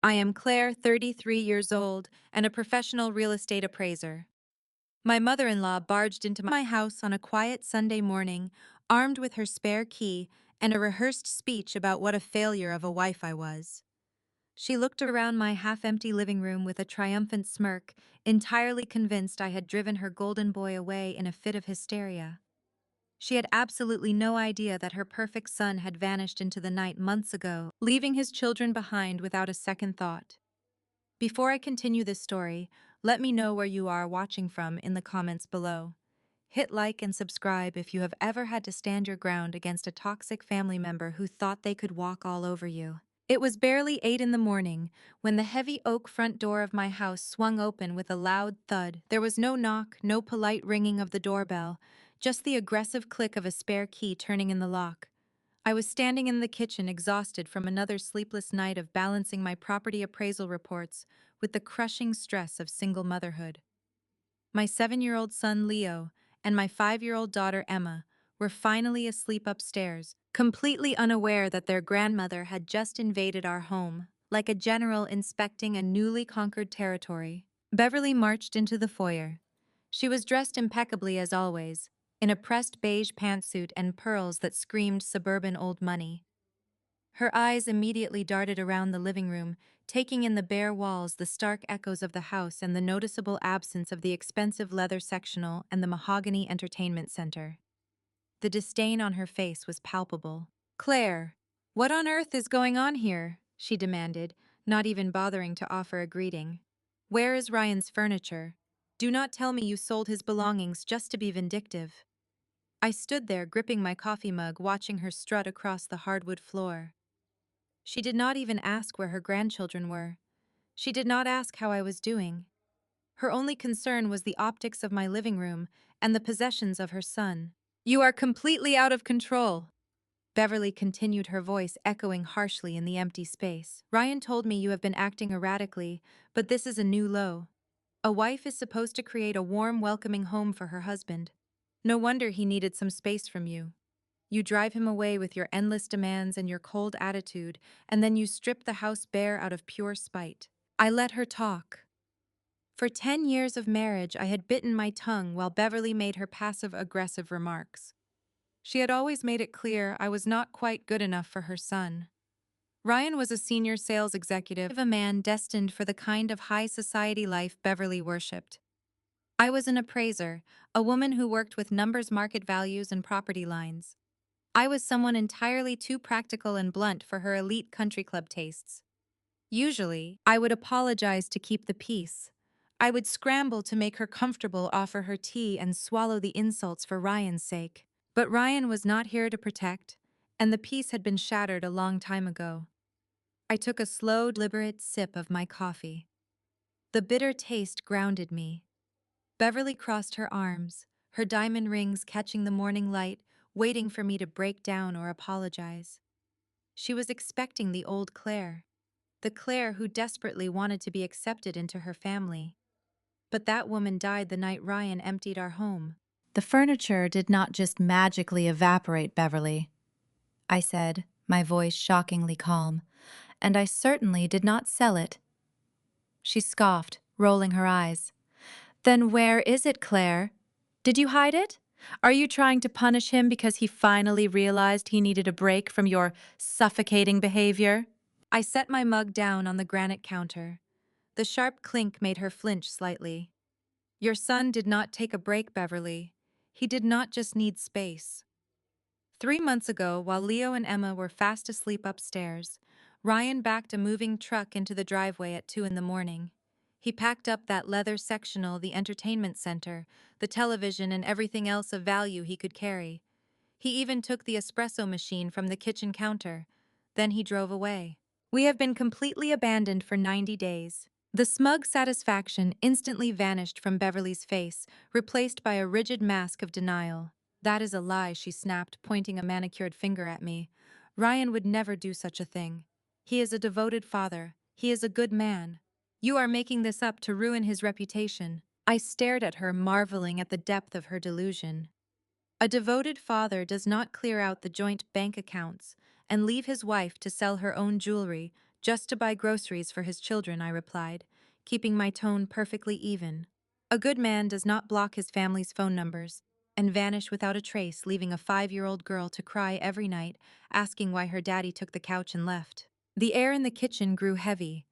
I am Claire, 33 years old, and a professional real estate appraiser. My mother-in-law barged into my house on a quiet Sunday morning, armed with her spare key and a rehearsed speech about what a failure of a wife I was. She looked around my half-empty living room with a triumphant smirk, entirely convinced I had driven her golden boy away in a fit of hysteria. She had absolutely no idea that her perfect son had vanished into the night months ago, leaving his children behind without a second thought. Before I continue this story, let me know where you are watching from in the comments below. Hit like and subscribe if you have ever had to stand your ground against a toxic family member who thought they could walk all over you. It was barely 8 in the morning when the heavy oak front door of my house swung open with a loud thud. There was no knock, no polite ringing of the doorbell, just the aggressive click of a spare key turning in the lock. I was standing in the kitchen exhausted from another sleepless night of balancing my property appraisal reports with the crushing stress of single motherhood. My 7-year-old son Leo and my 5-year-old daughter Emma were finally asleep upstairs, completely unaware that their grandmother had just invaded our home, like a general inspecting a newly conquered territory. Beverly marched into the foyer. She was dressed impeccably as always, in a pressed beige pantsuit and pearls that screamed suburban old money. Her eyes immediately darted around the living room, taking in the bare walls, the stark echoes of the house, and the noticeable absence of the expensive leather sectional and the mahogany entertainment center. The disdain on her face was palpable. "Claire, what on earth is going on here?" she demanded, not even bothering to offer a greeting. "Where is Ryan's furniture? Do not tell me you sold his belongings just to be vindictive." I stood there gripping my coffee mug, watching her strut across the hardwood floor. She did not even ask where her grandchildren were. She did not ask how I was doing. Her only concern was the optics of my living room and the possessions of her son. "You are completely out of control," Beverly continued, her voice echoing harshly in the empty space. "Ryan told me you have been acting erratically, but this is a new low. A wife is supposed to create a warm, welcoming home for her husband. No wonder he needed some space from you. You drive him away with your endless demands and your cold attitude, and then you strip the house bare out of pure spite." I let her talk. For 10 years of marriage, I had bitten my tongue while Beverly made her passive-aggressive remarks. She had always made it clear I was not quite good enough for her son. Ryan was a senior sales executive, a man destined for the kind of high society life Beverly worshipped. I was an appraiser, a woman who worked with numbers, market values, and property lines. I was someone entirely too practical and blunt for her elite country club tastes. Usually, I would apologize to keep the peace. I would scramble to make her comfortable, offer her tea, and swallow the insults for Ryan's sake. But Ryan was not here to protect, and the peace had been shattered a long time ago. I took a slow, deliberate sip of my coffee. The bitter taste grounded me. Beverly crossed her arms, her diamond rings catching the morning light, waiting for me to break down or apologize. She was expecting the old Claire, the Claire who desperately wanted to be accepted into her family. But that woman died the night Ryan emptied our home. The furniture did not just magically evaporate, Beverly, I said, my voice shockingly calm, and I certainly did not sell it. She scoffed, rolling her eyes. Then where is it, Claire? Did you hide it? Are you trying to punish him because he finally realized he needed a break from your suffocating behavior? I set my mug down on the granite counter. The sharp clink made her flinch slightly. "Your son did not take a break, Beverly. He did not just need space." 3 months ago, while Leo and Emma were fast asleep upstairs, Ryan backed a moving truck into the driveway at 2 in the morning. He packed up that leather sectional, the entertainment center, the television, and everything else of value he could carry. He even took the espresso machine from the kitchen counter. Then he drove away. "We have been completely abandoned for 90 days. The smug satisfaction instantly vanished from Beverly's face, replaced by a rigid mask of denial. "That is a lie," she snapped, pointing a manicured finger at me. "Ryan would never do such a thing. He is a devoted father. He is a good man. You are making this up to ruin his reputation." I stared at her, marveling at the depth of her delusion. A devoted father does not clear out the joint bank accounts and leave his wife to sell her own jewelry Just to buy groceries for his children, I replied, keeping my tone perfectly even. A good man does not block his family's phone numbers and vanish without a trace, leaving a 5-year-old girl to cry every night, asking why her daddy took the couch and left. The air in the kitchen grew heavy.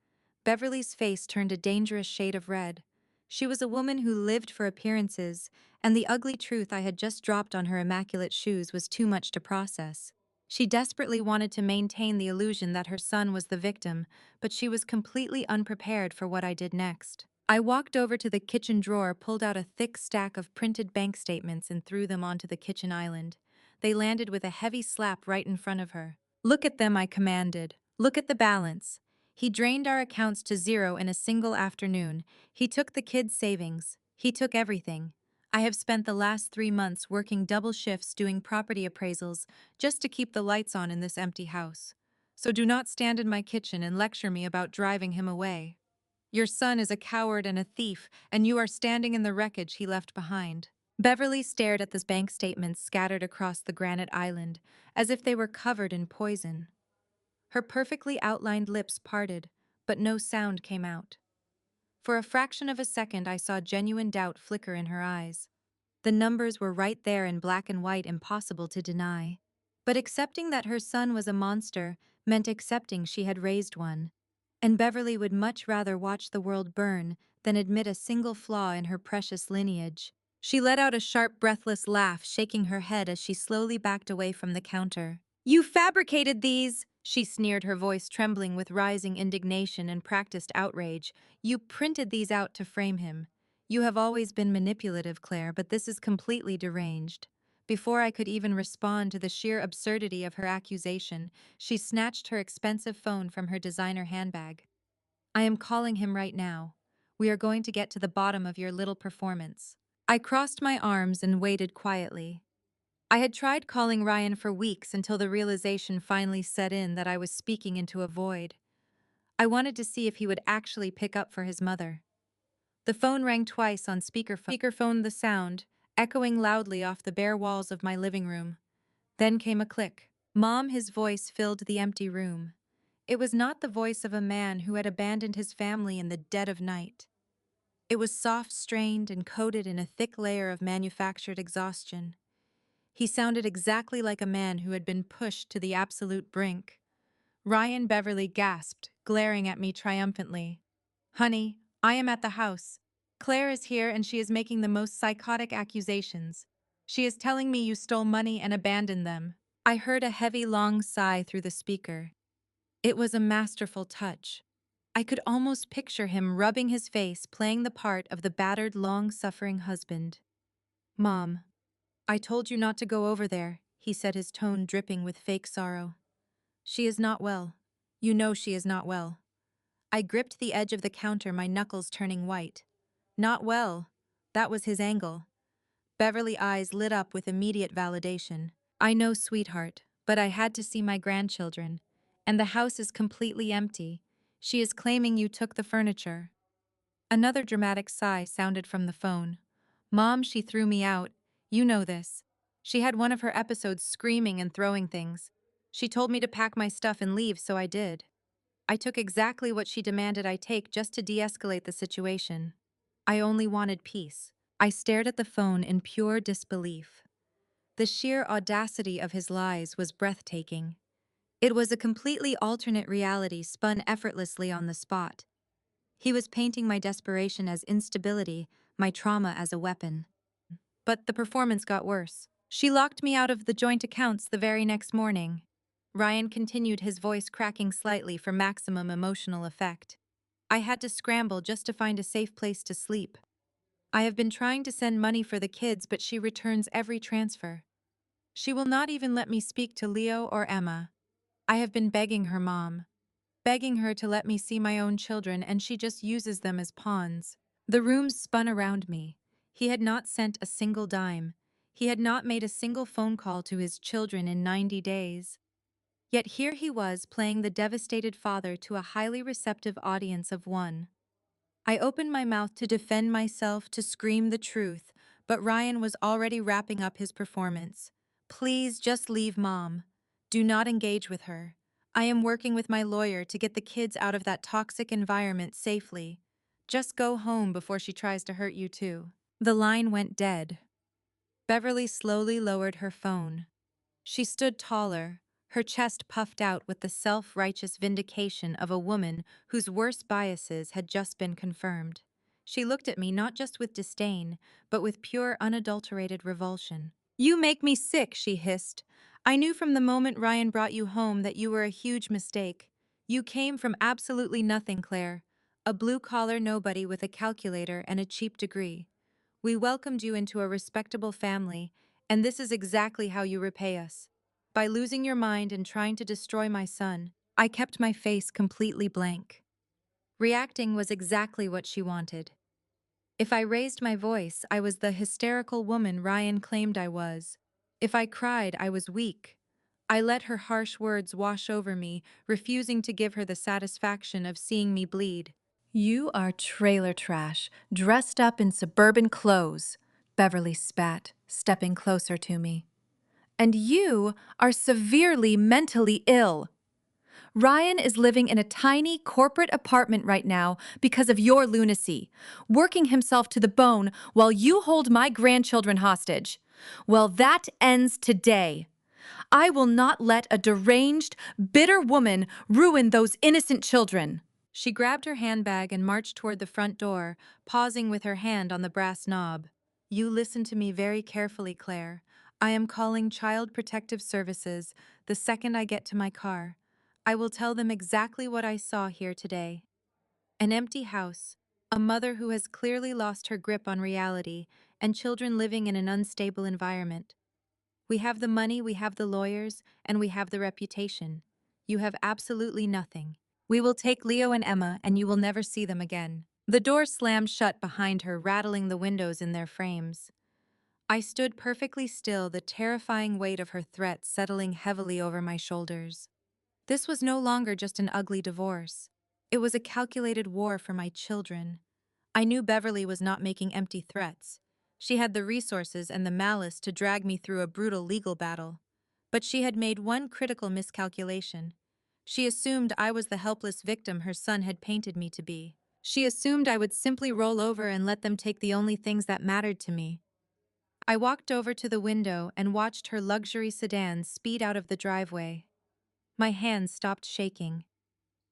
Beverly's face turned a dangerous shade of red. She was a woman who lived for appearances, and the ugly truth I had just dropped on her immaculate shoes was too much to process. She desperately wanted to maintain the illusion that her son was the victim, but she was completely unprepared for what I did next. I walked over to the kitchen drawer, pulled out a thick stack of printed bank statements, and threw them onto the kitchen island. They landed with a heavy slap right in front of her. "Look at them," I commanded. "Look at the balance." He drained our accounts to zero in a single afternoon. He took the kids' savings. He took everything. I have spent the last 3 months working double shifts doing property appraisals just to keep the lights on in this empty house. So do not stand in my kitchen and lecture me about driving him away. Your son is a coward and a thief, and you are standing in the wreckage he left behind. Beverly stared at the bank statements scattered across the granite island, as if they were covered in poison. Her perfectly outlined lips parted, but no sound came out. For a fraction of a second, I saw genuine doubt flicker in her eyes. The numbers were right there in black and white, impossible to deny. But accepting that her son was a monster meant accepting she had raised one. And Beverly would much rather watch the world burn than admit a single flaw in her precious lineage. She let out a sharp, breathless laugh, shaking her head as she slowly backed away from the counter. "You fabricated these!" She sneered, her voice trembling with rising indignation and practiced outrage. "You printed these out to frame him. You have always been manipulative, Claire, but this is completely deranged." Before I could even respond to the sheer absurdity of her accusation, she snatched her expensive phone from her designer handbag. "I am calling him right now. We are going to get to the bottom of your little performance." I crossed my arms and waited quietly. I had tried calling Ryan for weeks until the realization finally set in that I was speaking into a void. I wanted to see if he would actually pick up for his mother. The phone rang twice on speakerphone, the sound echoing loudly off the bare walls of my living room. Then came a click. "Mom," his voice filled the empty room. It was not the voice of a man who had abandoned his family in the dead of night. It was soft, strained, and coated in a thick layer of manufactured exhaustion. He sounded exactly like a man who had been pushed to the absolute brink. Ryan. Beverly gasped, glaring at me triumphantly. "Honey, I am at the house. Claire is here and she is making the most psychotic accusations. She is telling me you stole money and abandoned them." I heard a heavy, long sigh through the speaker. It was a masterful touch. I could almost picture him rubbing his face, playing the part of the battered, long-suffering husband. "Mom, I told you not to go over there," he said, his tone dripping with fake sorrow. "She is not well. You know she is not well." I gripped the edge of the counter, my knuckles turning white. Not well. That was his angle. Beverly's eyes lit up with immediate validation. "I know, sweetheart, but I had to see my grandchildren. And the house is completely empty. She is claiming you took the furniture." Another dramatic sigh sounded from the phone. "Mom, she threw me out. You know this. She had one of her episodes screaming and throwing things. She told me to pack my stuff and leave, so I did. I took exactly what she demanded I take just to de-escalate the situation. I only wanted peace." I stared at the phone in pure disbelief. The sheer audacity of his lies was breathtaking. It was a completely alternate reality spun effortlessly on the spot. He was painting my desperation as instability, my trauma as a weapon. But the performance got worse. "She locked me out of the joint accounts the very next morning." Ryan continued, his voice cracking slightly for maximum emotional effect. "I had to scramble just to find a safe place to sleep. I have been trying to send money for the kids, but she returns every transfer. She will not even let me speak to Leo or Emma. I have been begging her, Mom. Begging her to let me see my own children, and she just uses them as pawns." The rooms spun around me. He had not sent a single dime. He had not made a single phone call to his children in 90 days. Yet here he was, playing the devastated father to a highly receptive audience of one. I opened my mouth to defend myself, to scream the truth, but Ryan was already wrapping up his performance. "Please just leave, Mom. Do not engage with her. I am working with my lawyer to get the kids out of that toxic environment safely. Just go home before she tries to hurt you too. The line went dead. Beverly slowly lowered her phone. She stood taller, her chest puffed out with the self-righteous vindication of a woman whose worst biases had just been confirmed. She looked at me not just with disdain, but with pure, unadulterated revulsion. "You make me sick," she hissed. "I knew from the moment Ryan brought you home that you were a huge mistake. You came from absolutely nothing, Claire. A blue-collar nobody with a calculator and a cheap degree. We welcomed you into a respectable family, and this is exactly how you repay us. By losing your mind and trying to destroy my son." I kept my face completely blank. Reacting was exactly what she wanted. If I raised my voice, I was the hysterical woman Ryan claimed I was. If I cried, I was weak. I let her harsh words wash over me, refusing to give her the satisfaction of seeing me bleed. You are trailer trash, dressed up in suburban clothes, Beverly spat, stepping closer to me. And you are severely mentally ill. Ryan is living in a tiny corporate apartment right now because of your lunacy, working himself to the bone while you hold my grandchildren hostage. Well, that ends today. I will not let a deranged, bitter woman ruin those innocent children. She grabbed her handbag and marched toward the front door, pausing with her hand on the brass knob. "You listen to me very carefully, Claire. I am calling Child Protective Services the second I get to my car. I will tell them exactly what I saw here today. An empty house, a mother who has clearly lost her grip on reality, and children living in an unstable environment. We have the money, we have the lawyers, and we have the reputation. You have absolutely nothing. We will take Leo and Emma, and you will never see them again." The door slammed shut behind her, rattling the windows in their frames. I stood perfectly still, the terrifying weight of her threat settling heavily over my shoulders. This was no longer just an ugly divorce. It was a calculated war for my children. I knew Beverly was not making empty threats. She had the resources and the malice to drag me through a brutal legal battle. But she had made one critical miscalculation. She assumed I was the helpless victim her son had painted me to be. She assumed I would simply roll over and let them take the only things that mattered to me. I walked over to the window and watched her luxury sedan speed out of the driveway. My hands stopped shaking.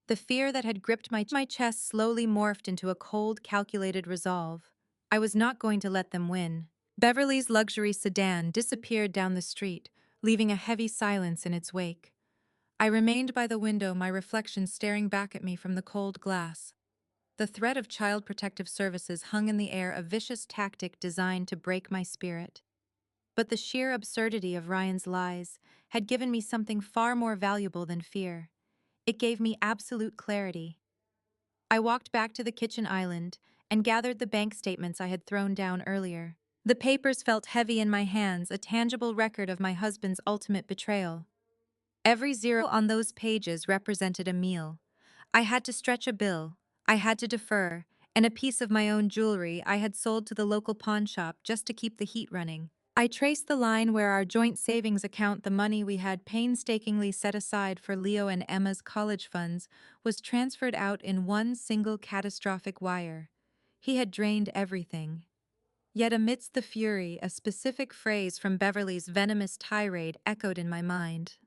The fear that had gripped my chest slowly morphed into a cold, calculated resolve. I was not going to let them win. Beverly's luxury sedan disappeared down the street, leaving a heavy silence in its wake. I remained by the window, my reflection staring back at me from the cold glass. The threat of Child Protective Services hung in the air, a vicious tactic designed to break my spirit. But the sheer absurdity of Ryan's lies had given me something far more valuable than fear. It gave me absolute clarity. I walked back to the kitchen island and gathered the bank statements I had thrown down earlier. The papers felt heavy in my hands, a tangible record of my husband's ultimate betrayal. Every zero on those pages represented a meal. I had to stretch a bill, I had to defer, and a piece of my own jewelry I had sold to the local pawn shop just to keep the heat running. I traced the line where our joint savings account, the money we had painstakingly set aside for Leo and Emma's college funds, was transferred out in one single catastrophic wire. He had drained everything. Yet amidst the fury, a specific phrase from Beverly's venomous tirade echoed in my mind.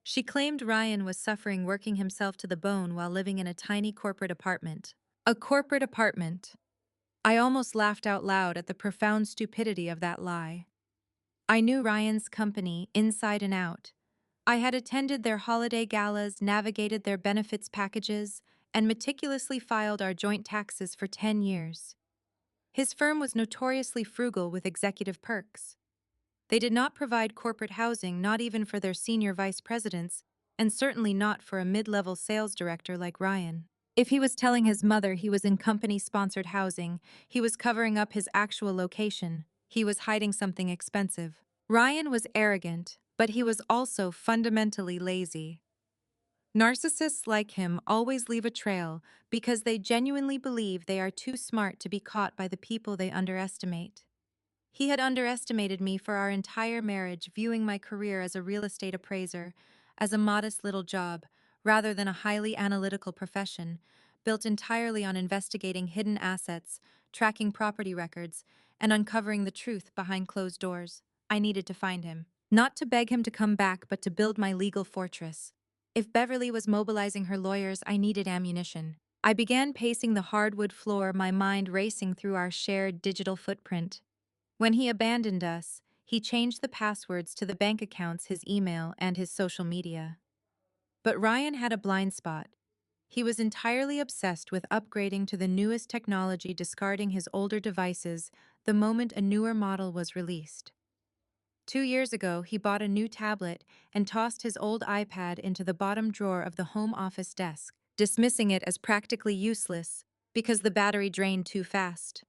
She claimed Ryan was suffering, working himself to the bone while living in a tiny corporate apartment. A corporate apartment. I almost laughed out loud at the profound stupidity of that lie. I knew Ryan's company inside and out. I had attended their holiday galas, navigated their benefits packages, and meticulously filed our joint taxes for 10 years. His firm was notoriously frugal with executive perks. They did not provide corporate housing, not even for their senior vice presidents, and certainly not for a mid-level sales director like Ryan. If he was telling his mother he was in company-sponsored housing, he was covering up his actual location. He was hiding something expensive. Ryan was arrogant, but he was also fundamentally lazy. Narcissists like him always leave a trail because they genuinely believe they are too smart to be caught by the people they underestimate. He had underestimated me for our entire marriage, viewing my career as a real estate appraiser as a modest little job, rather than a highly analytical profession, built entirely on investigating hidden assets, tracking property records, and uncovering the truth behind closed doors. I needed to find him. Not to beg him to come back, but to build my legal fortress. If Beverly was mobilizing her lawyers, I needed ammunition. I began pacing the hardwood floor, my mind racing through our shared digital footprint. When he abandoned us, he changed the passwords to the bank accounts, his email, and his social media. But Ryan had a blind spot. He was entirely obsessed with upgrading to the newest technology, discarding his older devices the moment a newer model was released. 2 years ago, he bought a new tablet and tossed his old iPad into the bottom drawer of the home office desk, dismissing it as practically useless because the battery drained too fast.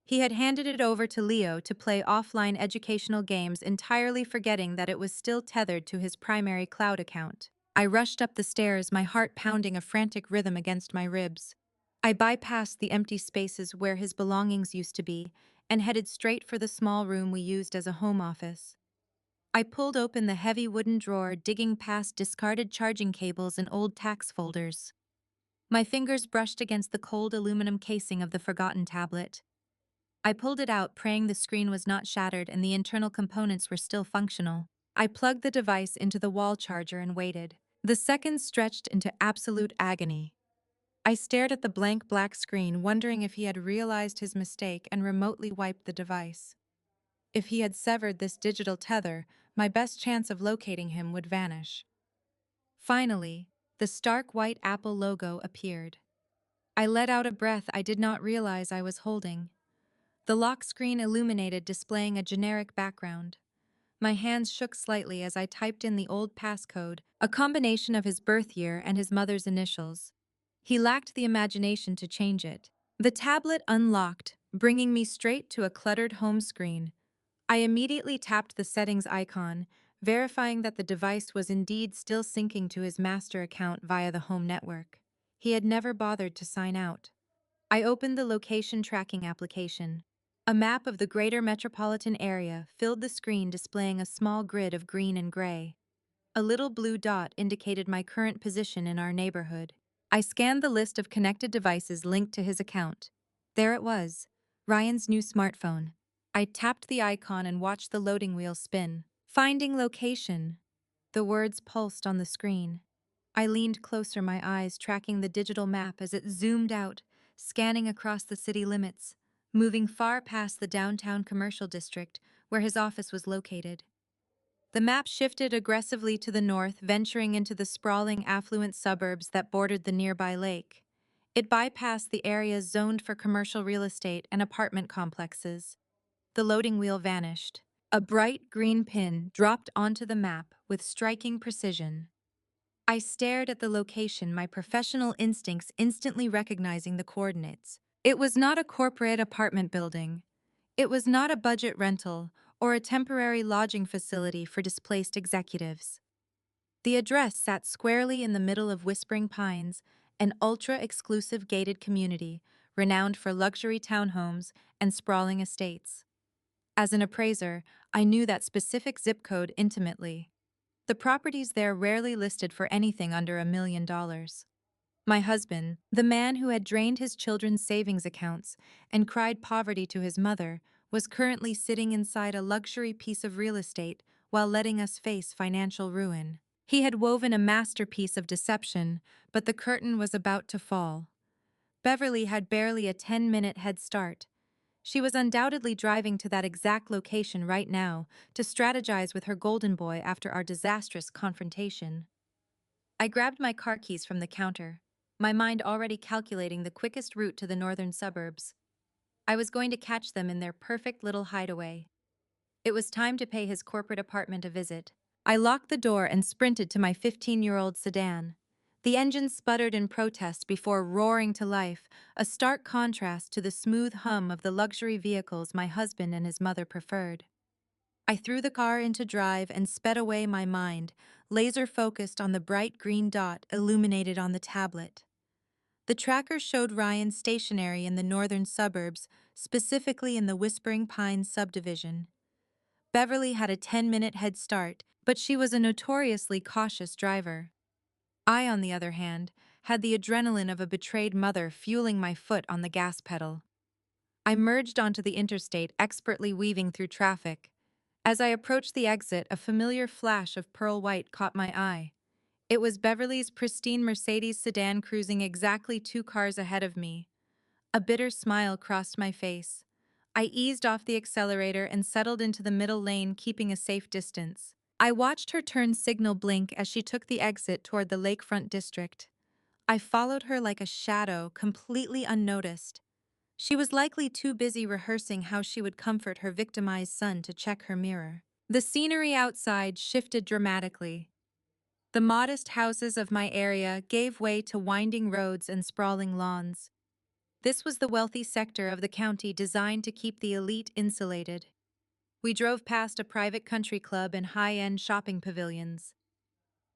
He had handed it over to Leo to play offline educational games, entirely forgetting that it was still tethered to his primary cloud account. I rushed up the stairs, my heart pounding a frantic rhythm against my ribs. I bypassed the empty spaces where his belongings used to be and headed straight for the small room we used as a home office. I pulled open the heavy wooden drawer, digging past discarded charging cables and old tax folders. My fingers brushed against the cold aluminum casing of the forgotten tablet. I pulled it out, praying the screen was not shattered and the internal components were still functional. I plugged the device into the wall charger and waited. The seconds stretched into absolute agony. I stared at the blank black screen, wondering if he had realized his mistake and remotely wiped the device. If he had severed this digital tether, my best chance of locating him would vanish. Finally, the stark white Apple logo appeared. I let out a breath I did not realize I was holding. The lock screen illuminated, displaying a generic background. My hands shook slightly as I typed in the old passcode, a combination of his birth year and his mother's initials. He lacked the imagination to change it. The tablet unlocked, bringing me straight to a cluttered home screen. I immediately tapped the settings icon, verifying that the device was indeed still syncing to his master account via the home network. He had never bothered to sign out. I opened the location tracking application. A map of the greater metropolitan area filled the screen, displaying a small grid of green and gray. A little blue dot indicated my current position in our neighborhood. I scanned the list of connected devices linked to his account. There it was, Ryan's new smartphone. I tapped the icon and watched the loading wheel spin. Finding location. The words pulsed on the screen. I leaned closer, my eyes tracking the digital map as it zoomed out, scanning across the city limits, moving far past the downtown commercial district where his office was located. The map shifted aggressively to the north, venturing into the sprawling, affluent suburbs that bordered the nearby lake. It bypassed the areas zoned for commercial real estate and apartment complexes. The loading wheel vanished. A bright green pin dropped onto the map with striking precision. I stared at the location, my professional instincts instantly recognizing the coordinates. It was not a corporate apartment building. It was not a budget rental or a temporary lodging facility for displaced executives. The address sat squarely in the middle of Whispering Pines, an ultra-exclusive gated community renowned for luxury townhomes and sprawling estates. As an appraiser, I knew that specific zip code intimately. The properties there rarely listed for anything under $1 million. My husband, the man who had drained his children's savings accounts and cried poverty to his mother, was currently sitting inside a luxury piece of real estate while letting us face financial ruin. He had woven a masterpiece of deception, but the curtain was about to fall. Beverly had barely a 10-minute head start. She was undoubtedly driving to that exact location right now to strategize with her golden boy after our disastrous confrontation. I grabbed my car keys from the counter, my mind already calculating the quickest route to the northern suburbs. I was going to catch them in their perfect little hideaway. It was time to pay his corporate apartment a visit. I locked the door and sprinted to my 15-year-old sedan. The engine sputtered in protest before roaring to life, a stark contrast to the smooth hum of the luxury vehicles my husband and his mother preferred. I threw the car into drive and sped away, my mind laser-focused on the bright green dot illuminated on the tablet. The tracker showed Ryan stationary in the northern suburbs, specifically in the Whispering Pines subdivision. Beverly had a 10-minute head start, but she was a notoriously cautious driver. I, on the other hand, had the adrenaline of a betrayed mother fueling my foot on the gas pedal. I merged onto the interstate, expertly weaving through traffic. As I approached the exit, a familiar flash of pearl white caught my eye. It was Beverly's pristine Mercedes sedan cruising exactly 2 cars ahead of me. A bitter smile crossed my face. I eased off the accelerator and settled into the middle lane, keeping a safe distance. I watched her turn signal blink as she took the exit toward the lakefront district. I followed her like a shadow, completely unnoticed. She was likely too busy rehearsing how she would comfort her victimized son to check her mirror. The scenery outside shifted dramatically. The modest houses of my area gave way to winding roads and sprawling lawns. This was the wealthy sector of the county designed to keep the elite insulated. We drove past a private country club and high-end shopping pavilions.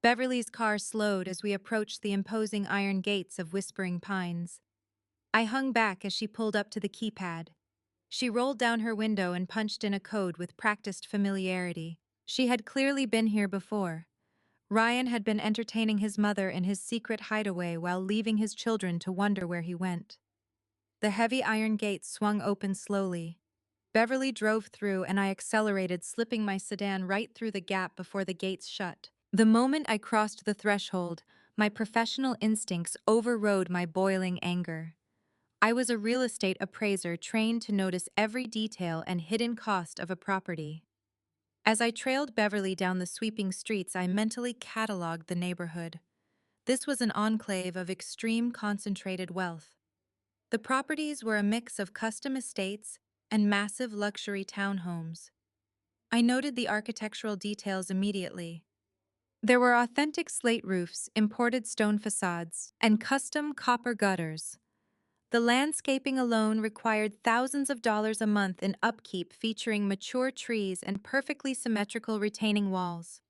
Beverly's car slowed as we approached the imposing iron gates of Whispering Pines. I hung back as she pulled up to the keypad. She rolled down her window and punched in a code with practiced familiarity. She had clearly been here before. Ryan had been entertaining his mother in his secret hideaway while leaving his children to wonder where he went. The heavy iron gates swung open slowly. Beverly drove through and I accelerated, slipping my sedan right through the gap before the gates shut. The moment I crossed the threshold, my professional instincts overrode my boiling anger. I was a real estate appraiser trained to notice every detail and hidden cost of a property. As I trailed Beverly down the sweeping streets, I mentally cataloged the neighborhood. This was an enclave of extreme concentrated wealth. The properties were a mix of custom estates and massive luxury townhomes. I noted the architectural details immediately. There were authentic slate roofs, imported stone facades, and custom copper gutters. The landscaping alone required thousands of dollars a month in upkeep, featuring mature trees and perfectly symmetrical retaining walls.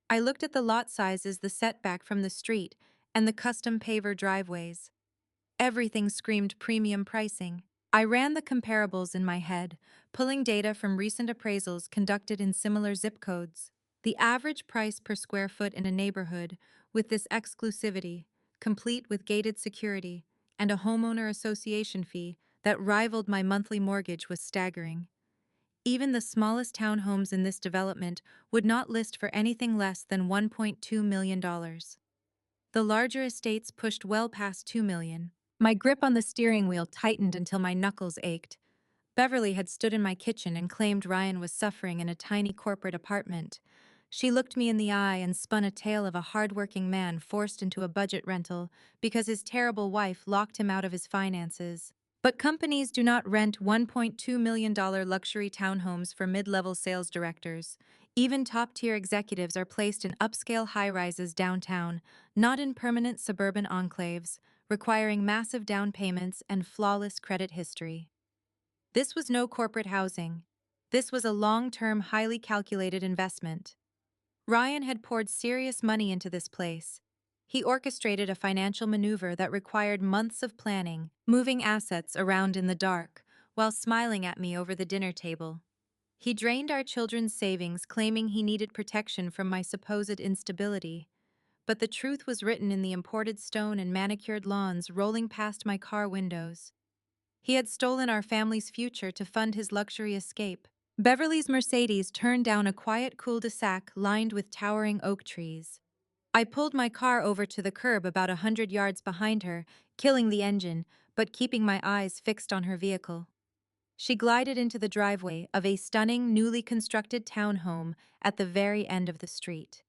I looked at the lot sizes, the setback from the street, and the custom paver driveways. Everything screamed premium pricing. I ran the comparables in my head, pulling data from recent appraisals conducted in similar zip codes. The average price per square foot in a neighborhood, with this exclusivity, complete with gated security, and a homeowner association fee that rivaled my monthly mortgage, was staggering. Even the smallest townhomes in this development would not list for anything less than $1.2 million. The larger estates pushed well past $2 million. My grip on the steering wheel tightened until my knuckles ached. Beverly had stood in my kitchen and claimed Ryan was suffering in a tiny corporate apartment. She looked me in the eye and spun a tale of a hardworking man forced into a budget rental because his terrible wife locked him out of his finances. But companies do not rent $1.2 million luxury townhomes for mid-level sales directors. Even top-tier executives are placed in upscale high-rises downtown, not in permanent suburban enclaves, requiring massive down payments and flawless credit history. This was no corporate housing. This was a long-term, highly calculated investment. Ryan had poured serious money into this place. He orchestrated a financial maneuver that required months of planning, moving assets around in the dark, while smiling at me over the dinner table. He drained our children's savings, claiming he needed protection from my supposed instability. But the truth was written in the imported stone and manicured lawns rolling past my car windows. He had stolen our family's future to fund his luxury escape. Beverly's Mercedes turned down a quiet cul-de-sac lined with towering oak trees. I pulled my car over to the curb about 100 yards behind her, killing the engine, but keeping my eyes fixed on her vehicle. She glided into the driveway of a stunning, newly constructed townhome at the very end of the street.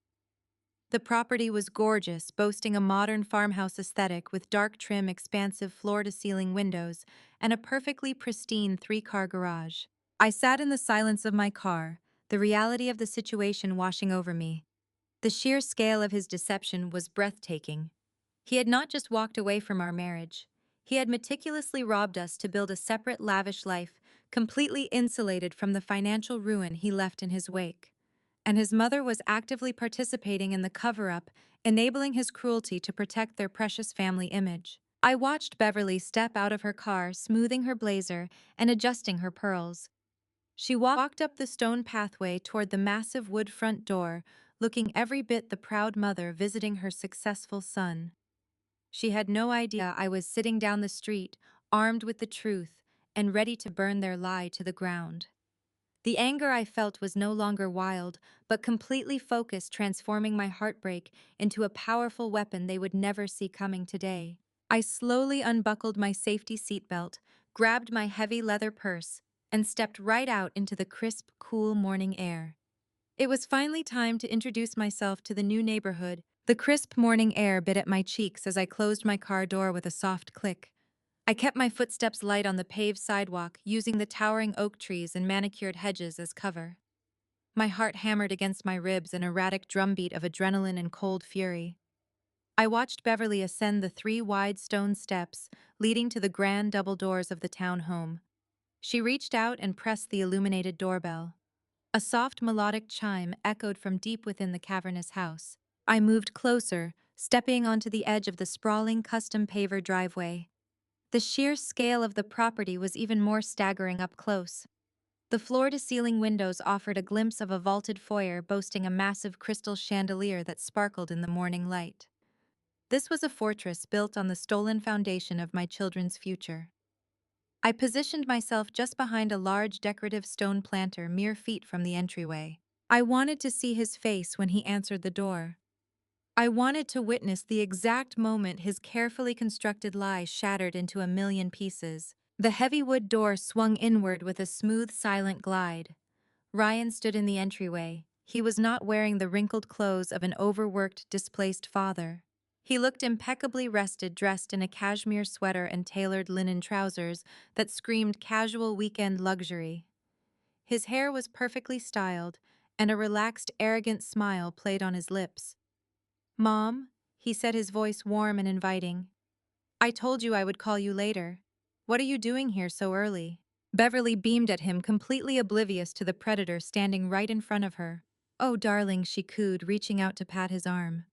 The property was gorgeous, boasting a modern farmhouse aesthetic with dark trim, expansive floor-to-ceiling windows, and a perfectly pristine 3-car garage. I sat in the silence of my car, the reality of the situation washing over me. The sheer scale of his deception was breathtaking. He had not just walked away from our marriage. He had meticulously robbed us to build a separate, lavish life, completely insulated from the financial ruin he left in his wake. And his mother was actively participating in the cover-up, enabling his cruelty to protect their precious family image. I watched Beverly step out of her car, smoothing her blazer and adjusting her pearls. She walked up the stone pathway toward the massive wood front door, looking every bit the proud mother visiting her successful son. She had no idea I was sitting down the street, armed with the truth, and ready to burn their lie to the ground. The anger I felt was no longer wild, but completely focused, transforming my heartbreak into a powerful weapon they would never see coming today. I slowly unbuckled my safety seatbelt, grabbed my heavy leather purse, and stepped right out into the crisp, cool morning air. It was finally time to introduce myself to the new neighborhood. The crisp morning air bit at my cheeks as I closed my car door with a soft click. I kept my footsteps light on the paved sidewalk, using the towering oak trees and manicured hedges as cover. My heart hammered against my ribs, an erratic drumbeat of adrenaline and cold fury. I watched Beverly ascend the three wide stone steps leading to the grand double doors of the townhome. She reached out and pressed the illuminated doorbell. A soft melodic chime echoed from deep within the cavernous house. I moved closer, stepping onto the edge of the sprawling custom paver driveway. The sheer scale of the property was even more staggering up close. The floor-to-ceiling windows offered a glimpse of a vaulted foyer boasting a massive crystal chandelier that sparkled in the morning light. This was a fortress built on the stolen foundation of my children's future. I positioned myself just behind a large decorative stone planter mere feet from the entryway. I wanted to see his face when he answered the door. I wanted to witness the exact moment his carefully constructed lie shattered into a million pieces. The heavy wood door swung inward with a smooth, silent glide. Ryan stood in the entryway. He was not wearing the wrinkled clothes of an overworked, displaced father. He looked impeccably rested, dressed in a cashmere sweater and tailored linen trousers that screamed casual weekend luxury. His hair was perfectly styled, and a relaxed, arrogant smile played on his lips. "Mom," he said, his voice warm and inviting. "I told you I would call you later. What are you doing here so early?" Beverly beamed at him, completely oblivious to the predator standing right in front of her. "Oh, darling," she cooed, reaching out to pat his arm.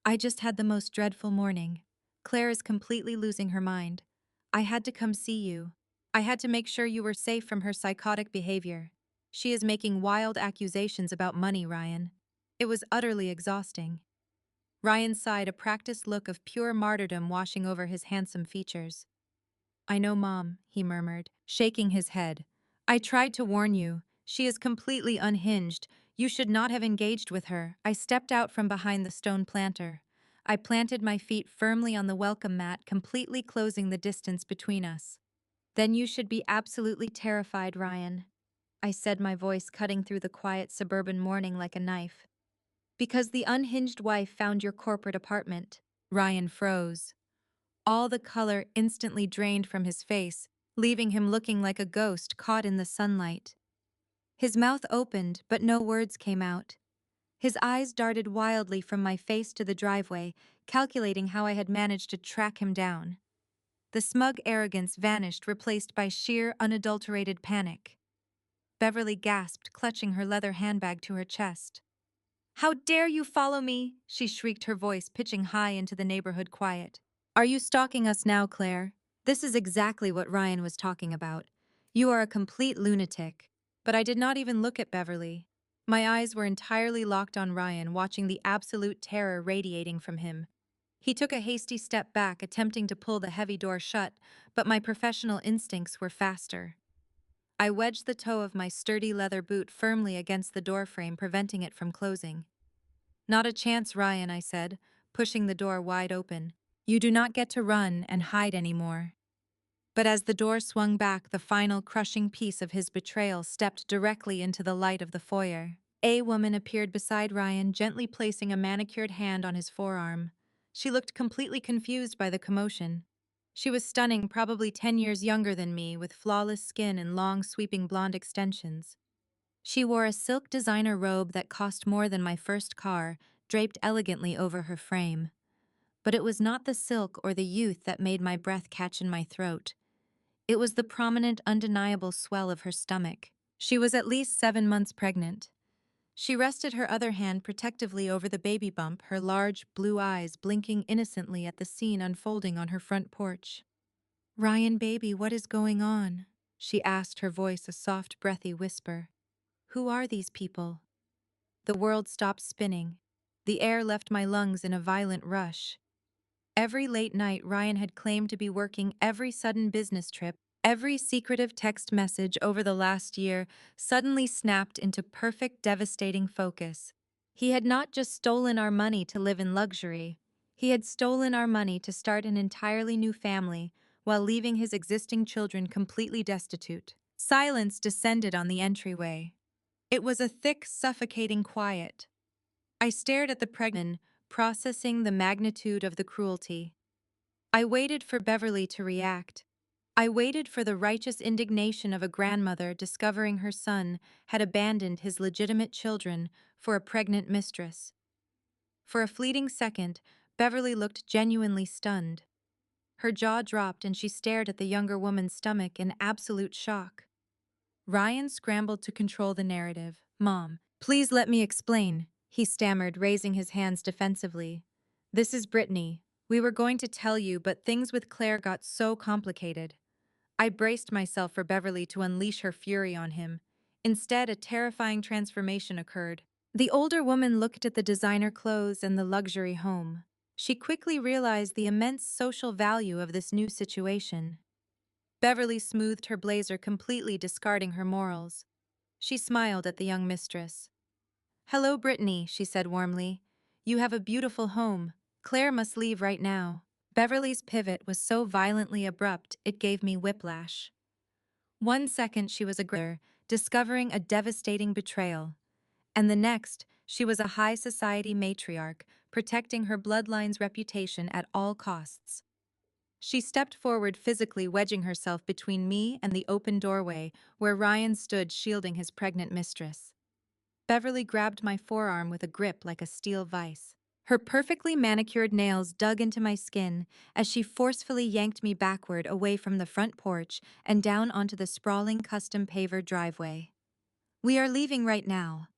"I just had the most dreadful morning. Claire is completely losing her mind. I had to come see you. I had to make sure you were safe from her psychotic behavior. She is making wild accusations about money, Ryan. It was utterly exhausting." Ryan sighed, a practiced look of pure martyrdom washing over his handsome features. "I know, Mom," he murmured, shaking his head. "I tried to warn you. She is completely unhinged. You should not have engaged with her." I stepped out from behind the stone planter. I planted my feet firmly on the welcome mat, completely closing the distance between us. "Then you should be absolutely terrified, Ryan," I said, my voice cutting through the quiet suburban morning like a knife. "Because the unhinged wife found your corporate apartment." Ryan froze. All the color instantly drained from his face, leaving him looking like a ghost caught in the sunlight. His mouth opened, but no words came out. His eyes darted wildly from my face to the driveway, calculating how I had managed to track him down. The smug arrogance vanished, replaced by sheer, unadulterated panic. Beverly gasped, clutching her leather handbag to her chest. "How dare you follow me?" she shrieked, her voice pitching high into the neighborhood quiet. "Are you stalking us now, Claire?" This is exactly what Ryan was talking about. "You are a complete lunatic." But I did not even look at Beverly. My eyes were entirely locked on Ryan, watching the absolute terror radiating from him. He took a hasty step back, attempting to pull the heavy door shut, but my professional instincts were faster. I wedged the toe of my sturdy leather boot firmly against the doorframe, preventing it from closing. "Not a chance, Ryan," I said, pushing the door wide open. "You do not get to run and hide anymore." But as the door swung back, the final crushing piece of his betrayal stepped directly into the light of the foyer. A woman appeared beside Ryan, gently placing a manicured hand on his forearm. She looked completely confused by the commotion. She was stunning, probably 10 years younger than me, with flawless skin and long, sweeping blonde extensions. She wore a silk designer robe that cost more than my first car, draped elegantly over her frame. But it was not the silk or the youth that made my breath catch in my throat. It was the prominent, undeniable swell of her stomach. She was at least 7 months pregnant. She rested her other hand protectively over the baby bump, her large, blue eyes blinking innocently at the scene unfolding on her front porch. "Ryan, baby, what is going on?" she asked, her voice a soft, breathy whisper. "Who are these people?" The world stopped spinning. The air left my lungs in a violent rush. Every late night Ryan had claimed to be working, every sudden business trip, every secretive text message over the last year suddenly snapped into perfect, devastating focus. He had not just stolen our money to live in luxury, he had stolen our money to start an entirely new family while leaving his existing children completely destitute. Silence descended on the entryway. It was a thick, suffocating quiet. I stared at the pregnant, processing the magnitude of the cruelty. I waited for Beverly to react. I waited for the righteous indignation of a grandmother discovering her son had abandoned his legitimate children for a pregnant mistress. For a fleeting second, Beverly looked genuinely stunned. Her jaw dropped and she stared at the younger woman's stomach in absolute shock. Ryan scrambled to control the narrative. "Mom, please let me explain," he stammered, raising his hands defensively. "This is Brittany. We were going to tell you, but things with Claire got so complicated." I braced myself for Beverly to unleash her fury on him. Instead, a terrifying transformation occurred. The older woman looked at the designer clothes and the luxury home. She quickly realized the immense social value of this new situation. Beverly smoothed her blazer, completely discarding her morals. She smiled at the young mistress. "Hello, Brittany," she said warmly. "You have a beautiful home. Claire must leave right now." Beverly's pivot was so violently abrupt it gave me whiplash. One second she was a girl, discovering a devastating betrayal, and the next she was a high society matriarch, protecting her bloodline's reputation at all costs. She stepped forward, physically wedging herself between me and the open doorway where Ryan stood shielding his pregnant mistress. Beverly grabbed my forearm with a grip like a steel vise. Her perfectly manicured nails dug into my skin as she forcefully yanked me backward away from the front porch and down onto the sprawling custom paver driveway. "We are leaving right now,"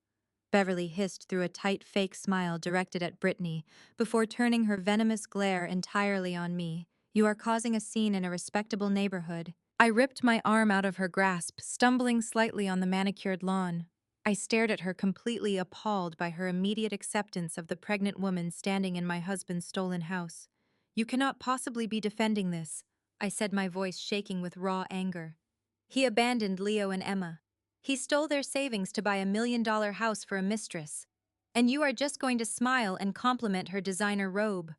Beverly hissed through a tight fake smile directed at Brittany before turning her venomous glare entirely on me. "You are causing a scene in a respectable neighborhood." I ripped my arm out of her grasp, stumbling slightly on the manicured lawn. I stared at her, completely appalled by her immediate acceptance of the pregnant woman standing in my husband's stolen house. "You cannot possibly be defending this," I said, my voice shaking with raw anger. "He abandoned Leo and Emma. He stole their savings to buy $1 million house for a mistress. And you are just going to smile and compliment her designer robe."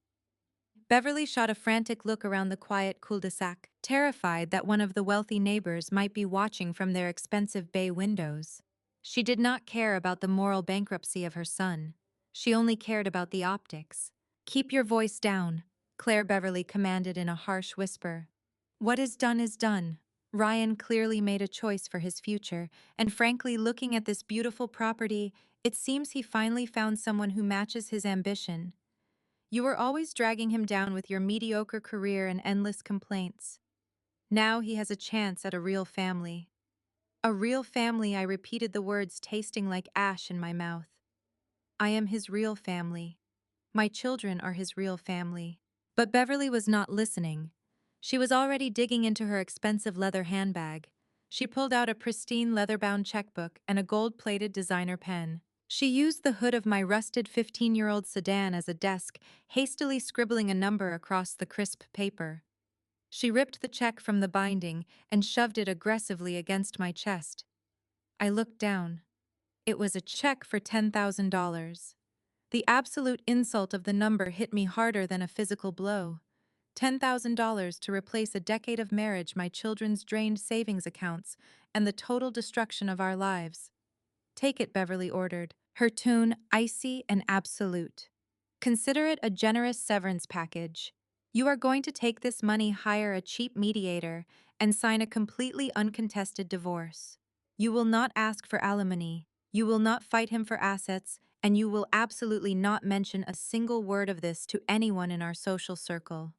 Beverly shot a frantic look around the quiet cul-de-sac, terrified that one of the wealthy neighbors might be watching from their expensive bay windows. She did not care about the moral bankruptcy of her son. She only cared about the optics. "Keep your voice down," Claire Beverly commanded in a harsh whisper. "What is done is done." Ryan clearly made a choice for his future, and frankly, looking at this beautiful property, it seems he finally found someone who matches his ambition. You were always dragging him down with your mediocre career and endless complaints. Now he has a chance at a real family. A real family, I repeated the words, tasting like ash in my mouth. I am his real family. My children are his real family. But Beverly was not listening. She was already digging into her expensive leather handbag. She pulled out a pristine leather-bound checkbook and a gold-plated designer pen. She used the hood of my rusted 15-year-old sedan as a desk, hastily scribbling a number across the crisp paper. She ripped the check from the binding and shoved it aggressively against my chest. I looked down. It was a check for $10,000. The absolute insult of the number hit me harder than a physical blow. $10,000 to replace a decade of marriage, my children's drained savings accounts, and the total destruction of our lives. "Take it," Beverly ordered, her tone icy and absolute. "Consider it a generous severance package. You are going to take this money, hire a cheap mediator, and sign a completely uncontested divorce. You will not ask for alimony, you will not fight him for assets, and you will absolutely not mention a single word of this to anyone in our social circle.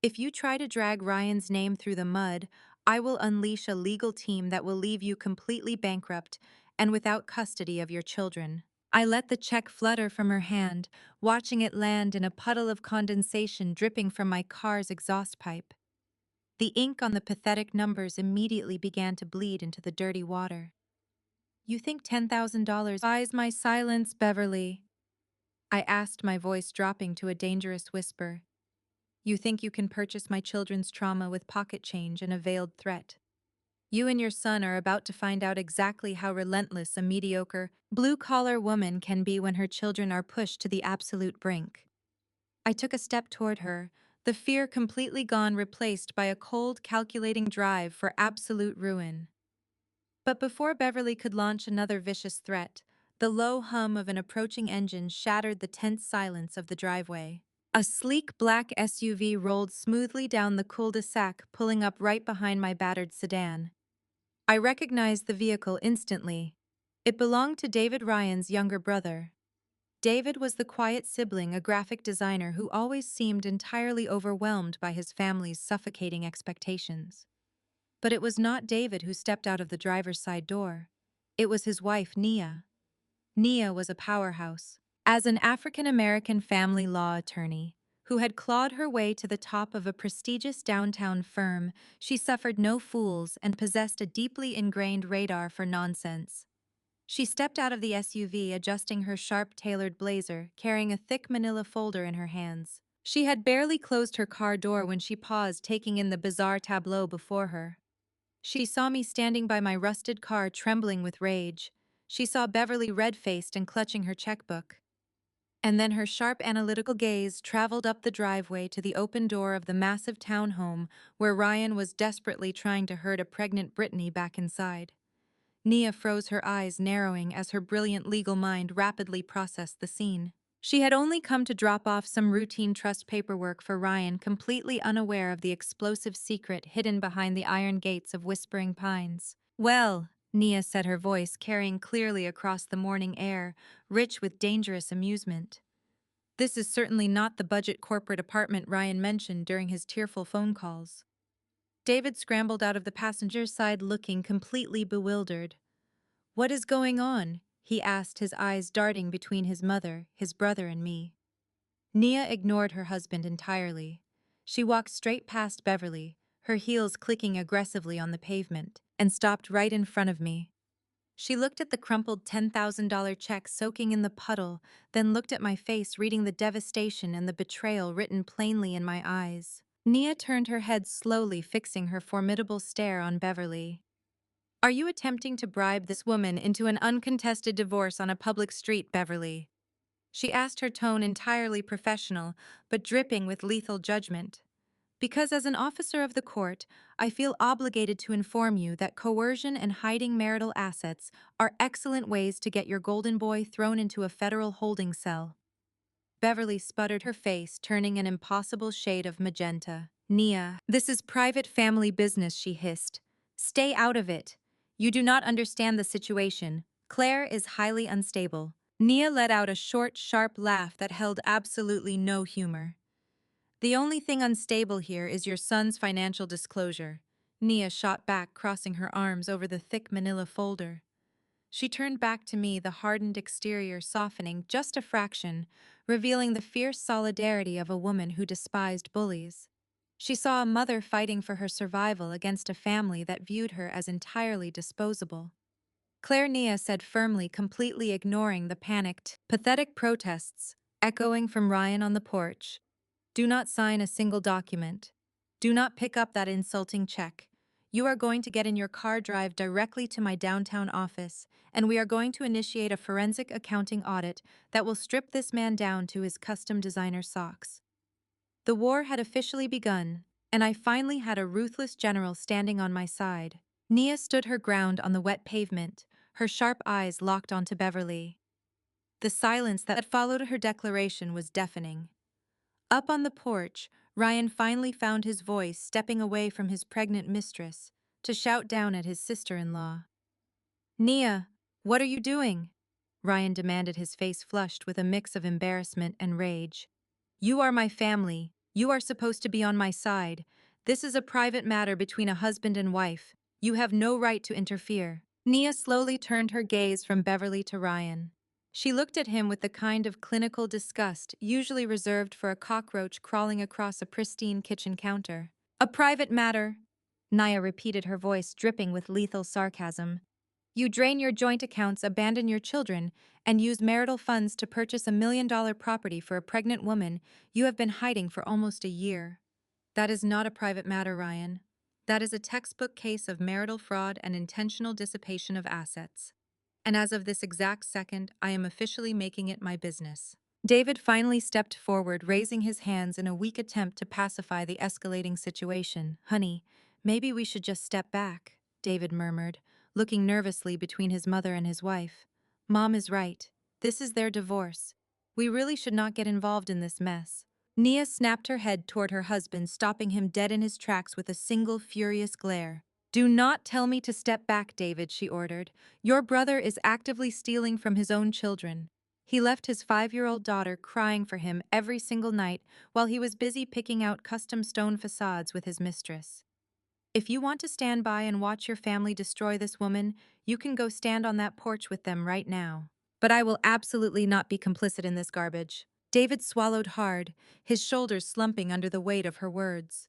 If you try to drag Ryan's name through the mud, I will unleash a legal team that will leave you completely bankrupt and without custody of your children." I let the check flutter from her hand, watching it land in a puddle of condensation dripping from my car's exhaust pipe. The ink on the pathetic numbers immediately began to bleed into the dirty water. You think $10,000 buys my silence, Beverly? I asked, my voice dropping to a dangerous whisper. You think you can purchase my children's trauma with pocket change and a veiled threat? You and your son are about to find out exactly how relentless a mediocre, blue-collar woman can be when her children are pushed to the absolute brink. I took a step toward her, the fear completely gone, replaced by a cold, calculating drive for absolute ruin. But before Beverly could launch another vicious threat, the low hum of an approaching engine shattered the tense silence of the driveway. A sleek black SUV rolled smoothly down the cul-de-sac, pulling up right behind my battered sedan. I recognized the vehicle instantly. It belonged to David Ryan's younger brother. David was the quiet sibling, a graphic designer who always seemed entirely overwhelmed by his family's suffocating expectations. But it was not David who stepped out of the driver's side door. It was his wife, Nia. Nia was a powerhouse. As an African-American family law attorney who had clawed her way to the top of a prestigious downtown firm, she suffered no fools and possessed a deeply ingrained radar for nonsense. She stepped out of the SUV, adjusting her sharp-tailored blazer, carrying a thick manila folder in her hands. She had barely closed her car door when she paused, taking in the bizarre tableau before her. She saw me standing by my rusted car, trembling with rage. She saw Beverly red-faced and clutching her checkbook. And then her sharp analytical gaze traveled up the driveway to the open door of the massive townhome where Ryan was desperately trying to herd a pregnant Brittany back inside. Nia froze, her eyes narrowing as her brilliant legal mind rapidly processed the scene. She had only come to drop off some routine trust paperwork for Ryan, completely unaware of the explosive secret hidden behind the iron gates of Whispering Pines. Well, Nia said, her voice carrying clearly across the morning air, rich with dangerous amusement. This is certainly not the budget corporate apartment Ryan mentioned during his tearful phone calls. David scrambled out of the passenger side, looking completely bewildered. What is going on? He asked, his eyes darting between his mother, his brother, and me. Nia ignored her husband entirely. She walked straight past Beverly, her heels clicking aggressively on the pavement, and stopped right in front of me. She looked at the crumpled $10,000 check soaking in the puddle, then looked at my face, reading the devastation and the betrayal written plainly in my eyes. Nia turned her head slowly, fixing her formidable stare on Beverly. Are you attempting to bribe this woman into an uncontested divorce on a public street, Beverly? She asked, her tone entirely professional, but dripping with lethal judgment. Because as an officer of the court, I feel obligated to inform you that coercion and hiding marital assets are excellent ways to get your golden boy thrown into a federal holding cell. Beverly sputtered, her face turning an impossible shade of magenta. Nia, this is private family business, she hissed. Stay out of it. You do not understand the situation. Claire is highly unstable. Nia let out a short, sharp laugh that held absolutely no humor. The only thing unstable here is your son's financial disclosure. Nia shot back, crossing her arms over the thick manila folder. She turned back to me, the hardened exterior softening just a fraction, revealing the fierce solidarity of a woman who despised bullies. She saw a mother fighting for her survival against a family that viewed her as entirely disposable. Claire, Nia said firmly, completely ignoring the panicked, pathetic protests echoing from Ryan on the porch. Do not sign a single document. Do not pick up that insulting check. You are going to get in your car, drive directly to my downtown office, and we are going to initiate a forensic accounting audit that will strip this man down to his custom designer socks. The war had officially begun, and I finally had a ruthless general standing on my side. Nia stood her ground on the wet pavement, her sharp eyes locked onto Beverly. The silence that followed her declaration was deafening. Up on the porch, Ryan finally found his voice, stepping away from his pregnant mistress to shout down at his sister-in-law. Nia, what are you doing? Ryan demanded, his face flushed with a mix of embarrassment and rage. You are my family. You are supposed to be on my side. This is a private matter between a husband and wife. You have no right to interfere. Nia slowly turned her gaze from Beverly to Ryan. She looked at him with the kind of clinical disgust usually reserved for a cockroach crawling across a pristine kitchen counter. A private matter, Nia repeated, her voice dripping with lethal sarcasm. You drain your joint accounts, abandon your children, and use marital funds to purchase $1 million property for a pregnant woman you have been hiding for almost a year. That is not a private matter, Ryan. That is a textbook case of marital fraud and intentional dissipation of assets. And as of this exact second, I am officially making it my business. David finally stepped forward, raising his hands in a weak attempt to pacify the escalating situation. Honey, maybe we should just step back, David murmured, looking nervously between his mother and his wife. Mom is right. This is their divorce. We really should not get involved in this mess. Nia snapped her head toward her husband, stopping him dead in his tracks with a single furious glare. Do not tell me to step back, David, she ordered. Your brother is actively stealing from his own children. He left his 5-year-old daughter crying for him every single night while he was busy picking out custom stone facades with his mistress. If you want to stand by and watch your family destroy this woman, you can go stand on that porch with them right now. But I will absolutely not be complicit in this garbage. David swallowed hard, his shoulders slumping under the weight of her words.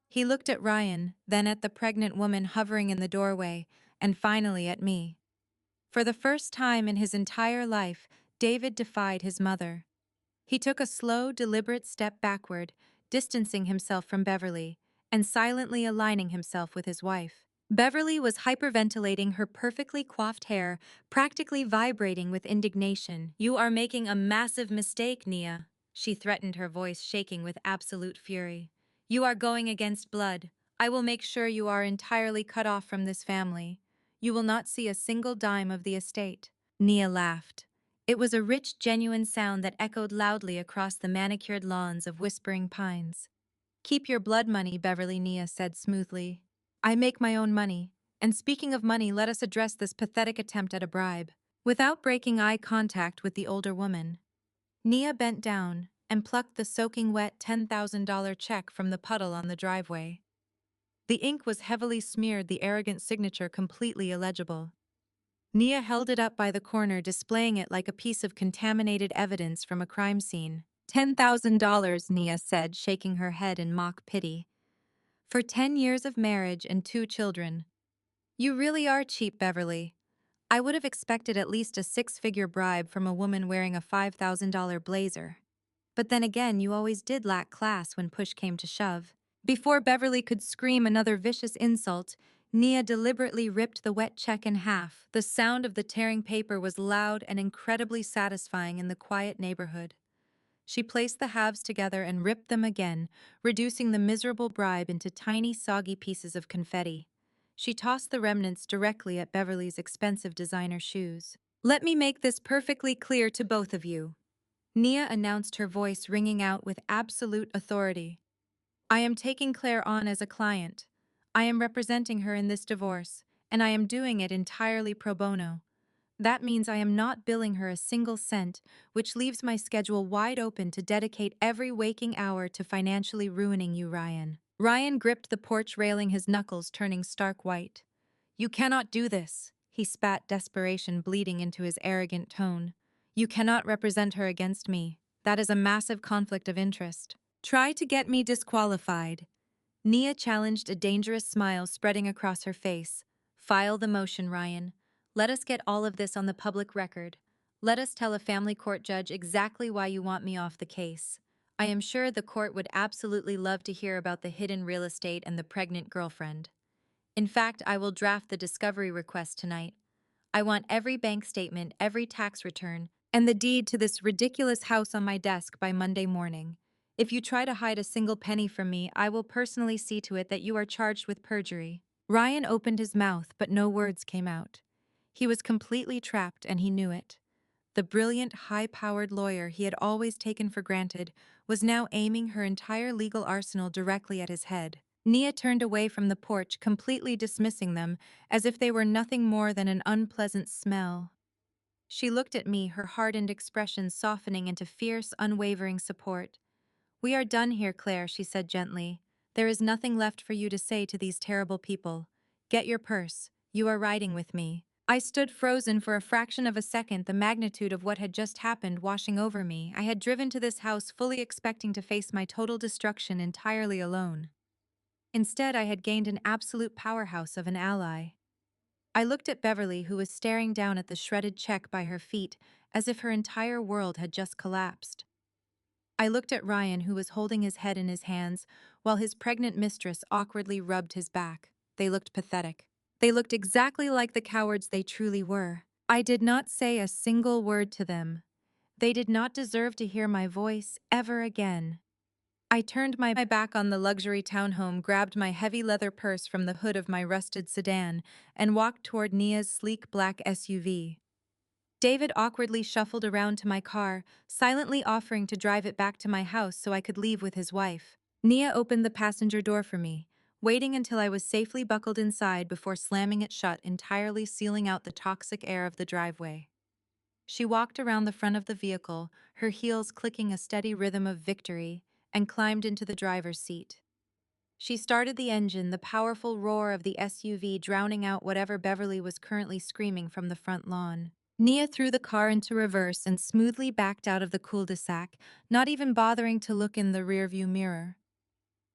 He looked at Ryan, then at the pregnant woman hovering in the doorway, and finally at me. For the first time in his entire life, David defied his mother. He took a slow, deliberate step backward, distancing himself from Beverly, and silently aligning himself with his wife. Beverly was hyperventilating, her perfectly coiffed hair practically vibrating with indignation. You are making a massive mistake, Nia, she threatened, her voice shaking with absolute fury. You are going against blood. I will make sure you are entirely cut off from this family. You will not see a single dime of the estate. Nia laughed. It was a rich, genuine sound that echoed loudly across the manicured lawns of Whispering Pines. Keep your blood money, Beverly, Nia said smoothly. I make my own money. And speaking of money, let us address this pathetic attempt at a bribe. Without breaking eye contact with the older woman, Nia bent down and plucked the soaking wet $10,000 check from the puddle on the driveway. The ink was heavily smeared, the arrogant signature completely illegible. Nia held it up by the corner, displaying it like a piece of contaminated evidence from a crime scene. $10,000, Nia said, shaking her head in mock pity. For 10 years of marriage and 2 children. You really are cheap, Beverly. I would have expected at least a 6-figure bribe from a woman wearing a $5,000 blazer. But then again, you always did lack class when push came to shove. Before Beverly could scream another vicious insult, Nia deliberately ripped the wet check in half. The sound of the tearing paper was loud and incredibly satisfying in the quiet neighborhood. She placed the halves together and ripped them again, reducing the miserable bribe into tiny, soggy pieces of confetti. She tossed the remnants directly at Beverly's expensive designer shoes. Let me make this perfectly clear to both of you, Nia announced, her voice ringing out with absolute authority. I am taking Claire on as a client. I am representing her in this divorce, and I am doing it entirely pro bono. That means I am not billing her a single cent, which leaves my schedule wide open to dedicate every waking hour to financially ruining you, Ryan. Ryan gripped the porch railing, his knuckles turning stark white. You cannot do this, he spat, desperation bleeding into his arrogant tone. You cannot represent her against me. That is a massive conflict of interest. Try to get me disqualified. Nia challenged, a dangerous smile spreading across her face. File the motion, Ryan. Let us get all of this on the public record. Let us tell a family court judge exactly why you want me off the case. I am sure the court would absolutely love to hear about the hidden real estate and the pregnant girlfriend. In fact, I will draft the discovery request tonight. I want every bank statement, every tax return, and the deed to this ridiculous house on my desk by Monday morning. If you try to hide a single penny from me, I will personally see to it that you are charged with perjury. Ryan opened his mouth, but no words came out. He was completely trapped, and he knew it. The brilliant, high-powered lawyer he had always taken for granted was now aiming her entire legal arsenal directly at his head. Nia turned away from the porch, completely dismissing them as if they were nothing more than an unpleasant smell. She looked at me, her hardened expression softening into fierce, unwavering support. We are done here, Claire, she said gently. There is nothing left for you to say to these terrible people. Get your purse. You are riding with me. I stood frozen for a fraction of a second, the magnitude of what had just happened washing over me. I had driven to this house fully expecting to face my total destruction entirely alone. Instead, I had gained an absolute powerhouse of an ally. I looked at Beverly, who was staring down at the shredded check by her feet as if her entire world had just collapsed. I looked at Ryan, who was holding his head in his hands while his pregnant mistress awkwardly rubbed his back. They looked pathetic. They looked exactly like the cowards they truly were. I did not say a single word to them. They did not deserve to hear my voice ever again. I turned my back on the luxury townhome, grabbed my heavy leather purse from the hood of my rusted sedan, and walked toward Nia's sleek black SUV. David awkwardly shuffled around to my car, silently offering to drive it back to my house so I could leave with his wife. Nia opened the passenger door for me, waiting until I was safely buckled inside before slamming it shut, entirely sealing out the toxic air of the driveway. She walked around the front of the vehicle, her heels clicking a steady rhythm of victory, and climbed into the driver's seat. She started the engine, the powerful roar of the SUV drowning out whatever Beverly was currently screaming from the front lawn. Nia threw the car into reverse and smoothly backed out of the cul-de-sac, not even bothering to look in the rearview mirror.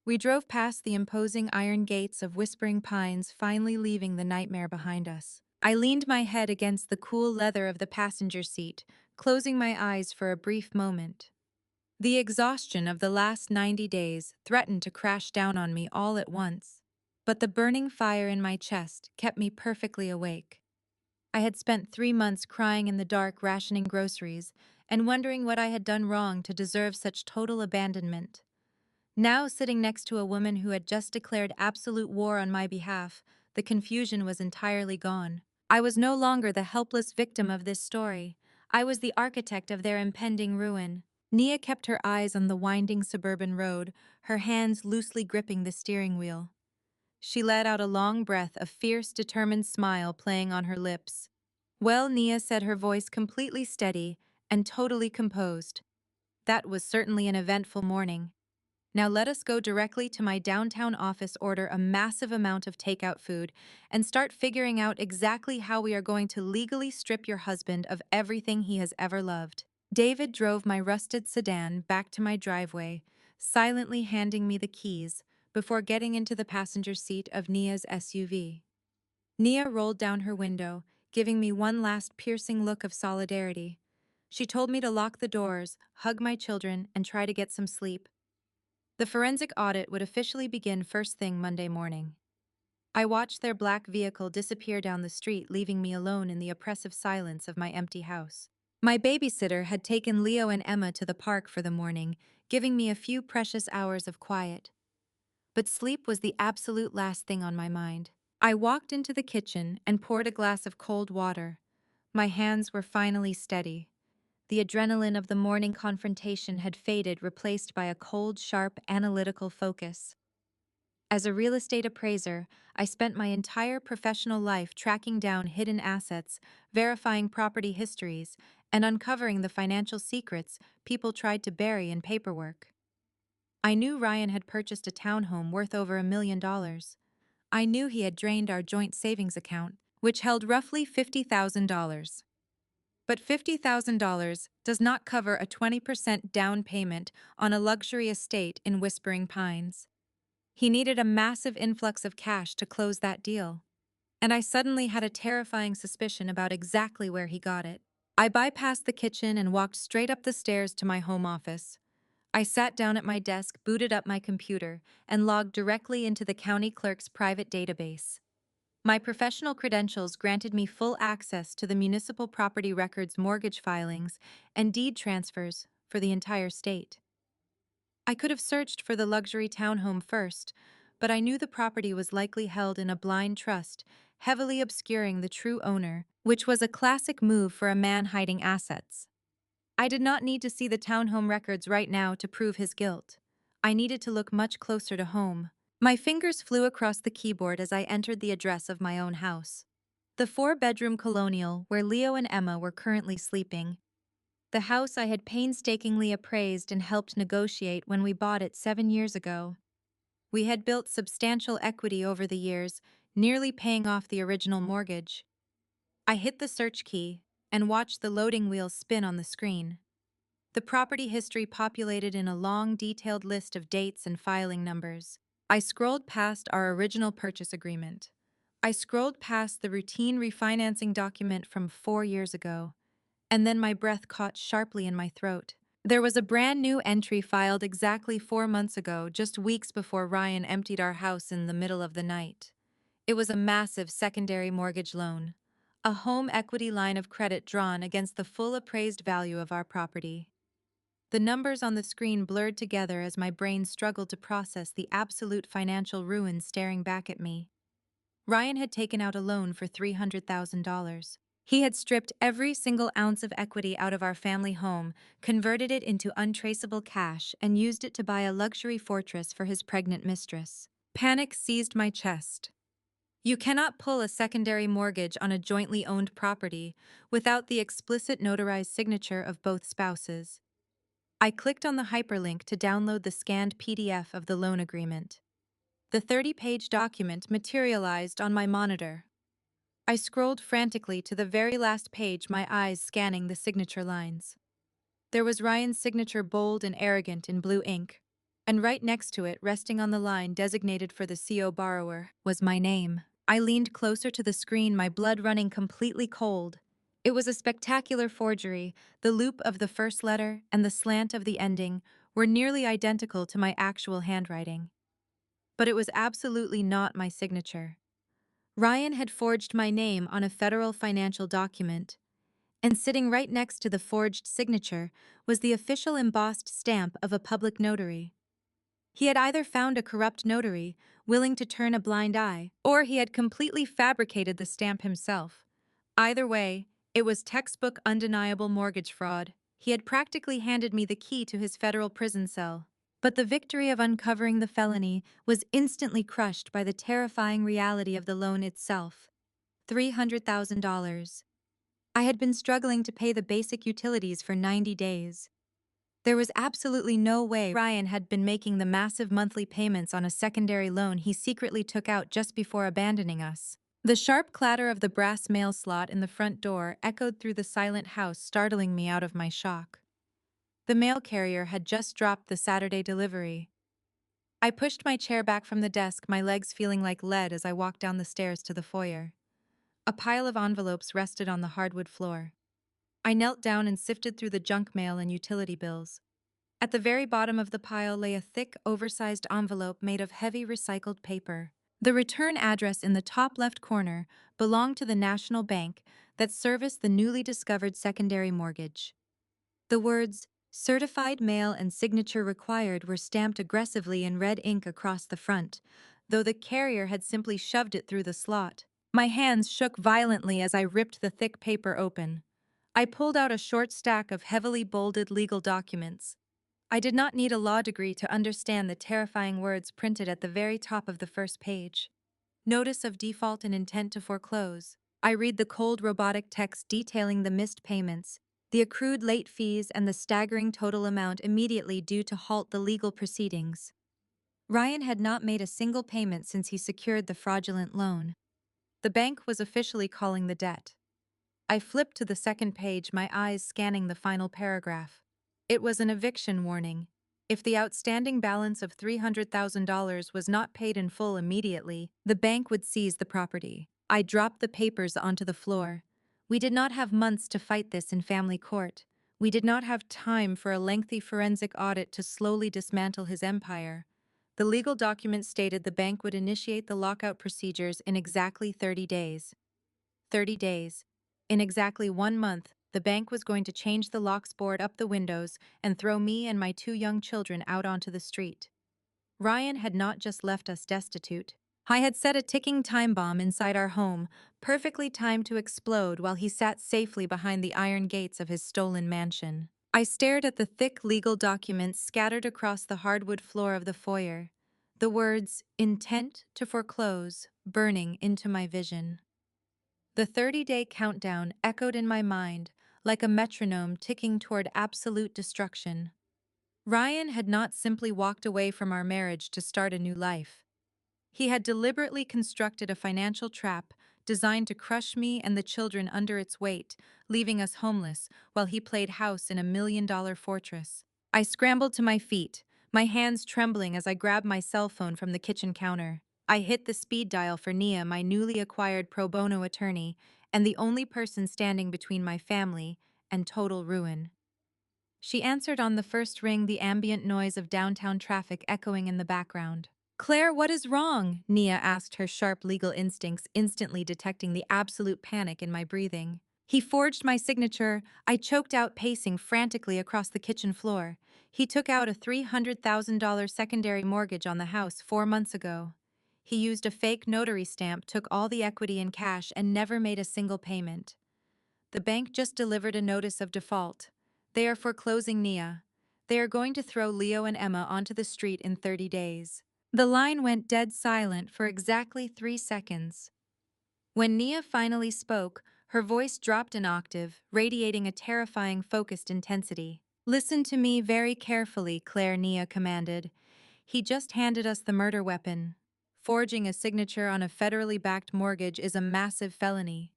We drove past the imposing iron gates of Whispering Pines, finally leaving the nightmare behind us. I leaned my head against the cool leather of the passenger seat, closing my eyes for a brief moment. The exhaustion of the last 90 days threatened to crash down on me all at once, but the burning fire in my chest kept me perfectly awake. I had spent 3 months crying in the dark, rationing groceries, and wondering what I had done wrong to deserve such total abandonment. Now, sitting next to a woman who had just declared absolute war on my behalf, the confusion was entirely gone. I was no longer the helpless victim of this story. I was the architect of their impending ruin. Nia kept her eyes on the winding suburban road, her hands loosely gripping the steering wheel. She let out a long breath, a fierce, determined smile playing on her lips. "Well," Nia said, her voice completely steady and totally composed. "That was certainly an eventful morning. Now let us go directly to my downtown office, order a massive amount of takeout food, and start figuring out exactly how we are going to legally strip your husband of everything he has ever loved." David drove my rusted sedan back to my driveway, silently handing me the keys before getting into the passenger seat of Nia's SUV. Nia rolled down her window, giving me one last piercing look of solidarity. She told me to lock the doors, hug my children, and try to get some sleep. The forensic audit would officially begin first thing Monday morning. I watched their black vehicle disappear down the street, leaving me alone in the oppressive silence of my empty house. My babysitter had taken Leo and Emma to the park for the morning, giving me a few precious hours of quiet. But sleep was the absolute last thing on my mind. I walked into the kitchen and poured a glass of cold water. My hands were finally steady. The adrenaline of the morning confrontation had faded, replaced by a cold, sharp, analytical focus. As a real estate appraiser, I spent my entire professional life tracking down hidden assets, verifying property histories, and uncovering the financial secrets people tried to bury in paperwork. I knew Ryan had purchased a townhome worth over $1 million. I knew he had drained our joint savings account, which held roughly $50,000. But $50,000 does not cover a 20% down payment on a luxury estate in Whispering Pines. He needed a massive influx of cash to close that deal. And I suddenly had a terrifying suspicion about exactly where he got it. I bypassed the kitchen and walked straight up the stairs to my home office. I sat down at my desk, booted up my computer, and logged directly into the county clerk's private database. My professional credentials granted me full access to the municipal property records, mortgage filings, and deed transfers for the entire state. I could have searched for the luxury townhome first, but I knew the property was likely held in a blind trust, heavily obscuring the true owner, which was a classic move for a man hiding assets. I did not need to see the townhome records right now to prove his guilt. I needed to look much closer to home. My fingers flew across the keyboard as I entered the address of my own house. The four-bedroom colonial where Leo and Emma were currently sleeping. The house I had painstakingly appraised and helped negotiate when we bought it 7 years ago. We had built substantial equity over the years, nearly paying off the original mortgage. I hit the search key and watched the loading wheel spin on the screen. The property history populated in a long, detailed list of dates and filing numbers. I scrolled past our original purchase agreement. I scrolled past the routine refinancing document from 4 years ago, and then my breath caught sharply in my throat. There was a brand new entry filed exactly 4 months ago, just weeks before Ryan emptied our house in the middle of the night. It was a massive secondary mortgage loan, a home equity line of credit drawn against the full appraised value of our property. The numbers on the screen blurred together as my brain struggled to process the absolute financial ruin staring back at me. Ryan had taken out a loan for $300,000. He had stripped every single ounce of equity out of our family home, converted it into untraceable cash, and used it to buy a luxury fortress for his pregnant mistress. Panic seized my chest. You cannot pull a secondary mortgage on a jointly owned property without the explicit notarized signature of both spouses. I clicked on the hyperlink to download the scanned PDF of the loan agreement. The 30-page document materialized on my monitor. I scrolled frantically to the very last page, my eyes scanning the signature lines. There was Ryan's signature, bold and arrogant in blue ink, and right next to it, resting on the line designated for the CO borrower, was my name. I leaned closer to the screen, my blood running completely cold. It was a spectacular forgery. The loop of the first letter and the slant of the ending were nearly identical to my actual handwriting. But it was absolutely not my signature. Ryan had forged my name on a federal financial document, and sitting right next to the forged signature was the official embossed stamp of a public notary. He had either found a corrupt notary, willing to turn a blind eye, or he had completely fabricated the stamp himself. Either way, it was textbook undeniable mortgage fraud. He had practically handed me the key to his federal prison cell. But the victory of uncovering the felony was instantly crushed by the terrifying reality of the loan itself. $300,000. I had been struggling to pay the basic utilities for 90 days. There was absolutely no way Ryan had been making the massive monthly payments on a secondary loan he secretly took out just before abandoning us. The sharp clatter of the brass mail slot in the front door echoed through the silent house, startling me out of my shock. The mail carrier had just dropped the Saturday delivery. I pushed my chair back from the desk, my legs feeling like lead as I walked down the stairs to the foyer. A pile of envelopes rested on the hardwood floor. I knelt down and sifted through the junk mail and utility bills. At the very bottom of the pile lay a thick, oversized envelope made of heavy recycled paper. The return address in the top left corner belonged to the National Bank that serviced the newly discovered secondary mortgage. The words, "Certified mail and signature required," were stamped aggressively in red ink across the front, though the carrier had simply shoved it through the slot. My hands shook violently as I ripped the thick paper open. I pulled out a short stack of heavily bolded legal documents. I did not need a law degree to understand the terrifying words printed at the very top of the first page. Notice of default and intent to foreclose. I read the cold robotic text detailing the missed payments, the accrued late fees, and the staggering total amount immediately due to halt the legal proceedings. Ryan had not made a single payment since he secured the fraudulent loan. The bank was officially calling the debt. I flipped to the second page, my eyes scanning the final paragraph. It was an eviction warning. If the outstanding balance of $300,000 was not paid in full immediately, the bank would seize the property. I dropped the papers onto the floor. We did not have months to fight this in family court. We did not have time for a lengthy forensic audit to slowly dismantle his empire. The legal document stated the bank would initiate the lockout procedures in exactly 30 days. 30 days. In exactly 1 month, the bank was going to change the locks, board up the windows, and throw me and my 2 young children out onto the street. Ryan had not just left us destitute. I had set a ticking time bomb inside our home, perfectly timed to explode while he sat safely behind the iron gates of his stolen mansion. I stared at the thick legal documents scattered across the hardwood floor of the foyer, the words, "intent to foreclose," burning into my vision. The 30-day countdown echoed in my mind like a metronome ticking toward absolute destruction. Ryan had not simply walked away from our marriage to start a new life. He had deliberately constructed a financial trap designed to crush me and the children under its weight, leaving us homeless while he played house in a $1 million fortress. I scrambled to my feet, my hands trembling as I grabbed my cell phone from the kitchen counter. I hit the speed dial for Nia, my newly acquired pro bono attorney, and the only person standing between my family and total ruin. She answered on the first ring, the ambient noise of downtown traffic echoing in the background. Claire, what is wrong? Nia asked, her sharp legal instincts instantly detecting the absolute panic in my breathing. He forged my signature, I choked out, pacing frantically across the kitchen floor. He took out a $300,000 secondary mortgage on the house 4 months ago. He used a fake notary stamp, took all the equity in cash, and never made a single payment. The bank just delivered a notice of default. They are foreclosing Nia. They are going to throw Leo and Emma onto the street in 30 days. The line went dead silent for exactly 3 seconds. When Nia finally spoke, her voice dropped an octave, radiating a terrifying, focused intensity. Listen to me very carefully, Claire, Nia commanded. He just handed us the murder weapon. Forging a signature on a federally backed mortgage is a massive felony.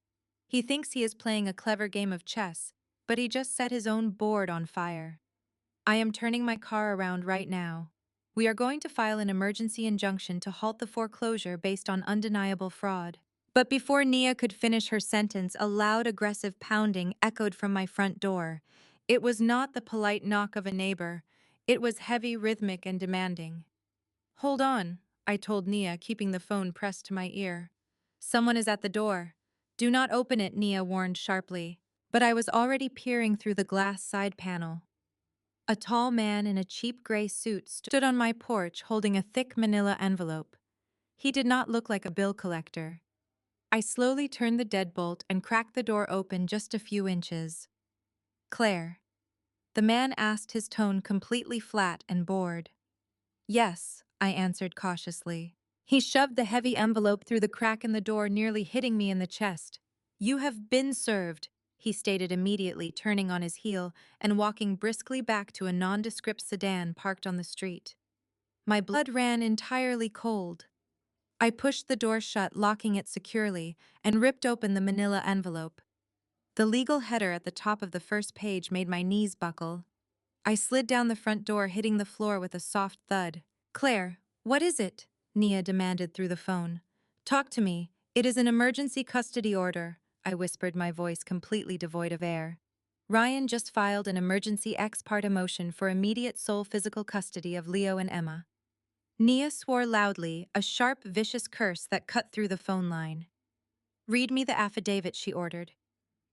He thinks he is playing a clever game of chess, but he just set his own board on fire. I am turning my car around right now. We are going to file an emergency injunction to halt the foreclosure based on undeniable fraud. But before Nia could finish her sentence, a loud, aggressive pounding echoed from my front door. It was not the polite knock of a neighbor. It was heavy, rhythmic, and demanding. Hold on, I told Nia, keeping the phone pressed to my ear. Someone is at the door. Do not open it, Nia warned sharply. But I was already peering through the glass side panel. A tall man in a cheap gray suit stood on my porch holding a thick manila envelope. He did not look like a bill collector. I slowly turned the deadbolt and cracked the door open just a few inches. Claire. The man asked, his tone completely flat and bored. Yes, I answered cautiously. He shoved the heavy envelope through the crack in the door, nearly hitting me in the chest. You have been served, he stated immediately, turning on his heel and walking briskly back to a nondescript sedan parked on the street. My blood ran entirely cold. I pushed the door shut, locking it securely, and ripped open the manila envelope. The legal header at the top of the first page made my knees buckle. I slid down the front door, hitting the floor with a soft thud. Claire, what is it? Nia demanded through the phone. Talk to me. It is an emergency custody order, I whispered, my voice completely devoid of air. Ryan just filed an emergency ex parte motion for immediate sole physical custody of Leo and Emma. Nia swore loudly, a sharp, vicious curse that cut through the phone line. Read me the affidavit, she ordered.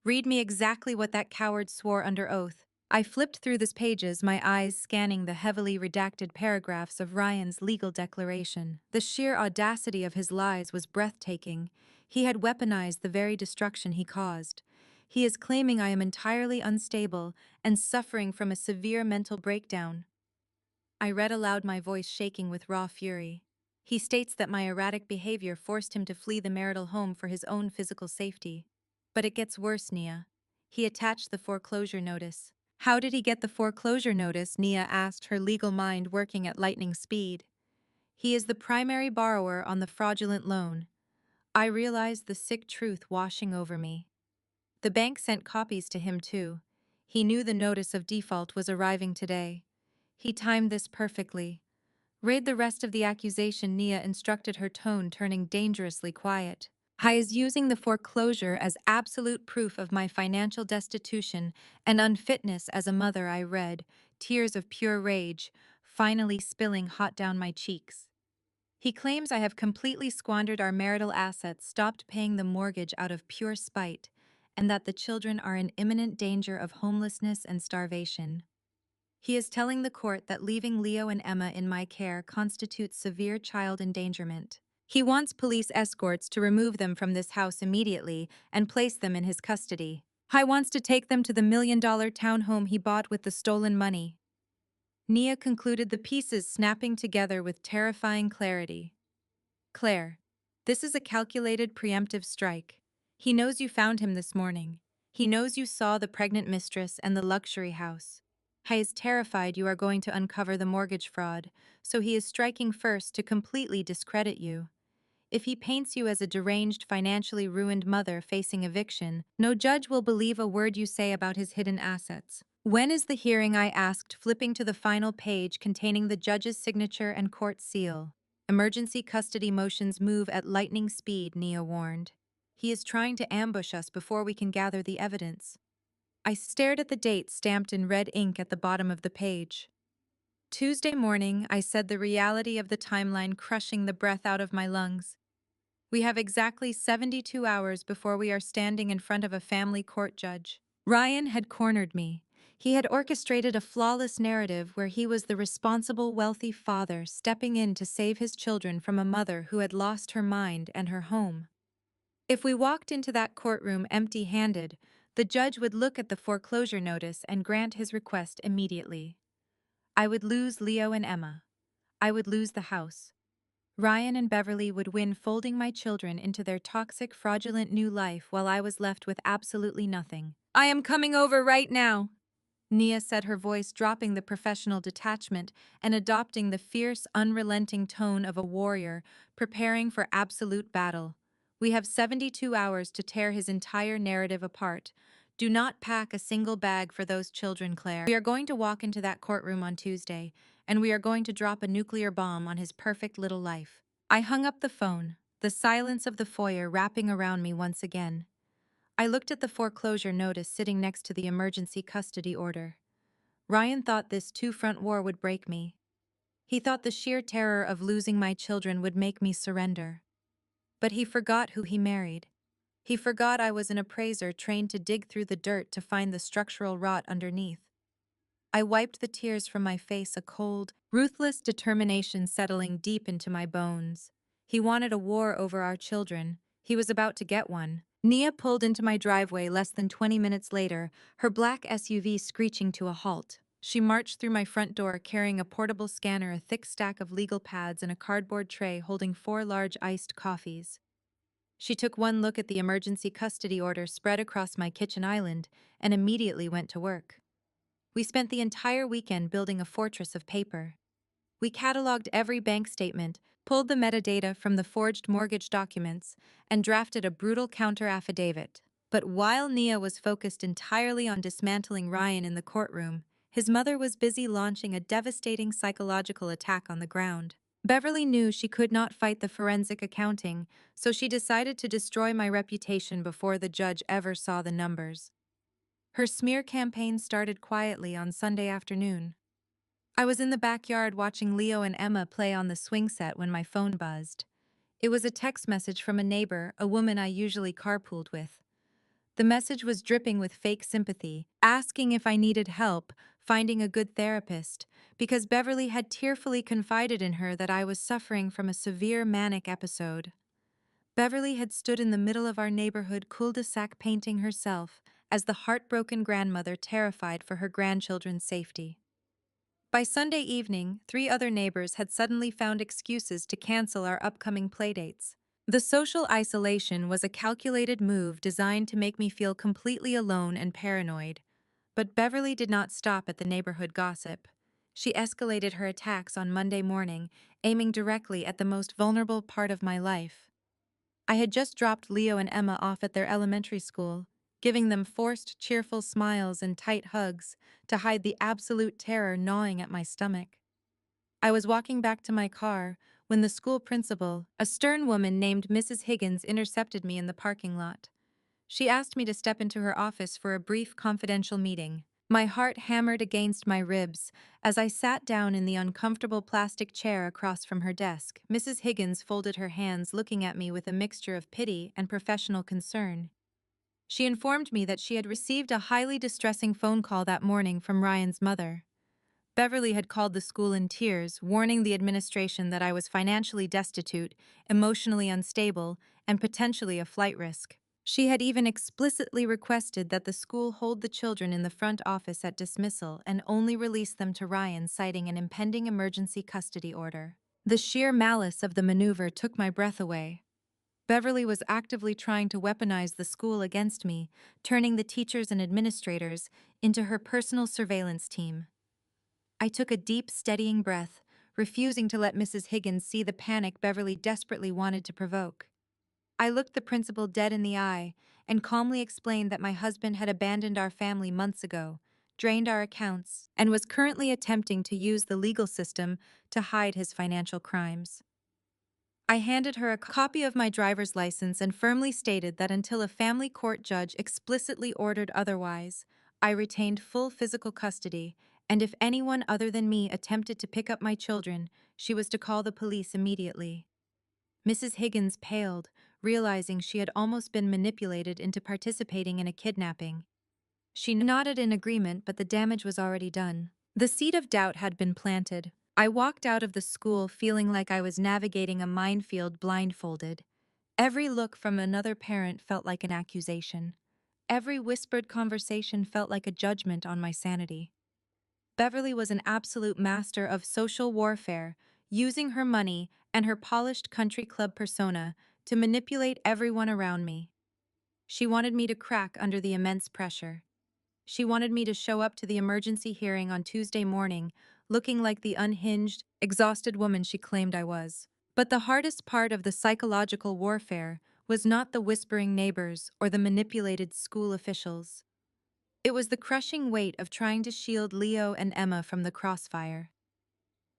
Read me exactly what that coward swore under oath. I flipped through the pages, my eyes scanning the heavily redacted paragraphs of Ryan's legal declaration. The sheer audacity of his lies was breathtaking. He had weaponized the very destruction he caused. He is claiming I am entirely unstable and suffering from a severe mental breakdown. I read aloud, my voice shaking with raw fury. He states that my erratic behavior forced him to flee the marital home for his own physical safety. But it gets worse, Nia. He attached the foreclosure notice. How did he get the foreclosure notice? Nia asked, her legal mind working at lightning speed. He is the primary borrower on the fraudulent loan. I realized the sick truth washing over me. The bank sent copies to him too. He knew the notice of default was arriving today. He timed this perfectly. Read the rest of the accusation, Nia instructed, her tone turning dangerously quiet. I is using the foreclosure as absolute proof of my financial destitution and unfitness as a mother, I read, tears of pure rage finally spilling hot down my cheeks. He claims I have completely squandered our marital assets, stopped paying the mortgage out of pure spite, and that the children are in imminent danger of homelessness and starvation. He is telling the court that leaving Leo and Emma in my care constitutes severe child endangerment. He wants police escorts to remove them from this house immediately and place them in his custody. He wants to take them to the $1 million townhome he bought with the stolen money. Nia concluded, the pieces snapping together with terrifying clarity. Claire, this is a calculated preemptive strike. He knows you found him this morning. He knows you saw the pregnant mistress and the luxury house. He is terrified you are going to uncover the mortgage fraud, so he is striking first to completely discredit you. If he paints you as a deranged, financially ruined mother facing eviction, no judge will believe a word you say about his hidden assets. When is the hearing? I asked, flipping to the final page containing the judge's signature and court seal. Emergency custody motions move at lightning speed, Nia warned. He is trying to ambush us before we can gather the evidence. I stared at the date stamped in red ink at the bottom of the page. Tuesday morning, I said, the reality of the timeline crushing the breath out of my lungs. We have exactly 72 hours before we are standing in front of a family court judge. Ryan had cornered me. He had orchestrated a flawless narrative where he was the responsible, wealthy father stepping in to save his children from a mother who had lost her mind and her home. If we walked into that courtroom empty-handed, the judge would look at the foreclosure notice and grant his request immediately. I would lose Leo and Emma. I would lose the house. Ryan and Beverly would win, folding my children into their toxic, fraudulent new life while I was left with absolutely nothing. I am coming over right now, Nia said, her voice dropping the professional detachment and adopting the fierce, unrelenting tone of a warrior preparing for absolute battle. We have 72 hours to tear his entire narrative apart. Do not pack a single bag for those children, Claire. We are going to walk into that courtroom on Tuesday, and we are going to drop a nuclear bomb on his perfect little life. I hung up the phone, the silence of the foyer wrapping around me once again. I looked at the foreclosure notice sitting next to the emergency custody order. Ryan thought this two-front war would break me. He thought the sheer terror of losing my children would make me surrender. But he forgot who he married. He forgot I was an appraiser trained to dig through the dirt to find the structural rot underneath. I wiped the tears from my face, a cold, ruthless determination settling deep into my bones. He wanted a war over our children. He was about to get one. Nia pulled into my driveway less than 20 minutes later, her black SUV screeching to a halt. She marched through my front door carrying a portable scanner, a thick stack of legal pads, and a cardboard tray holding 4 large iced coffees. She took one look at the emergency custody order spread across my kitchen island and immediately went to work. We spent the entire weekend building a fortress of paper. We cataloged every bank statement, pulled the metadata from the forged mortgage documents, and drafted a brutal counter affidavit. But while Nia was focused entirely on dismantling Ryan in the courtroom, his mother was busy launching a devastating psychological attack on the ground. Beverly knew she could not fight the forensic accounting, so she decided to destroy my reputation before the judge ever saw the numbers. Her smear campaign started quietly on Sunday afternoon. I was in the backyard watching Leo and Emma play on the swing set when my phone buzzed. It was a text message from a neighbor, a woman I usually carpooled with. The message was dripping with fake sympathy, asking if I needed help finding a good therapist, because Beverly had tearfully confided in her that I was suffering from a severe manic episode. Beverly had stood in the middle of our neighborhood cul-de-sac painting herself as the heartbroken grandmother terrified for her grandchildren's safety. By Sunday evening, 3 other neighbors had suddenly found excuses to cancel our upcoming playdates. The social isolation was a calculated move designed to make me feel completely alone and paranoid. But Beverly did not stop at the neighborhood gossip. She escalated her attacks on Monday morning, aiming directly at the most vulnerable part of my life. I had just dropped Leo and Emma off at their elementary school, giving them forced, cheerful smiles and tight hugs to hide the absolute terror gnawing at my stomach. I was walking back to my car when the school principal, a stern woman named Mrs. Higgins, intercepted me in the parking lot. She asked me to step into her office for a brief confidential meeting. My heart hammered against my ribs as I sat down in the uncomfortable plastic chair across from her desk. Mrs. Higgins folded her hands, looking at me with a mixture of pity and professional concern. She informed me that she had received a highly distressing phone call that morning from Ryan's mother. Beverly had called the school in tears, warning the administration that I was financially destitute, emotionally unstable, and potentially a flight risk. She had even explicitly requested that the school hold the children in the front office at dismissal and only release them to Ryan, citing an impending emergency custody order. The sheer malice of the maneuver took my breath away. Beverly was actively trying to weaponize the school against me, turning the teachers and administrators into her personal surveillance team. I took a deep, steadying breath, refusing to let Mrs. Higgins see the panic Beverly desperately wanted to provoke. I looked the principal dead in the eye and calmly explained that my husband had abandoned our family months ago, drained our accounts, and was currently attempting to use the legal system to hide his financial crimes. I handed her a copy of my driver's license and firmly stated that until a family court judge explicitly ordered otherwise, I retained full physical custody, and if anyone other than me attempted to pick up my children, she was to call the police immediately. Mrs. Higgins paled, realizing she had almost been manipulated into participating in a kidnapping. She nodded in agreement, but the damage was already done. The seed of doubt had been planted. I walked out of the school feeling like I was navigating a minefield blindfolded. Every look from another parent felt like an accusation. Every whispered conversation felt like a judgment on my sanity. Beverly was an absolute master of social warfare, using her money and her polished country club persona to manipulate everyone around me. She wanted me to crack under the immense pressure. She wanted me to show up to the emergency hearing on Tuesday morning, looking like the unhinged, exhausted woman she claimed I was. But the hardest part of the psychological warfare was not the whispering neighbors or the manipulated school officials. It was the crushing weight of trying to shield Leo and Emma from the crossfire.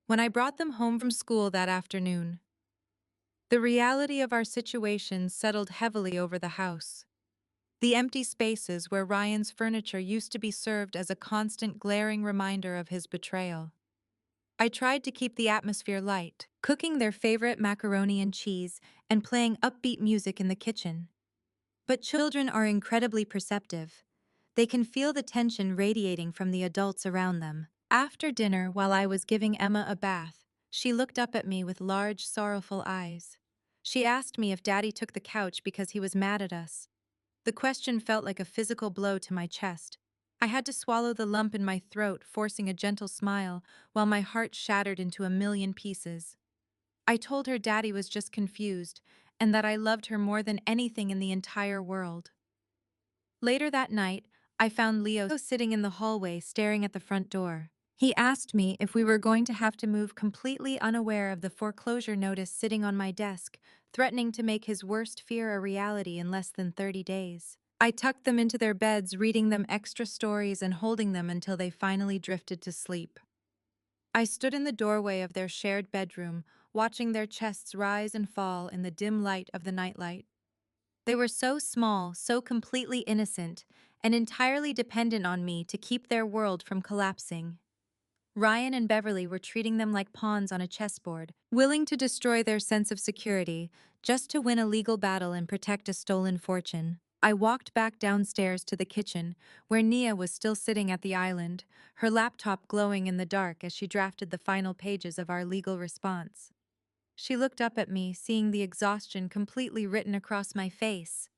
When I brought them home from school that afternoon, the reality of our situation settled heavily over the house. The empty spaces where Ryan's furniture used to be served as a constant glaring reminder of his betrayal. I tried to keep the atmosphere light, cooking their favorite macaroni and cheese and playing upbeat music in the kitchen. But children are incredibly perceptive. They can feel the tension radiating from the adults around them. After dinner, while I was giving Emma a bath, she looked up at me with large, sorrowful eyes. She asked me if Daddy took the couch because he was mad at us. The question felt like a physical blow to my chest. I had to swallow the lump in my throat, forcing a gentle smile, while my heart shattered into a million pieces. I told her Daddy was just confused, and that I loved her more than anything in the entire world. Later that night, I found Leo sitting in the hallway staring at the front door. He asked me if we were going to have to move, completely unaware of the foreclosure notice sitting on my desk, threatening to make his worst fear a reality in less than 30 days. I tucked them into their beds, reading them extra stories and holding them until they finally drifted to sleep. I stood in the doorway of their shared bedroom, watching their chests rise and fall in the dim light of the nightlight. They were so small, so completely innocent, and entirely dependent on me to keep their world from collapsing. Ryan and Beverly were treating them like pawns on a chessboard, willing to destroy their sense of security just to win a legal battle and protect a stolen fortune. I walked back downstairs to the kitchen, where Nia was still sitting at the island, her laptop glowing in the dark as she drafted the final pages of our legal response. She looked up at me, seeing the exhaustion completely written across my face.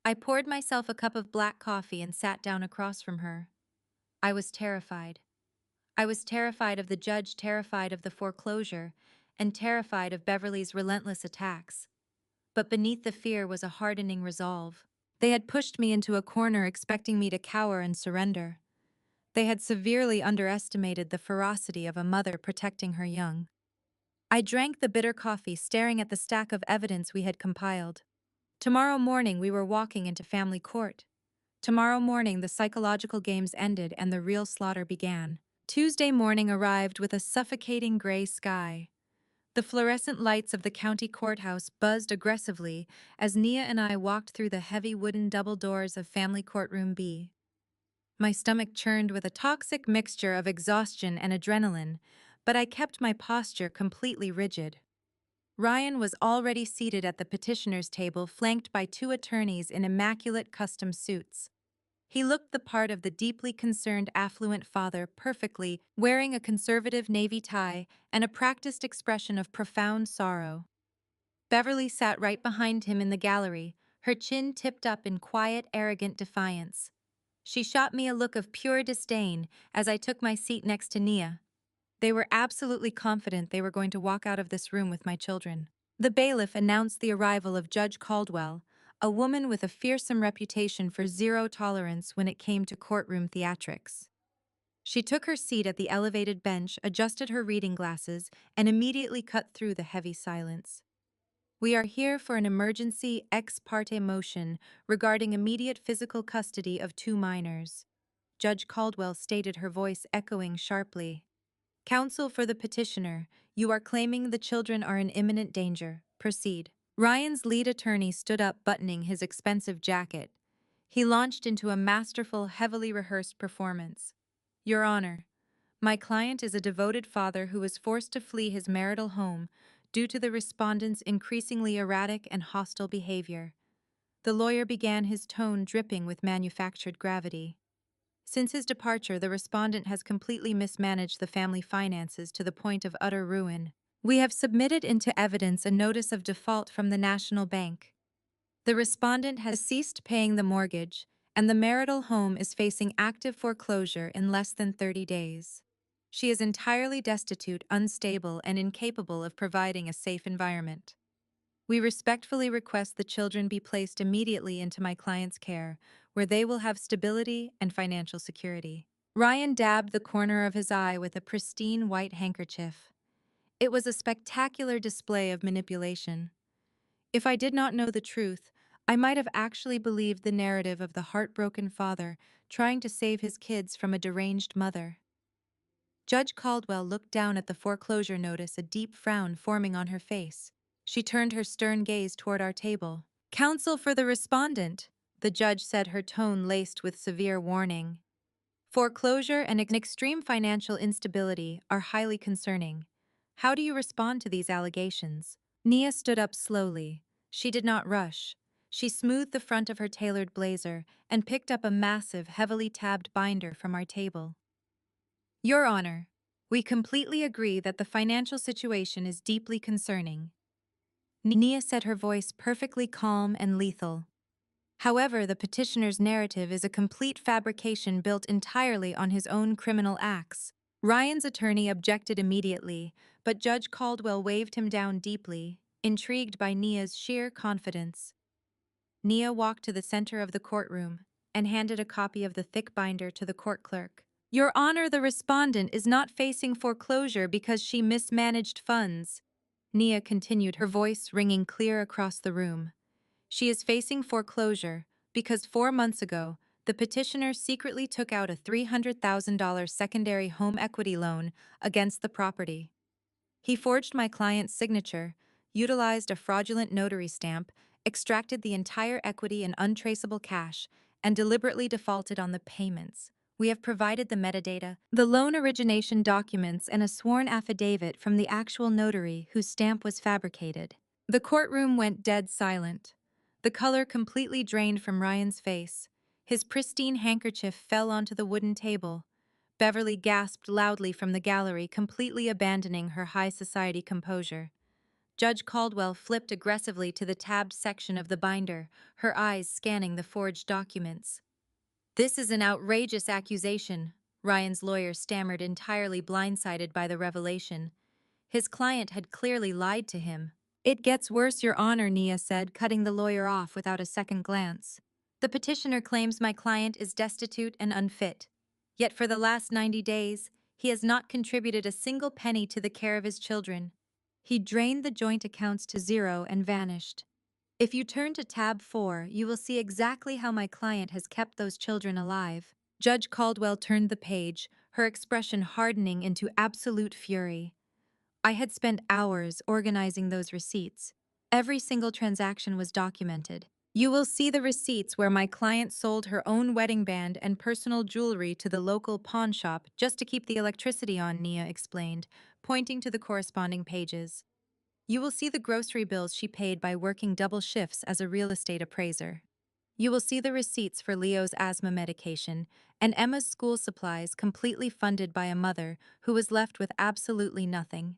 I poured myself a cup of black coffee and sat down across from her. I was terrified. I was terrified of the judge, terrified of the foreclosure, and terrified of Beverly's relentless attacks. But beneath the fear was a hardening resolve. They had pushed me into a corner, expecting me to cower and surrender. They had severely underestimated the ferocity of a mother protecting her young. I drank the bitter coffee, staring at the stack of evidence we had compiled. Tomorrow morning we were walking into family court. Tomorrow morning the psychological games ended and the real slaughter began. Tuesday morning arrived with a suffocating gray sky. The fluorescent lights of the county courthouse buzzed aggressively as Nia and I walked through the heavy wooden double doors of Family Courtroom B. My stomach churned with a toxic mixture of exhaustion and adrenaline, but I kept my posture completely rigid. Ryan was already seated at the petitioner's table, flanked by two attorneys in immaculate custom suits. He looked the part of the deeply concerned affluent father, perfectly, wearing a conservative navy tie and a practiced expression of profound sorrow. Beverly sat right behind him in the gallery, her chin tipped up in quiet, arrogant defiance. She shot me a look of pure disdain as I took my seat next to Nia. They were absolutely confident they were going to walk out of this room with my children. The bailiff announced the arrival of Judge Caldwell, a woman with a fearsome reputation for zero tolerance when it came to courtroom theatrics. She took her seat at the elevated bench, adjusted her reading glasses, and immediately cut through the heavy silence. "We are here for an emergency ex parte motion regarding immediate physical custody of two minors," Judge Caldwell stated, her voice echoing sharply. "Counsel for the petitioner, you are claiming the children are in imminent danger." Proceed. Ryan's lead attorney stood up, buttoning his expensive jacket. He launched into a masterful, heavily rehearsed performance. Your Honor, my client is a devoted father who was forced to flee his marital home due to the respondent's increasingly erratic and hostile behavior. The lawyer began, his tone dripping with manufactured gravity. Since his departure, the respondent has completely mismanaged the family finances to the point of utter ruin. We have submitted into evidence a notice of default from the National Bank. The respondent has ceased paying the mortgage, and the marital home is facing active foreclosure in less than 30 days. She is entirely destitute, unstable, and incapable of providing a safe environment. We respectfully request the children be placed immediately into my client's care, where they will have stability and financial security. Ryan dabbed the corner of his eye with a pristine white handkerchief. It was a spectacular display of manipulation. If I did not know the truth, I might have actually believed the narrative of the heartbroken father trying to save his kids from a deranged mother. Judge Caldwell looked down at the foreclosure notice, a deep frown forming on her face. She turned her stern gaze toward our table. Counsel for the respondent, the judge said, her tone laced with severe warning. Foreclosure and extreme financial instability are highly concerning. How do you respond to these allegations? Nia stood up slowly. She did not rush. She smoothed the front of her tailored blazer and picked up a massive, heavily tabbed binder from our table. Your Honor, we completely agree that the financial situation is deeply concerning. Nia said, her voice perfectly calm and lethal. However, the petitioner's narrative is a complete fabrication built entirely on his own criminal acts. Ryan's attorney objected immediately, but Judge Caldwell waved him down deeply, intrigued by Nia's sheer confidence. Nia walked to the center of the courtroom and handed a copy of the thick binder to the court clerk. Your Honor, the respondent is not facing foreclosure because she mismanaged funds, Nia continued, her voice ringing clear across the room. She is facing foreclosure because 4 months ago, the petitioner secretly took out a $300,000 secondary home equity loan against the property. He forged my client's signature, utilized a fraudulent notary stamp, extracted the entire equity in untraceable cash, and deliberately defaulted on the payments. We have provided the metadata, the loan origination documents, and a sworn affidavit from the actual notary whose stamp was fabricated. The courtroom went dead silent. The color completely drained from Ryan's face. His pristine handkerchief fell onto the wooden table. Beverly gasped loudly from the gallery, completely abandoning her high society composure. Judge Caldwell flipped aggressively to the tabbed section of the binder, her eyes scanning the forged documents. This is an outrageous accusation, Ryan's lawyer stammered, entirely blindsided by the revelation. His client had clearly lied to him. It gets worse, Your Honor, Nia said, cutting the lawyer off without a second glance. The petitioner claims my client is destitute and unfit. Yet for the last 90 days, he has not contributed a single penny to the care of his children. He drained the joint accounts to zero and vanished. If you turn to tab 4, you will see exactly how my client has kept those children alive. Judge Caldwell turned the page, her expression hardening into absolute fury. I had spent hours organizing those receipts. Every single transaction was documented. You will see the receipts where my client sold her own wedding band and personal jewelry to the local pawn shop just to keep the electricity on, Nia explained, pointing to the corresponding pages. You will see the grocery bills she paid by working double shifts as a real estate appraiser. You will see the receipts for Leo's asthma medication and Emma's school supplies, completely funded by a mother who was left with absolutely nothing.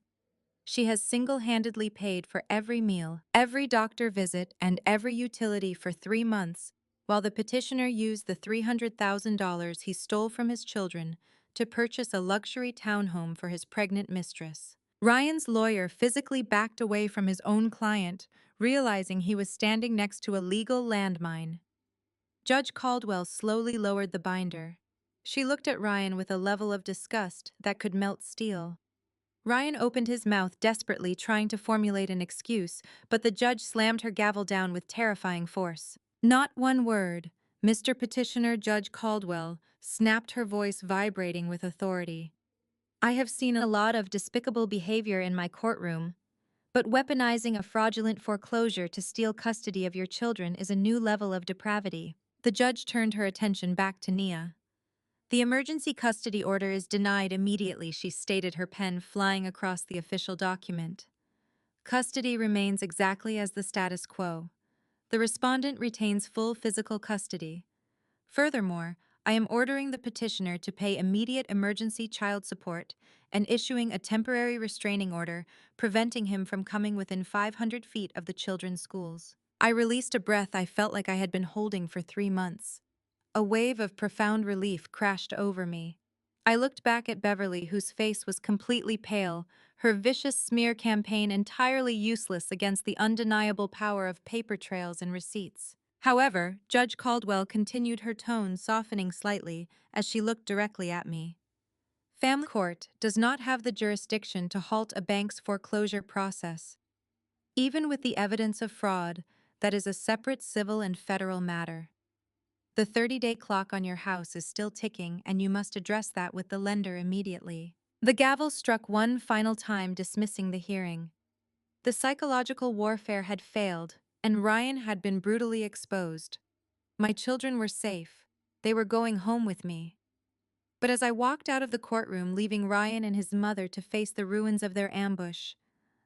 She has single-handedly paid for every meal, every doctor visit, and every utility for 3 months, while the petitioner used the $300,000 he stole from his children to purchase a luxury townhome for his pregnant mistress. Ryan's lawyer physically backed away from his own client, realizing he was standing next to a legal landmine. Judge Caldwell slowly lowered the binder. She looked at Ryan with a level of disgust that could melt steel. Ryan opened his mouth desperately, trying to formulate an excuse, but the judge slammed her gavel down with terrifying force. Not one word, Mr. Petitioner. Judge Caldwell snapped, her voice vibrating with authority. I have seen a lot of despicable behavior in my courtroom, But weaponizing a fraudulent foreclosure to steal custody of your children is a new level of depravity. The judge turned her attention back to Nia. The emergency custody order is denied immediately, she stated, her pen flying across the official document. Custody remains exactly as the status quo. The respondent retains full physical custody. Furthermore, I am ordering the petitioner to pay immediate emergency child support and issuing a temporary restraining order preventing him from coming within 500 feet of the children's schools. I released a breath I felt like I had been holding for 3 months. A wave of profound relief crashed over me. I looked back at Beverly, whose face was completely pale, her vicious smear campaign entirely useless against the undeniable power of paper trails and receipts. However, Judge Caldwell continued, her tone softening slightly as she looked directly at me. Family court does not have the jurisdiction to halt a bank's foreclosure process. Even with the evidence of fraud, that is a separate civil and federal matter. The 30-day clock on your house is still ticking, and you must address that with the lender immediately. The gavel struck one final time, dismissing the hearing. The psychological warfare had failed, and Ryan had been brutally exposed. My children were safe. They were going home with me. But as I walked out of the courtroom, leaving Ryan and his mother to face the ruins of their ambush,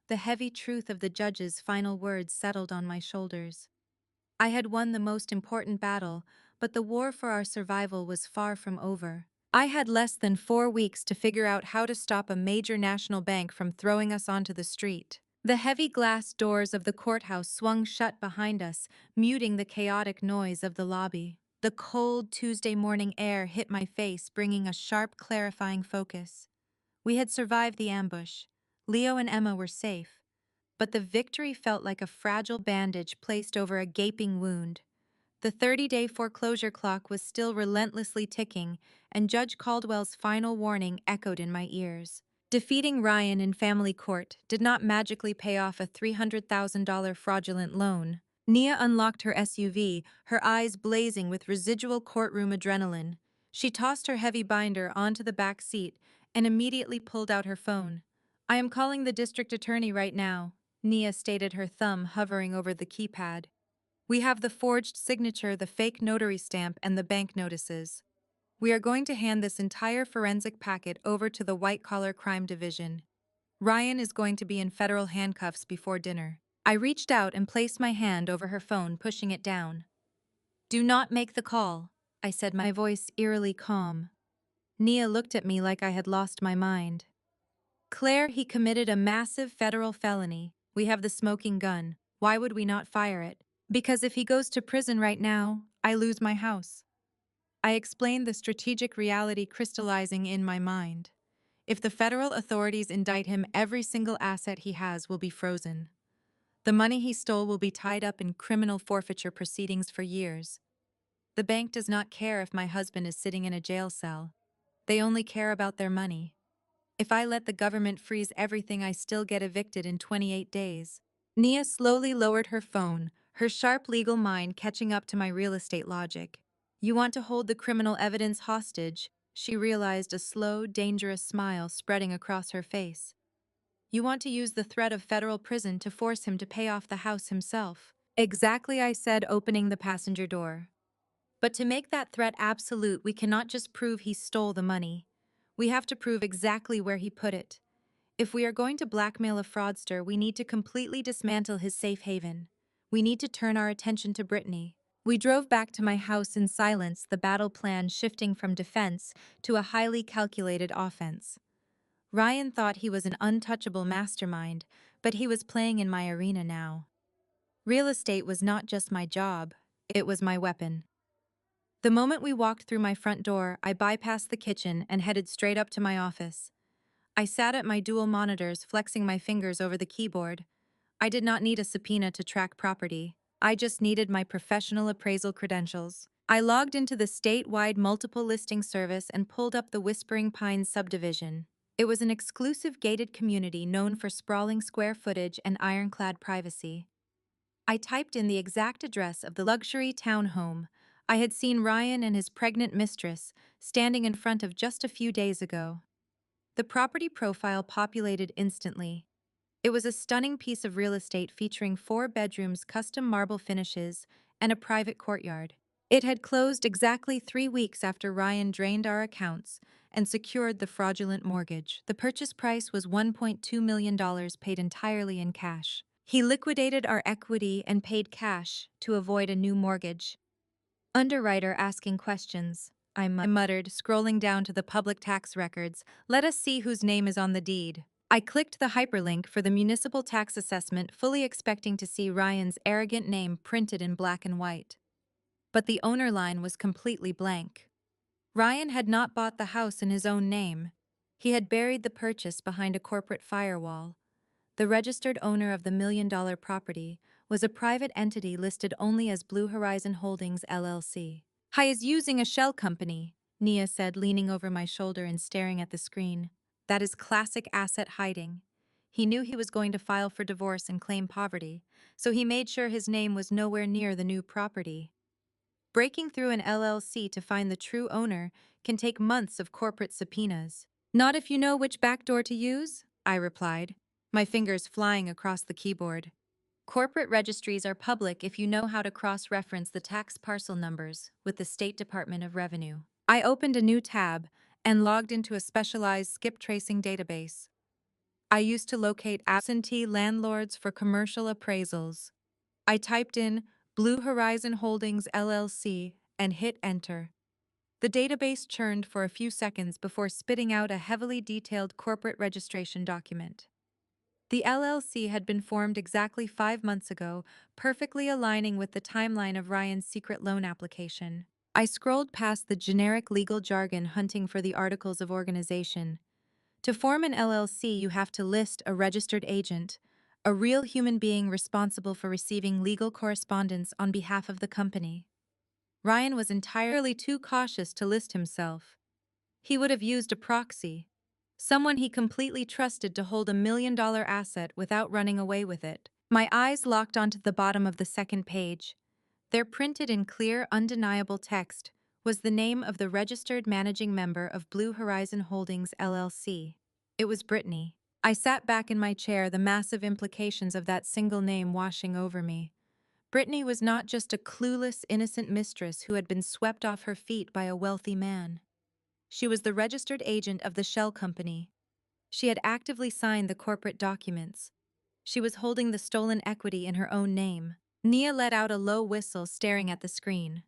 the heavy truth of the judge's final words settled on my shoulders. I had won the most important battle, but the war for our survival was far from over. I had less than 4 weeks to figure out how to stop a major national bank from throwing us onto the street. The heavy glass doors of the courthouse swung shut behind us, muting the chaotic noise of the lobby. The cold Tuesday morning air hit my face, bringing a sharp, clarifying focus. We had survived the ambush. Leo and Emma were safe. But the victory felt like a fragile bandage placed over a gaping wound. The 30-day foreclosure clock was still relentlessly ticking, and Judge Caldwell's final warning echoed in my ears. Defeating Ryan in family court did not magically pay off a $300,000 fraudulent loan. Nia unlocked her SUV, her eyes blazing with residual courtroom adrenaline. She tossed her heavy binder onto the back seat and immediately pulled out her phone. "I am calling the district attorney right now," Nia stated, her thumb hovering over the keypad. "We have the forged signature, the fake notary stamp, and the bank notices. We are going to hand this entire forensic packet over to the white-collar crime division. Ryan is going to be in federal handcuffs before dinner." I reached out and placed my hand over her phone, pushing it down. "Do not make the call," I said, my voice eerily calm. Nia looked at me like I had lost my mind. "Claire, he committed a massive federal felony. We have the smoking gun. Why would we not fire it? Because if he goes to prison right now, I lose my house." I explained, the strategic reality crystallizing in my mind. If the federal authorities indict him, every single asset he has will be frozen. The money he stole will be tied up in criminal forfeiture proceedings for years. The bank does not care if my husband is sitting in a jail cell. They only care about their money. If I let the government freeze everything, I still get evicted in 28 days. Nia slowly lowered her phone, her sharp legal mind catching up to my real estate logic. "You want to hold the criminal evidence hostage," she realized, a slow, dangerous smile spreading across her face. "You want to use the threat of federal prison to force him to pay off the house himself." "Exactly," I said, opening the passenger door. "But to make that threat absolute, we cannot just prove he stole the money. We have to prove exactly where he put it. If we are going to blackmail a fraudster, we need to completely dismantle his safe haven. We need to turn our attention to Brittany." We drove back to my house in silence, the battle plan shifting from defense to a highly calculated offense. Ryan thought he was an untouchable mastermind, but he was playing in my arena now. Real estate was not just my job, it was my weapon. The moment we walked through my front door, I bypassed the kitchen and headed straight up to my office. I sat at my dual monitors, flexing my fingers over the keyboard. I did not need a subpoena to track property. I just needed my professional appraisal credentials. I logged into the statewide multiple listing service and pulled up the Whispering Pines subdivision. It was an exclusive gated community known for sprawling square footage and ironclad privacy. I typed in the exact address of the luxury townhome I had seen Ryan and his pregnant mistress standing in front of just a few days ago. The property profile populated instantly. It was a stunning piece of real estate featuring 4 bedrooms, custom marble finishes, and a private courtyard. It had closed exactly 3 weeks after Ryan drained our accounts and secured the fraudulent mortgage. The purchase price was $1.2 million paid entirely in cash. He liquidated our equity and paid cash to avoid a new mortgage. Underwriter asking questions. I muttered, scrolling down to the public tax records. Let us see whose name is on the deed. I clicked the hyperlink for the municipal tax assessment, fully expecting to see Ryan's arrogant name printed in black and white. But the owner line was completely blank. Ryan had not bought the house in his own name. He had buried the purchase behind a corporate firewall. The registered owner of the $1 million property was a private entity listed only as Blue Horizon Holdings LLC. Hi is using a shell company, Nia said, leaning over my shoulder and staring at the screen. That is classic asset hiding. He knew he was going to file for divorce and claim poverty, so he made sure his name was nowhere near the new property. Breaking through an LLC to find the true owner can take months of corporate subpoenas. Not if you know which backdoor to use, I replied, my fingers flying across the keyboard. Corporate registries are public if you know how to cross-reference the tax parcel numbers with the State Department of Revenue. I opened a new tab and logged into a specialized skip tracing database. I used to locate absentee landlords for commercial appraisals. I typed in Blue Horizon Holdings LLC and hit enter. The database churned for a few seconds before spitting out a heavily detailed corporate registration document. The LLC had been formed exactly 5 months ago, perfectly aligning with the timeline of Ryan's secret loan application. I scrolled past the generic legal jargon, hunting for the articles of organization. To form an LLC, you have to list a registered agent, a real human being responsible for receiving legal correspondence on behalf of the company. Ryan was entirely too cautious to list himself. He would have used a proxy, someone he completely trusted to hold $1 million asset without running away with it. My eyes locked onto the bottom of the second page. There, printed in clear, undeniable text, was the name of the registered managing member of Blue Horizon Holdings LLC. It was Brittany. I sat back in my chair, the massive implications of that single name washing over me. Brittany was not just a clueless, innocent mistress who had been swept off her feet by a wealthy man. She was the registered agent of the shell company. She had actively signed the corporate documents. She was holding the stolen equity in her own name. Nia let out a low whistle, staring at the screen.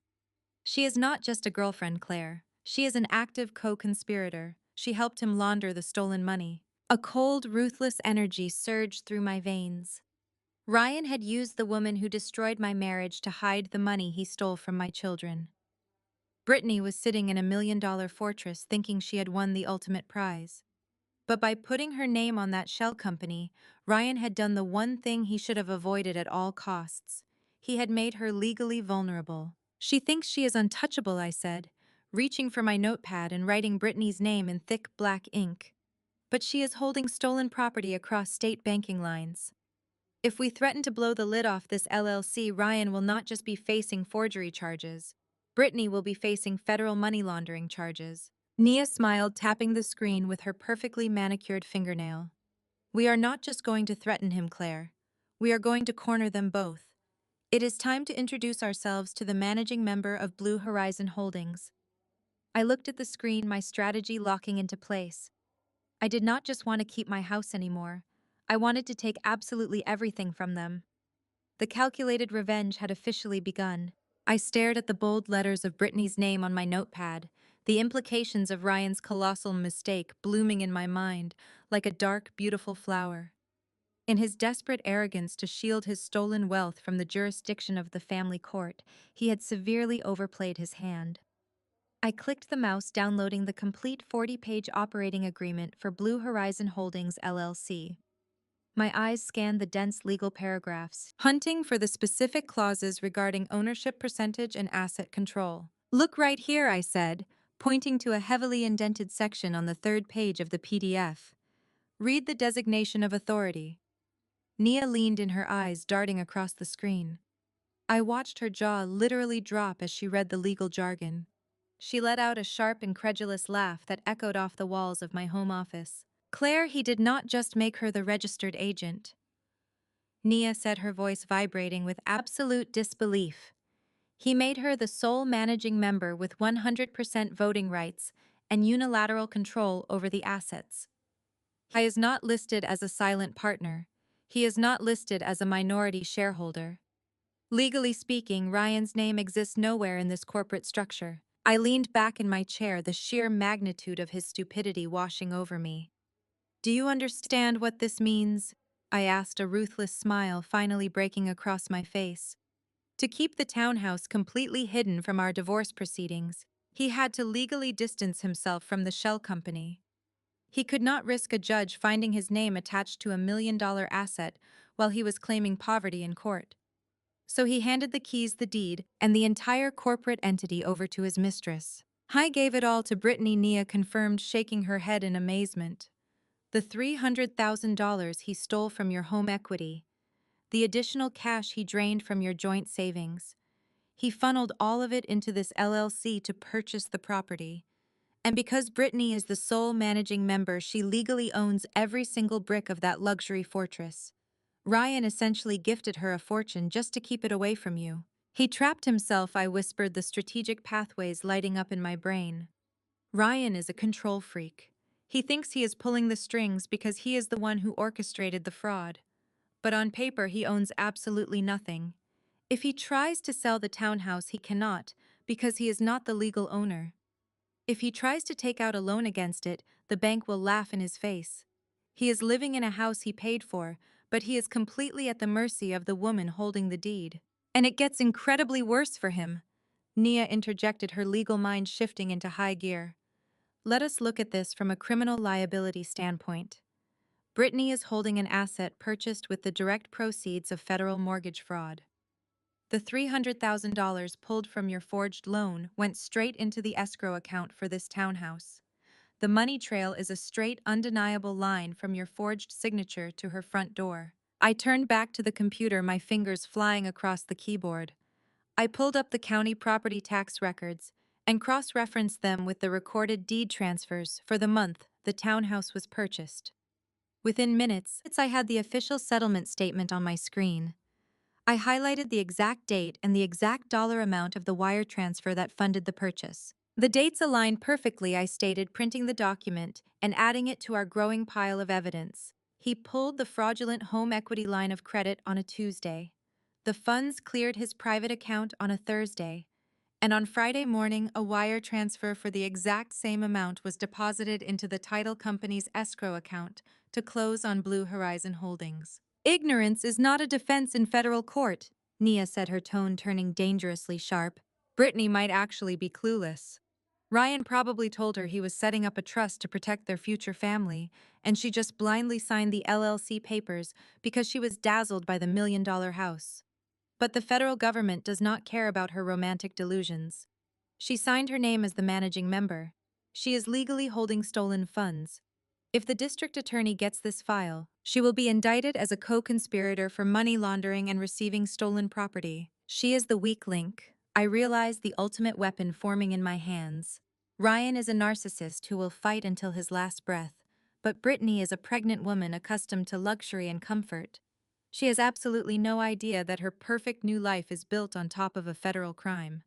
She is not just a girlfriend, Claire. She is an active co-conspirator. She helped him launder the stolen money. A cold, ruthless energy surged through my veins. Ryan had used the woman who destroyed my marriage to hide the money he stole from my children. Brittany was sitting in a $1 million fortress thinking she had won the ultimate prize. But by putting her name on that shell company, Ryan had done the one thing he should have avoided at all costs. He had made her legally vulnerable. She thinks she is untouchable, I said, reaching for my notepad and writing Brittany's name in thick black ink. But she is holding stolen property across state banking lines. If we threaten to blow the lid off this LLC, Ryan will not just be facing forgery charges. Brittany will be facing federal money laundering charges. Nia smiled, tapping the screen with her perfectly manicured fingernail. We are not just going to threaten him, Claire. We are going to corner them both. It is time to introduce ourselves to the managing member of Blue Horizon Holdings. I looked at the screen, my strategy locking into place. I did not just want to keep my house anymore. I wanted to take absolutely everything from them. The calculated revenge had officially begun. I stared at the bold letters of Brittany's name on my notepad, the implications of Ryan's colossal mistake blooming in my mind like a dark, beautiful flower. In his desperate arrogance to shield his stolen wealth from the jurisdiction of the family court, he had severely overplayed his hand. I clicked the mouse, downloading the complete 40-page operating agreement for Blue Horizon Holdings LLC. My eyes scanned the dense legal paragraphs, hunting for the specific clauses regarding ownership percentage and asset control. Look right here, I said, pointing to a heavily indented section on the third page of the PDF. Read the designation of authority. Nia leaned in, her eyes darting across the screen. I watched her jaw literally drop as she read the legal jargon. She let out a sharp, incredulous laugh that echoed off the walls of my home office. Claire, he did not just make her the registered agent. Nia said, her voice vibrating with absolute disbelief. He made her the sole managing member with 100% voting rights and unilateral control over the assets. He is not listed as a silent partner. He is not listed as a minority shareholder. Legally speaking, Ryan's name exists nowhere in this corporate structure. I leaned back in my chair, the sheer magnitude of his stupidity washing over me. Do you understand what this means? I asked, a ruthless smile finally breaking across my face. To keep the townhouse completely hidden from our divorce proceedings, he had to legally distance himself from the shell company. He could not risk a judge finding his name attached to $1 million asset while he was claiming poverty in court. So he handed the keys, the deed, and the entire corporate entity over to his mistress. I gave it all to Brittany, Nia confirmed, shaking her head in amazement. The $300,000 he stole from your home equity, the additional cash he drained from your joint savings. He funneled all of it into this LLC to purchase the property. And because Brittany is the sole managing member, she legally owns every single brick of that luxury fortress. Ryan essentially gifted her a fortune just to keep it away from you. He trapped himself, I whispered, the strategic pathways lighting up in my brain. Ryan is a control freak. He thinks he is pulling the strings because he is the one who orchestrated the fraud. But on paper, he owns absolutely nothing. If he tries to sell the townhouse, he cannot, because he is not the legal owner. If he tries to take out a loan against it, the bank will laugh in his face. He is living in a house he paid for, but he is completely at the mercy of the woman holding the deed. And it gets incredibly worse for him. Nia interjected, her legal mind shifting into high gear. Let us look at this from a criminal liability standpoint. Brittany is holding an asset purchased with the direct proceeds of federal mortgage fraud. The $300,000 pulled from your forged loan went straight into the escrow account for this townhouse. The money trail is a straight, undeniable line from your forged signature to her front door. I turned back to the computer, my fingers flying across the keyboard. I pulled up the county property tax records and cross-referenced them with the recorded deed transfers for the month the townhouse was purchased. Within minutes, I had the official settlement statement on my screen. I highlighted the exact date and the exact dollar amount of the wire transfer that funded the purchase. The dates aligned perfectly, I stated, printing the document and adding it to our growing pile of evidence. He pulled the fraudulent home equity line of credit on a Tuesday. The funds cleared his private account on a Thursday. And on Friday morning, a wire transfer for the exact same amount was deposited into the title company's escrow account to close on Blue Horizon Holdings. Ignorance is not a defense in federal court, Nia said, her tone turning dangerously sharp. Brittany might actually be clueless. Ryan probably told her he was setting up a trust to protect their future family, and she just blindly signed the LLC papers because she was dazzled by the $1 million house. But the federal government does not care about her romantic delusions. She signed her name as the managing member. She is legally holding stolen funds. If the district attorney gets this file, she will be indicted as a co-conspirator for money laundering and receiving stolen property. She is the weak link. I realize the ultimate weapon forming in my hands. Ryan is a narcissist who will fight until his last breath, but Brittany is a pregnant woman accustomed to luxury and comfort. She has absolutely no idea that her perfect new life is built on top of a federal crime.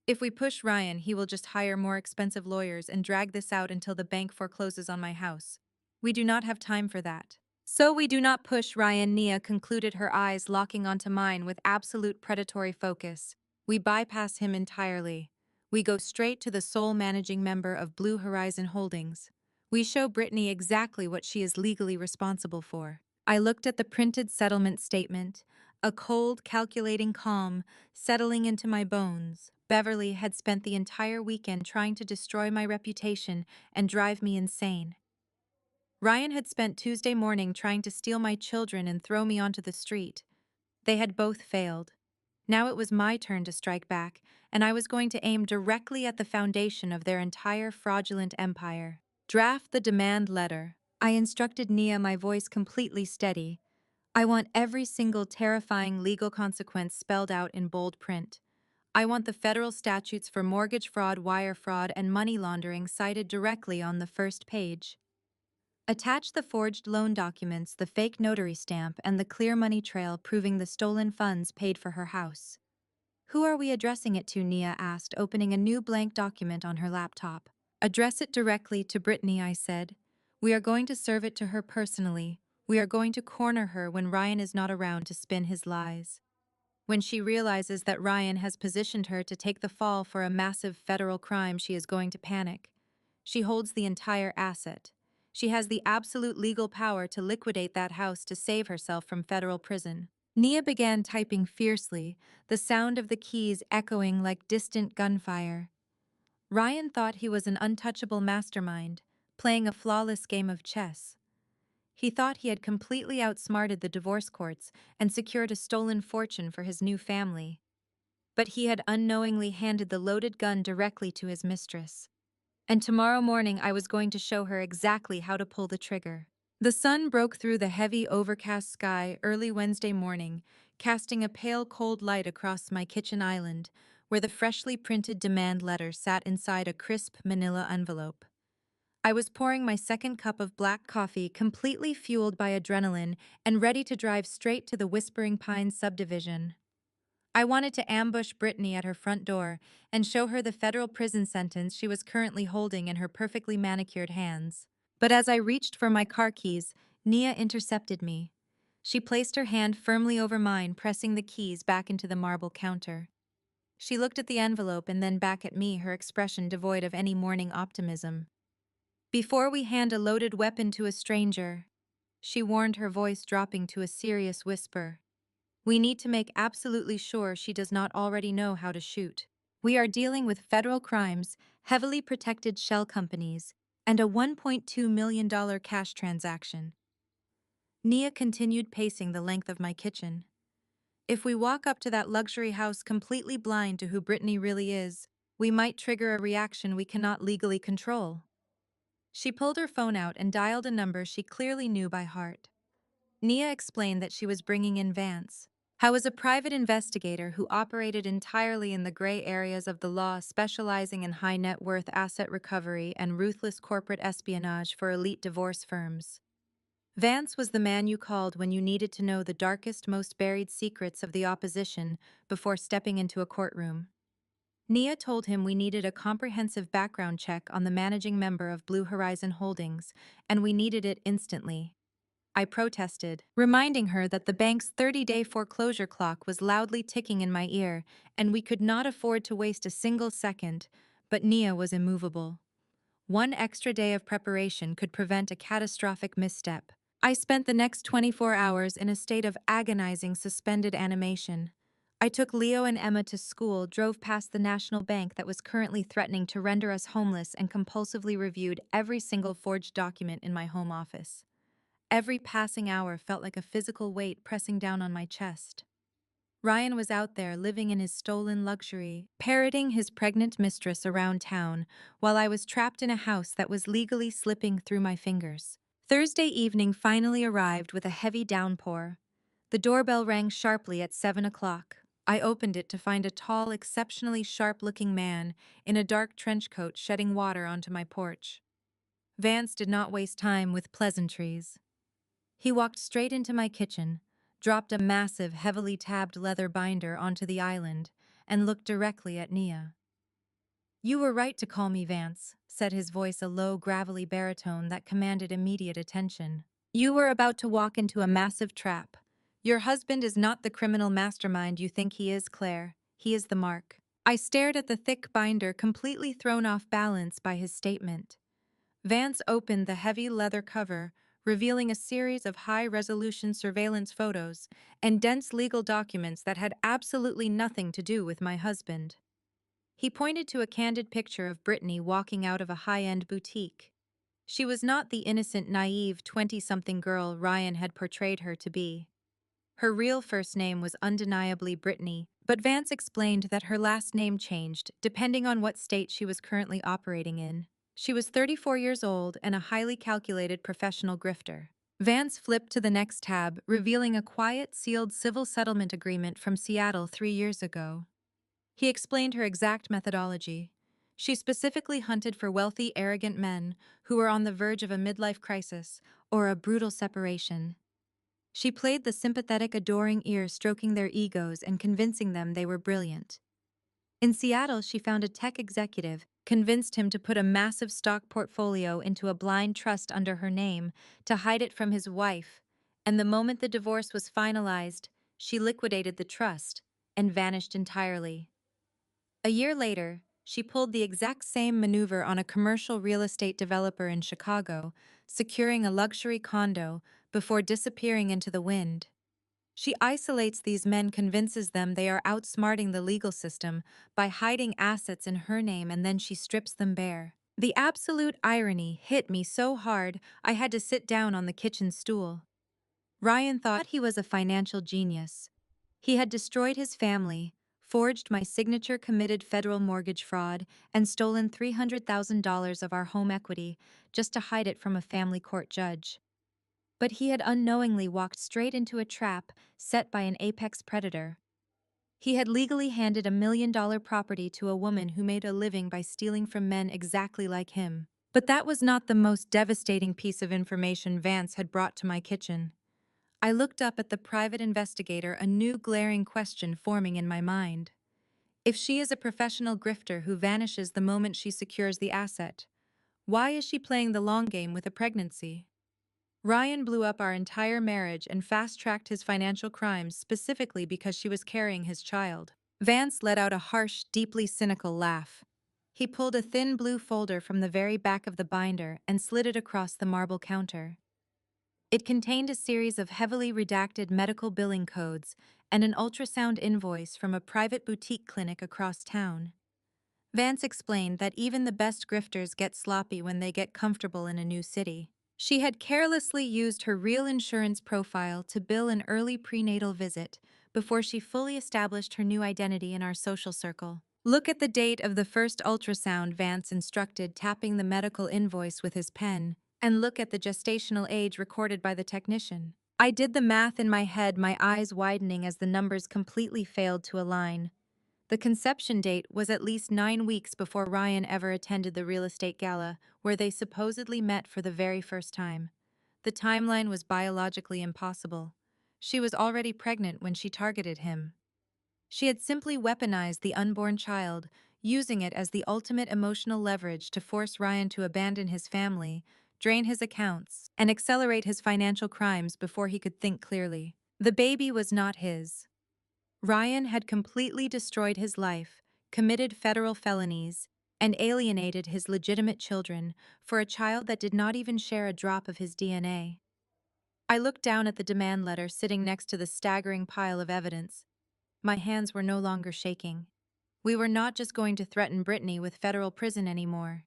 If we push Ryan, he will just hire more expensive lawyers and drag this out until the bank forecloses on my house. We do not have time for that. So we do not push Ryan, Nia concluded, her eyes locking onto mine with absolute predatory focus. We bypass him entirely. We go straight to the sole managing member of Blue Horizon Holdings. We show Brittany exactly what she is legally responsible for. I looked at the printed settlement statement, a cold, calculating calm settling into my bones. Beverly had spent the entire weekend trying to destroy my reputation and drive me insane. Ryan had spent Tuesday morning trying to steal my children and throw me onto the street. They had both failed. Now it was my turn to strike back, and I was going to aim directly at the foundation of their entire fraudulent empire. Draft the demand letter. I instructed Nia, my voice completely steady. I want every single terrifying legal consequence spelled out in bold print. I want the federal statutes for mortgage fraud, wire fraud, and money laundering cited directly on the first page. Attach the forged loan documents, the fake notary stamp, and the clear money trail proving the stolen funds paid for her house. Who are we addressing it to? Nia asked, opening a new blank document on her laptop. Address it directly to Brittany, I said. We are going to serve it to her personally. We are going to corner her when Ryan is not around to spin his lies. When she realizes that Ryan has positioned her to take the fall for a massive federal crime, she is going to panic. She holds the entire asset. She has the absolute legal power to liquidate that house to save herself from federal prison. Nia began typing fiercely, the sound of the keys echoing like distant gunfire. Ryan thought he was an untouchable mastermind, playing a flawless game of chess. He thought he had completely outsmarted the divorce courts and secured a stolen fortune for his new family. But he had unknowingly handed the loaded gun directly to his mistress. And tomorrow morning I was going to show her exactly how to pull the trigger. The sun broke through the heavy overcast sky early Wednesday morning, casting a pale cold light across my kitchen island, where the freshly printed demand letter sat inside a crisp manila envelope. I was pouring my second cup of black coffee, completely fueled by adrenaline and ready to drive straight to the Whispering Pines subdivision. I wanted to ambush Brittany at her front door and show her the federal prison sentence she was currently holding in her perfectly manicured hands. But as I reached for my car keys, Nia intercepted me. She placed her hand firmly over mine, pressing the keys back into the marble counter. She looked at the envelope and then back at me, her expression devoid of any morning optimism. Before we hand a loaded weapon to a stranger, she warned, her voice dropping to a serious whisper, we need to make absolutely sure she does not already know how to shoot. We are dealing with federal crimes, heavily protected shell companies, and a $1.2 million cash transaction. Nia continued pacing the length of my kitchen. If we walk up to that luxury house completely blind to who Brittany really is, we might trigger a reaction we cannot legally control. She pulled her phone out and dialed a number she clearly knew by heart. Nia explained that she was bringing in Vance. I was a private investigator who operated entirely in the gray areas of the law, specializing in high net worth asset recovery and ruthless corporate espionage for elite divorce firms. Vance was the man you called when you needed to know the darkest, most buried secrets of the opposition before stepping into a courtroom. Nia told him we needed a comprehensive background check on the managing member of Blue Horizon Holdings, and we needed it instantly. I protested, reminding her that the bank's 30-day foreclosure clock was loudly ticking in my ear, and we could not afford to waste a single second, but Nia was immovable. One extra day of preparation could prevent a catastrophic misstep. I spent the next 24 hours in a state of agonizing suspended animation. I took Leo and Emma to school, drove past the national bank that was currently threatening to render us homeless, and compulsively reviewed every single forged document in my home office. Every passing hour felt like a physical weight pressing down on my chest. Ryan was out there living in his stolen luxury, parroting his pregnant mistress around town, while I was trapped in a house that was legally slipping through my fingers. Thursday evening finally arrived with a heavy downpour. The doorbell rang sharply at 7 o'clock. I opened it to find a tall, exceptionally sharp-looking man in a dark trench coat shedding water onto my porch. Vance did not waste time with pleasantries. He walked straight into my kitchen, dropped a massive, heavily tabbed leather binder onto the island, and looked directly at Nia. You were right to call me Vance, said his voice, a low, gravelly baritone that commanded immediate attention. You were about to walk into a massive trap. Your husband is not the criminal mastermind you think he is, Claire. He is the mark. I stared at the thick binder, completely thrown off balance by his statement. Vance opened the heavy leather cover, revealing a series of high-resolution surveillance photos and dense legal documents that had absolutely nothing to do with my husband. He pointed to a candid picture of Brittany walking out of a high-end boutique. She was not the innocent, naive 20-something girl Ryan had portrayed her to be. Her real first name was undeniably Brittany, but Vance explained that her last name changed depending on what state she was currently operating in. She was 34 years old and a highly calculated professional grifter. Vance flipped to the next tab, revealing a quiet, sealed civil settlement agreement from Seattle 3 years ago. He explained her exact methodology. She specifically hunted for wealthy, arrogant men who were on the verge of a midlife crisis or a brutal separation. She played the sympathetic, adoring ear, stroking their egos and convincing them they were brilliant. In Seattle, she found a tech executive, convinced him to put a massive stock portfolio into a blind trust under her name to hide it from his wife, and the moment the divorce was finalized, she liquidated the trust and vanished entirely. A year later, she pulled the exact same maneuver on a commercial real estate developer in Chicago, securing a luxury condo before disappearing into the wind. She isolates these men, convinces them they are outsmarting the legal system by hiding assets in her name, and then she strips them bare. The absolute irony hit me so hard I had to sit down on the kitchen stool. Ryan thought he was a financial genius. He had destroyed his family, forged my signature, committed federal mortgage fraud, and stolen $300,000 of our home equity just to hide it from a family court judge. But he had unknowingly walked straight into a trap set by an apex predator. He had legally handed $1 million property to a woman who made a living by stealing from men exactly like him. But that was not the most devastating piece of information Vance had brought to my kitchen. I looked up at the private investigator, a new glaring question forming in my mind. If she is a professional grifter who vanishes the moment she secures the asset, why is she playing the long game with a pregnancy? Ryan blew up our entire marriage and fast-tracked his financial crimes specifically because she was carrying his child. Vance let out a harsh, deeply cynical laugh. He pulled a thin blue folder from the very back of the binder and slid it across the marble counter. It contained a series of heavily redacted medical billing codes and an ultrasound invoice from a private boutique clinic across town. Vance explained that even the best grifters get sloppy when they get comfortable in a new city. She had carelessly used her real insurance profile to bill an early prenatal visit before she fully established her new identity in our social circle. Look at the date of the first ultrasound, Vance instructed, tapping the medical invoice with his pen, and look at the gestational age recorded by the technician. I did the math in my head, my eyes widening as the numbers completely failed to align. The conception date was at least 9 weeks before Ryan ever attended the real estate gala, where they supposedly met for the very first time. The timeline was biologically impossible. She was already pregnant when she targeted him. She had simply weaponized the unborn child, using it as the ultimate emotional leverage to force Ryan to abandon his family, drain his accounts, and accelerate his financial crimes before he could think clearly. The baby was not his. Ryan had completely destroyed his life, committed federal felonies, and alienated his legitimate children for a child that did not even share a drop of his DNA. I looked down at the demand letter sitting next to the staggering pile of evidence. My hands were no longer shaking. We were not just going to threaten Brittany with federal prison anymore.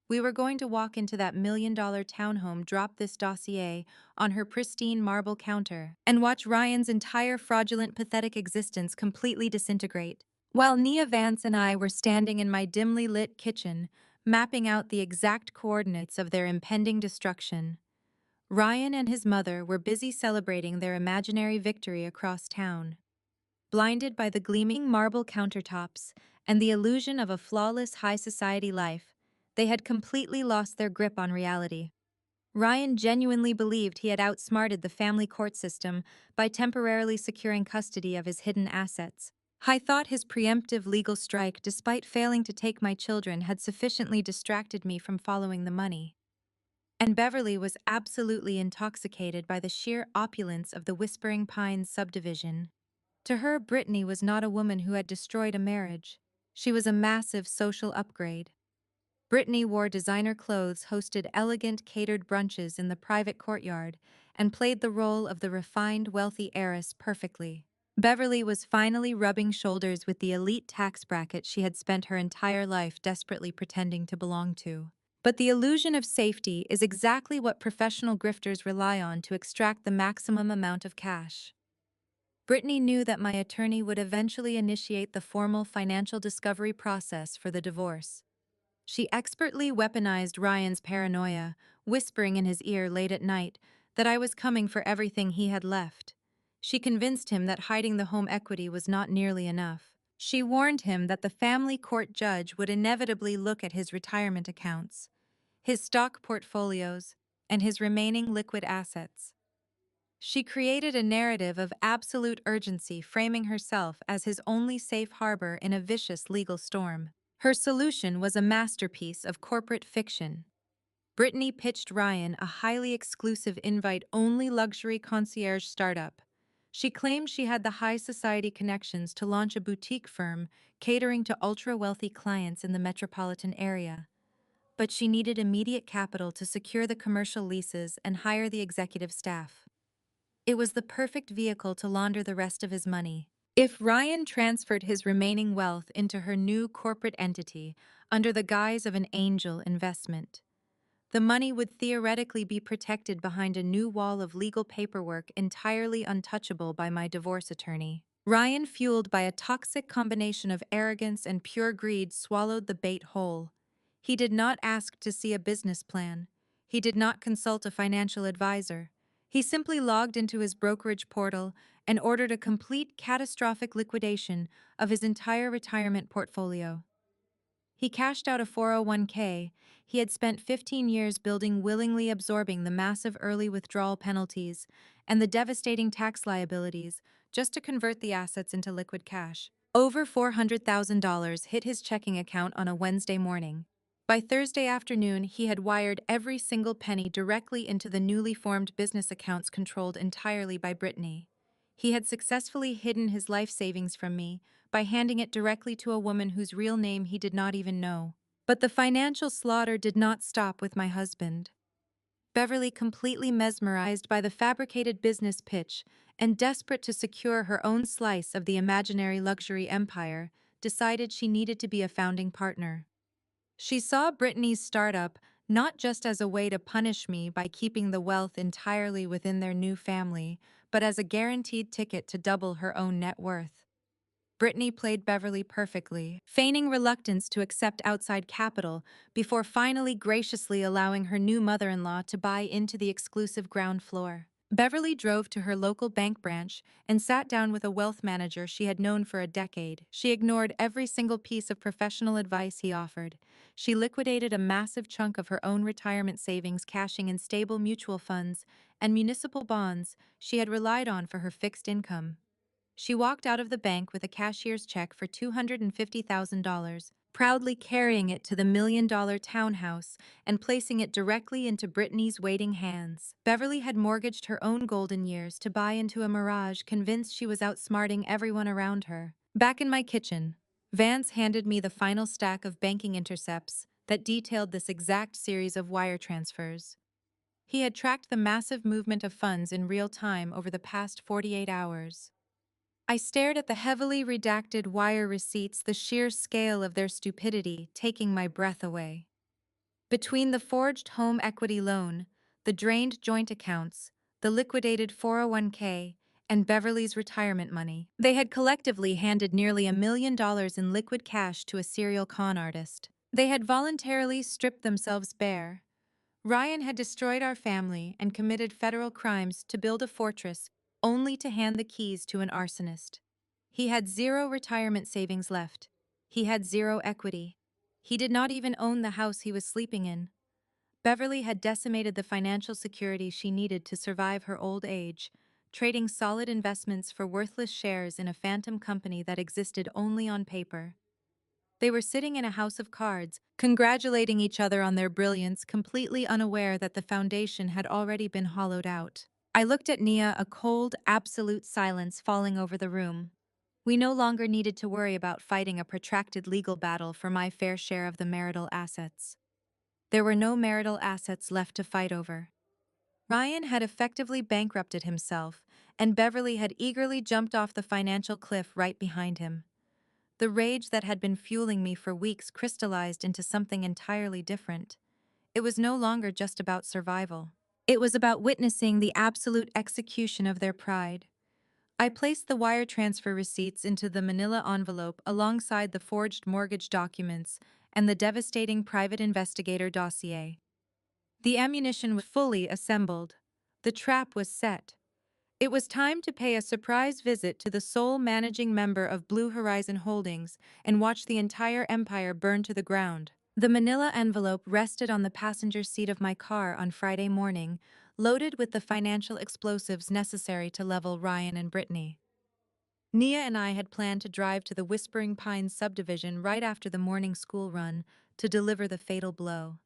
We were going to walk into that $1 million townhome, drop this dossier on her pristine marble counter, and watch Ryan's entire fraudulent, pathetic existence completely disintegrate. While Nia Vance and I were standing in my dimly lit kitchen, mapping out the exact coordinates of their impending destruction, Ryan and his mother were busy celebrating their imaginary victory across town. Blinded by the gleaming marble countertops and the illusion of a flawless high society life, they had completely lost their grip on reality. Ryan genuinely believed he had outsmarted the family court system by temporarily securing custody of his hidden assets. I thought his preemptive legal strike, despite failing to take my children, had sufficiently distracted me from following the money. And Beverly was absolutely intoxicated by the sheer opulence of the Whispering Pines subdivision. To her, Brittany was not a woman who had destroyed a marriage. She was a massive social upgrade. Brittany wore designer clothes, hosted elegant catered brunches in the private courtyard, and played the role of the refined, wealthy heiress perfectly. Beverly was finally rubbing shoulders with the elite tax bracket she had spent her entire life desperately pretending to belong to. But the illusion of safety is exactly what professional grifters rely on to extract the maximum amount of cash. Brittany knew that my attorney would eventually initiate the formal financial discovery process for the divorce. She expertly weaponized Ryan's paranoia, whispering in his ear late at night that I was coming for everything he had left. She convinced him that hiding the home equity was not nearly enough. She warned him that the family court judge would inevitably look at his retirement accounts, his stock portfolios, and his remaining liquid assets. She created a narrative of absolute urgency, framing herself as his only safe harbor in a vicious legal storm. Her solution was a masterpiece of corporate fiction. Brittany pitched Ryan a highly exclusive invite-only luxury concierge startup. She claimed she had the high society connections to launch a boutique firm catering to ultra-wealthy clients in the metropolitan area. But she needed immediate capital to secure the commercial leases and hire the executive staff. It was the perfect vehicle to launder the rest of his money. If Ryan transferred his remaining wealth into her new corporate entity under the guise of an angel investment, the money would theoretically be protected behind a new wall of legal paperwork entirely untouchable by my divorce attorney. Ryan, fueled by a toxic combination of arrogance and pure greed, swallowed the bait whole. He did not ask to see a business plan. He did not consult a financial advisor. He simply logged into his brokerage portal and ordered a complete catastrophic liquidation of his entire retirement portfolio. He cashed out a 401k he had spent 15 years building, willingly absorbing the massive early withdrawal penalties and the devastating tax liabilities just to convert the assets into liquid cash. Over $400,000 hit his checking account on a Wednesday morning. By Thursday afternoon, he had wired every single penny directly into the newly formed business accounts controlled entirely by Brittany. He had successfully hidden his life savings from me by handing it directly to a woman whose real name he did not even know. But the financial slaughter did not stop with my husband. Beverly, completely mesmerized by the fabricated business pitch and desperate to secure her own slice of the imaginary luxury empire, decided she needed to be a founding partner. She saw Brittany's startup not just as a way to punish me by keeping the wealth entirely within their new family, but as a guaranteed ticket to double her own net worth. Brittany played Beverly perfectly, feigning reluctance to accept outside capital before finally graciously allowing her new mother-in-law to buy into the exclusive ground floor. Beverly drove to her local bank branch and sat down with a wealth manager she had known for a decade. She ignored every single piece of professional advice he offered. She liquidated a massive chunk of her own retirement savings, cashing in stable mutual funds and municipal bonds she had relied on for her fixed income. She walked out of the bank with a cashier's check for $250,000, proudly carrying it to the $1 million townhouse and placing it directly into Brittany's waiting hands. Beverly had mortgaged her own golden years to buy into a mirage, convinced she was outsmarting everyone around her. Back in my kitchen, Vance handed me the final stack of banking intercepts that detailed this exact series of wire transfers. He had tracked the massive movement of funds in real time over the past 48 hours. I stared at the heavily redacted wire receipts, the sheer scale of their stupidity taking my breath away. Between the forged home equity loan, the drained joint accounts, the liquidated 401k, and Beverly's retirement money, they had collectively handed nearly $1 million in liquid cash to a serial con artist. They had voluntarily stripped themselves bare. Ryan had destroyed our family and committed federal crimes to build a fortress only to hand the keys to an arsonist. He had zero retirement savings left. He had zero equity. He did not even own the house he was sleeping in. Beverly had decimated the financial security she needed to survive her old age, trading solid investments for worthless shares in a phantom company that existed only on paper. They were sitting in a house of cards, congratulating each other on their brilliance, completely unaware that the foundation had already been hollowed out. I looked at Nia, a cold, absolute silence falling over the room. We no longer needed to worry about fighting a protracted legal battle for my fair share of the marital assets. There were no marital assets left to fight over. Ryan had effectively bankrupted himself, and Beverly had eagerly jumped off the financial cliff right behind him. The rage that had been fueling me for weeks crystallized into something entirely different. It was no longer just about survival. It was about witnessing the absolute execution of their pride. I placed the wire transfer receipts into the manila envelope alongside the forged mortgage documents and the devastating private investigator dossier. The ammunition was fully assembled. The trap was set. It was time to pay a surprise visit to the sole managing member of Blue Horizon Holdings and watch the entire empire burn to the ground. The manila envelope rested on the passenger seat of my car on Friday morning, loaded with the financial explosives necessary to level Ryan and Brittany. Nia and I had planned to drive to the Whispering Pines subdivision right after the morning school run to deliver the fatal blow.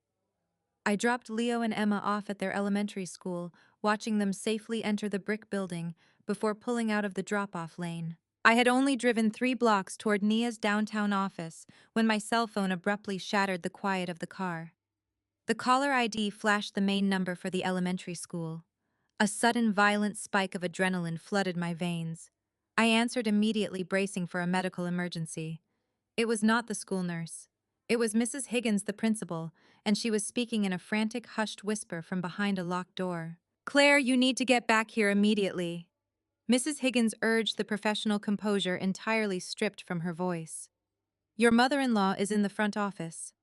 I dropped Leo and Emma off at their elementary school, watching them safely enter the brick building before pulling out of the drop-off lane. I had only driven 3 blocks toward Nia's downtown office when my cell phone abruptly shattered the quiet of the car. The caller ID flashed the main number for the elementary school. A sudden violent spike of adrenaline flooded my veins. I answered immediately, bracing for a medical emergency. It was not the school nurse. It was Mrs. Higgins, the principal, and she was speaking in a frantic, hushed whisper from behind a locked door. "Claire, you need to get back here immediately." Mrs. Higgins urged, the professional composure entirely stripped from her voice. "Your mother-in-law is in the front office."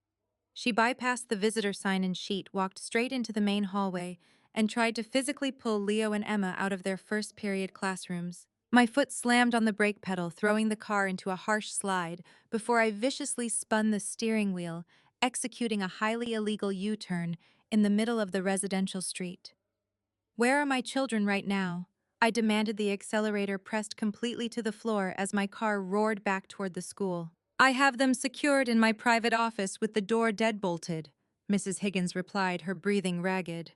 She bypassed the visitor sign-in sheet, walked straight into the main hallway, and tried to physically pull Leo and Emma out of their first period classrooms. My foot slammed on the brake pedal, throwing the car into a harsh slide before I viciously spun the steering wheel, executing a highly illegal U-turn in the middle of the residential street. "Where are my children right now?" I demanded, the accelerator pressed completely to the floor as my car roared back toward the school. "I have them secured in my private office with the door deadbolted," Mrs. Higgins replied, her breathing ragged.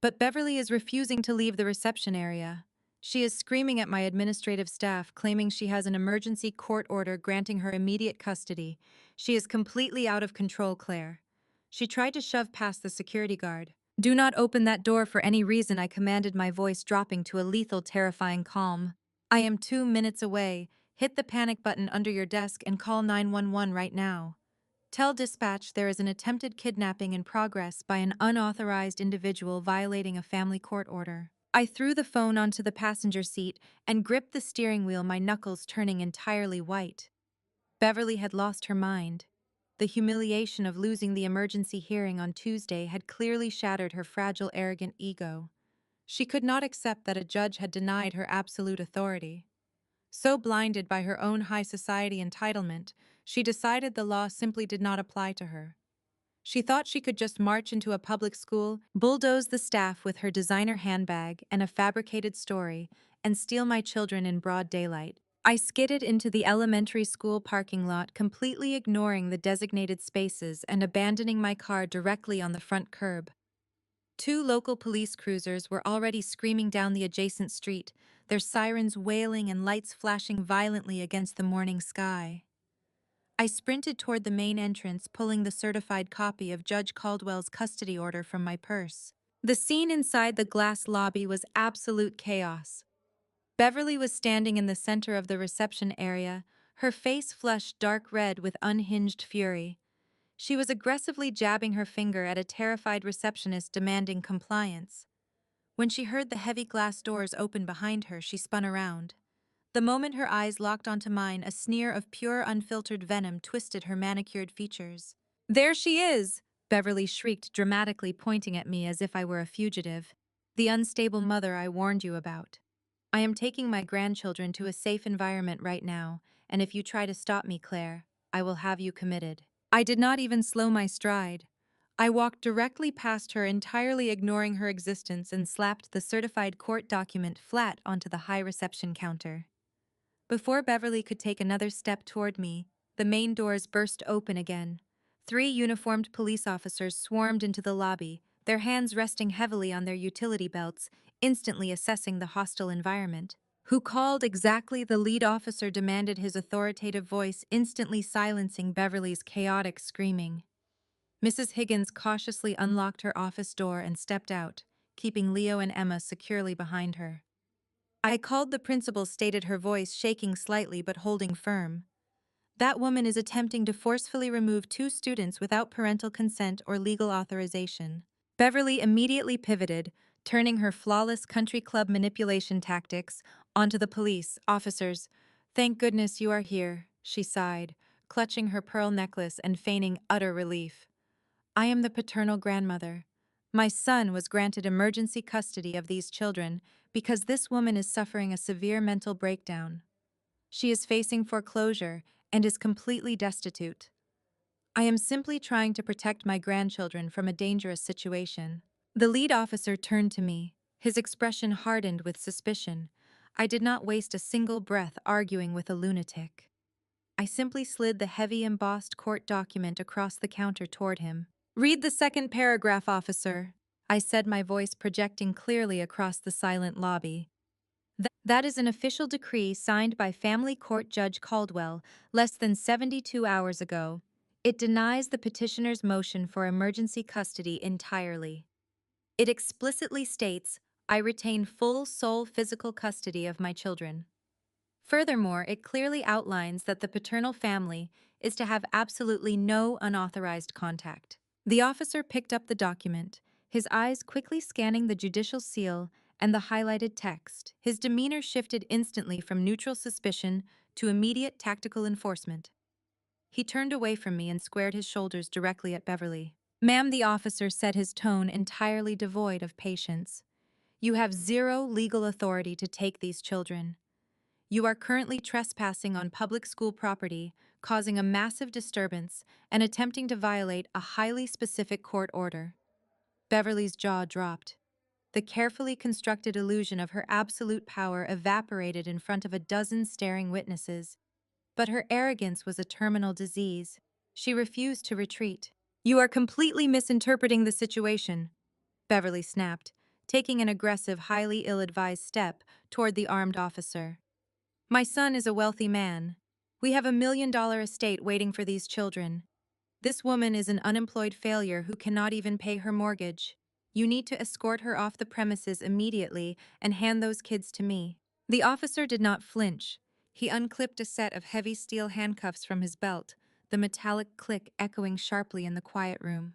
"But Beverly is refusing to leave the reception area. She is screaming at my administrative staff, claiming she has an emergency court order granting her immediate custody. She is completely out of control, Claire." She tried to shove past the security guard. "Do not open that door for any reason," I commanded, my voice dropping to a lethal, terrifying calm. "I am 2 minutes away. Hit the panic button under your desk and call 911 right now. Tell dispatch there is an attempted kidnapping in progress by an unauthorized individual violating a family court order." I threw the phone onto the passenger seat and gripped the steering wheel, my knuckles turning entirely white. Beverly had lost her mind. The humiliation of losing the emergency hearing on Tuesday had clearly shattered her fragile, arrogant ego. She could not accept that a judge had denied her absolute authority. So blinded by her own high society entitlement, she decided the law simply did not apply to her. She thought she could just march into a public school, bulldoze the staff with her designer handbag and a fabricated story, and steal my children in broad daylight. I skidded into the elementary school parking lot, completely ignoring the designated spaces and abandoning my car directly on the front curb. 2 local police cruisers were already screaming down the adjacent street, their sirens wailing and lights flashing violently against the morning sky. I sprinted toward the main entrance, pulling the certified copy of Judge Caldwell's custody order from my purse. The scene inside the glass lobby was absolute chaos. Beverly was standing in the center of the reception area, her face flushed dark red with unhinged fury. She was aggressively jabbing her finger at a terrified receptionist demanding compliance. When she heard the heavy glass doors open behind her, she spun around. The moment her eyes locked onto mine, a sneer of pure, unfiltered venom twisted her manicured features. "There she is!" Beverly shrieked, dramatically pointing at me as if I were a fugitive. "The unstable mother I warned you about. I am taking my grandchildren to a safe environment right now, and if you try to stop me, Claire, I will have you committed." I did not even slow my stride. I walked directly past her, entirely ignoring her existence, and slapped the certified court document flat onto the high reception counter. Before Beverly could take another step toward me, the main doors burst open again. 3 uniformed police officers swarmed into the lobby, their hands resting heavily on their utility belts, instantly assessing the hostile environment. "Who called exactly?" the lead officer demanded, his authoritative voice instantly silencing Beverly's chaotic screaming. Mrs. Higgins cautiously unlocked her office door and stepped out, keeping Leo and Emma securely behind her. "I called," the principal stated, her voice shaking slightly but holding firm. "That woman is attempting to forcefully remove 2 students without parental consent or legal authorization." Beverly immediately pivoted, turning her flawless country club manipulation tactics onto the police officers. "Thank goodness you are here," she sighed, clutching her pearl necklace and feigning utter relief. "I am the paternal grandmother. My son was granted emergency custody of these children because this woman is suffering a severe mental breakdown. She is facing foreclosure and is completely destitute. I am simply trying to protect my grandchildren from a dangerous situation. The lead officer turned to me, his expression hardened with suspicion. I did not waste a single breath arguing with a lunatic. I simply slid the heavy embossed court document across the counter toward him. Read the second paragraph, officer, I said, my voice projecting clearly across the silent lobby. That is an official decree signed by Family Court Judge Caldwell less than 72 hours ago. It denies the petitioner's motion for emergency custody entirely. It explicitly states, I retain full sole physical custody of my children. Furthermore, it clearly outlines that the paternal family is to have absolutely no unauthorized contact. The officer picked up the document, his eyes quickly scanning the judicial seal and the highlighted text. His demeanor shifted instantly from neutral suspicion to immediate tactical enforcement. He turned away from me and squared his shoulders directly at Beverly. Ma'am, the officer said, his tone entirely devoid of patience. You have zero legal authority to take these children. You are currently trespassing on public school property, causing a massive disturbance, and attempting to violate a highly specific court order. Beverly's jaw dropped. The carefully constructed illusion of her absolute power evaporated in front of a dozen staring witnesses. But her arrogance was a terminal disease. She refused to retreat. You are completely misinterpreting the situation, Beverly snapped, taking an aggressive, highly ill-advised step toward the armed officer. My son is a wealthy man. We have $1 million estate waiting for these children. This woman is an unemployed failure who cannot even pay her mortgage. You need to escort her off the premises immediately and hand those kids to me. The officer did not flinch. He unclipped a set of heavy steel handcuffs from his belt, the metallic click echoing sharply in the quiet room.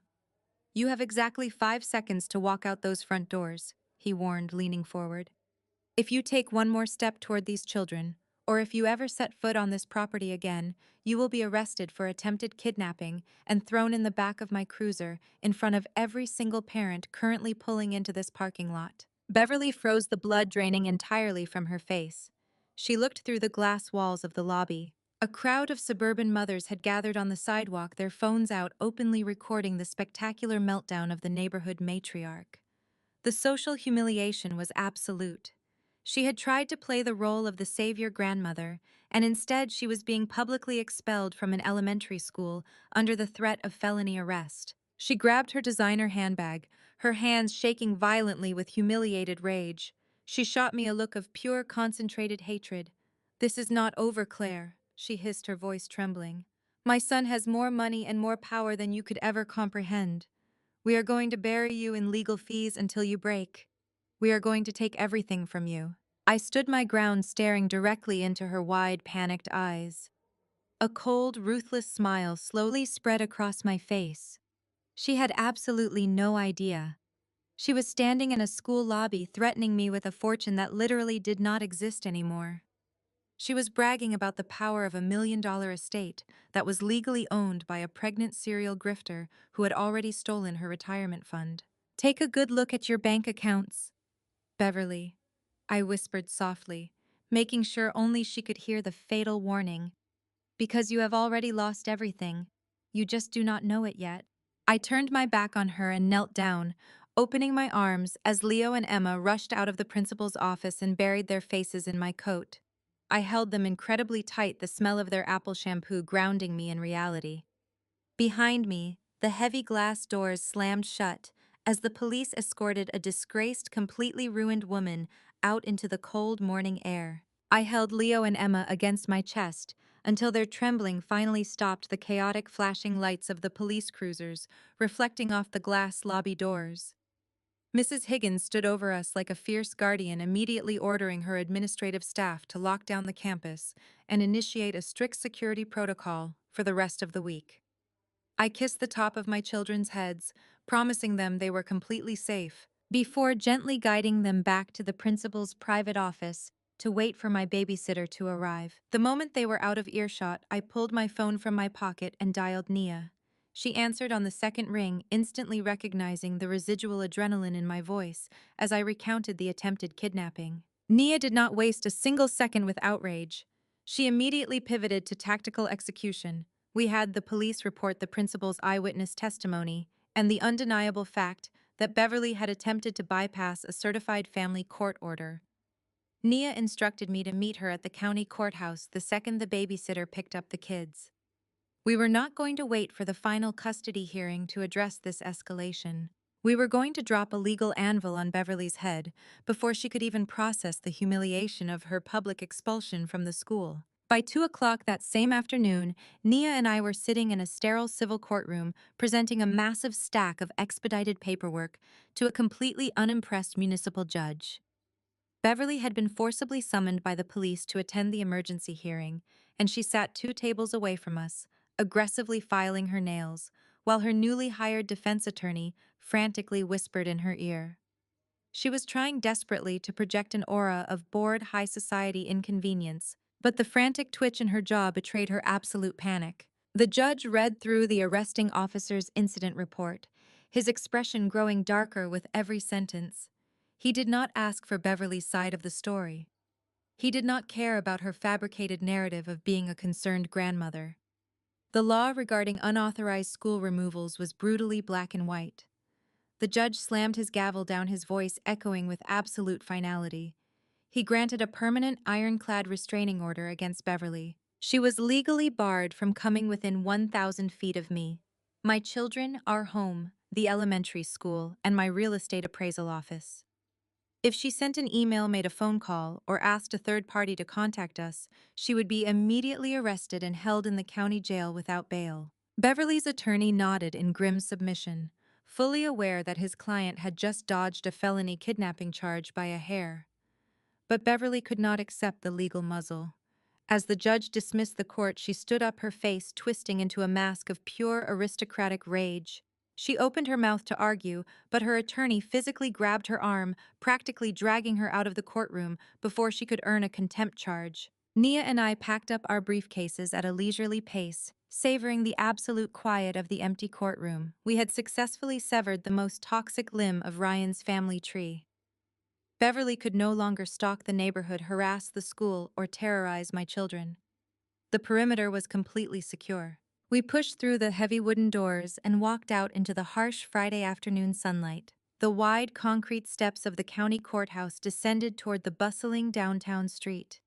You have exactly 5 seconds to walk out those front doors, he warned, leaning forward. If you take one more step toward these children, or if you ever set foot on this property again, you will be arrested for attempted kidnapping and thrown in the back of my cruiser in front of every single parent currently pulling into this parking lot. Beverly froze, the blood draining entirely from her face. She looked through the glass walls of the lobby. A crowd of suburban mothers had gathered on the sidewalk, their phones out, openly recording the spectacular meltdown of the neighborhood matriarch. The social humiliation was absolute. She had tried to play the role of the savior grandmother, and instead she was being publicly expelled from an elementary school under the threat of felony arrest. She grabbed her designer handbag, her hands shaking violently with humiliated rage. She shot me a look of pure, concentrated hatred. This is not over, Claire, she hissed, her voice trembling. My son has more money and more power than you could ever comprehend. We are going to bury you in legal fees until you break. We are going to take everything from you. I stood my ground, staring directly into her wide, panicked eyes. A cold, ruthless smile slowly spread across my face. She had absolutely no idea. She was standing in a school lobby, threatening me with a fortune that literally did not exist anymore. She was bragging about the power of $1 million estate that was legally owned by a pregnant serial grifter who had already stolen her retirement fund. Take a good look at your bank accounts, Beverly, I whispered softly, making sure only she could hear the fatal warning. Because you have already lost everything. You just do not know it yet. I turned my back on her and knelt down, opening my arms as Leo and Emma rushed out of the principal's office and buried their faces in my coat. I held them incredibly tight, the smell of their apple shampoo grounding me in reality. Behind me, the heavy glass doors slammed shut as the police escorted a disgraced, completely ruined woman out into the cold morning air. I held Leo and Emma against my chest until their trembling finally stopped the chaotic flashing lights of the police cruisers reflecting off the glass lobby doors. Mrs. Higgins stood over us like a fierce guardian, immediately ordering her administrative staff to lock down the campus and initiate a strict security protocol for the rest of the week. I kissed the top of my children's heads, promising them they were completely safe, before gently guiding them back to the principal's private office to wait for my babysitter to arrive. The moment they were out of earshot, I pulled my phone from my pocket and dialed Nia. She answered on the second ring, instantly recognizing the residual adrenaline in my voice as I recounted the attempted kidnapping. Nia did not waste a single second with outrage. She immediately pivoted to tactical execution. We had the police report the principal's eyewitness testimony and the undeniable fact that Beverly had attempted to bypass a certified family court order. Nia instructed me to meet her at the county courthouse the second the babysitter picked up the kids. We were not going to wait for the final custody hearing to address this escalation. We were going to drop a legal anvil on Beverly's head before she could even process the humiliation of her public expulsion from the school. By 2 o'clock that same afternoon, Nia and I were sitting in a sterile civil courtroom presenting a massive stack of expedited paperwork to a completely unimpressed municipal judge. Beverly had been forcibly summoned by the police to attend the emergency hearing, and she sat 2 tables away from us, aggressively filing her nails, while her newly hired defense attorney frantically whispered in her ear. She was trying desperately to project an aura of bored high society inconvenience, but the frantic twitch in her jaw betrayed her absolute panic. The judge read through the arresting officer's incident report, his expression growing darker with every sentence. He did not ask for Beverly's side of the story. He did not care about her fabricated narrative of being a concerned grandmother. The law regarding unauthorized school removals was brutally black and white. The judge slammed his gavel down, his voice echoing with absolute finality. He granted a permanent ironclad restraining order against Beverly. She was legally barred from coming within 1,000 feet of me. My children, our home, the elementary school, and my real estate appraisal office. If she sent an email, made a phone call, or asked a third party to contact us, she would be immediately arrested and held in the county jail without bail. Beverly's attorney nodded in grim submission, fully aware that his client had just dodged a felony kidnapping charge by a hair. But Beverly could not accept the legal muzzle. As the judge dismissed the court, she stood up, her face twisting into a mask of pure aristocratic rage. She opened her mouth to argue, but her attorney physically grabbed her arm, practically dragging her out of the courtroom before she could earn a contempt charge. Nia and I packed up our briefcases at a leisurely pace, savoring the absolute quiet of the empty courtroom. We had successfully severed the most toxic limb of Ryan's family tree. Beverly could no longer stalk the neighborhood, harass the school, or terrorize my children. The perimeter was completely secure. We pushed through the heavy wooden doors and walked out into the harsh Friday afternoon sunlight. The wide concrete steps of the county courthouse descended toward the bustling downtown street.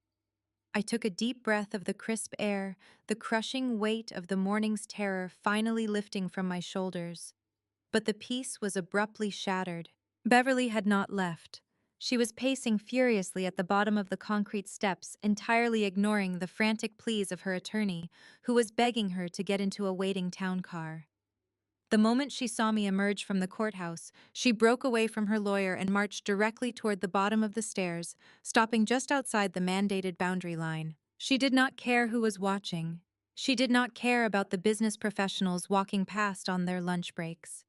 I took a deep breath of the crisp air, the crushing weight of the morning's terror finally lifting from my shoulders. But the peace was abruptly shattered. Beverly had not left. She was pacing furiously at the bottom of the concrete steps, entirely ignoring the frantic pleas of her attorney, who was begging her to get into a waiting town car. The moment she saw me emerge from the courthouse, she broke away from her lawyer and marched directly toward the bottom of the stairs, stopping just outside the mandated boundary line. She did not care who was watching. She did not care about the business professionals walking past on their lunch breaks.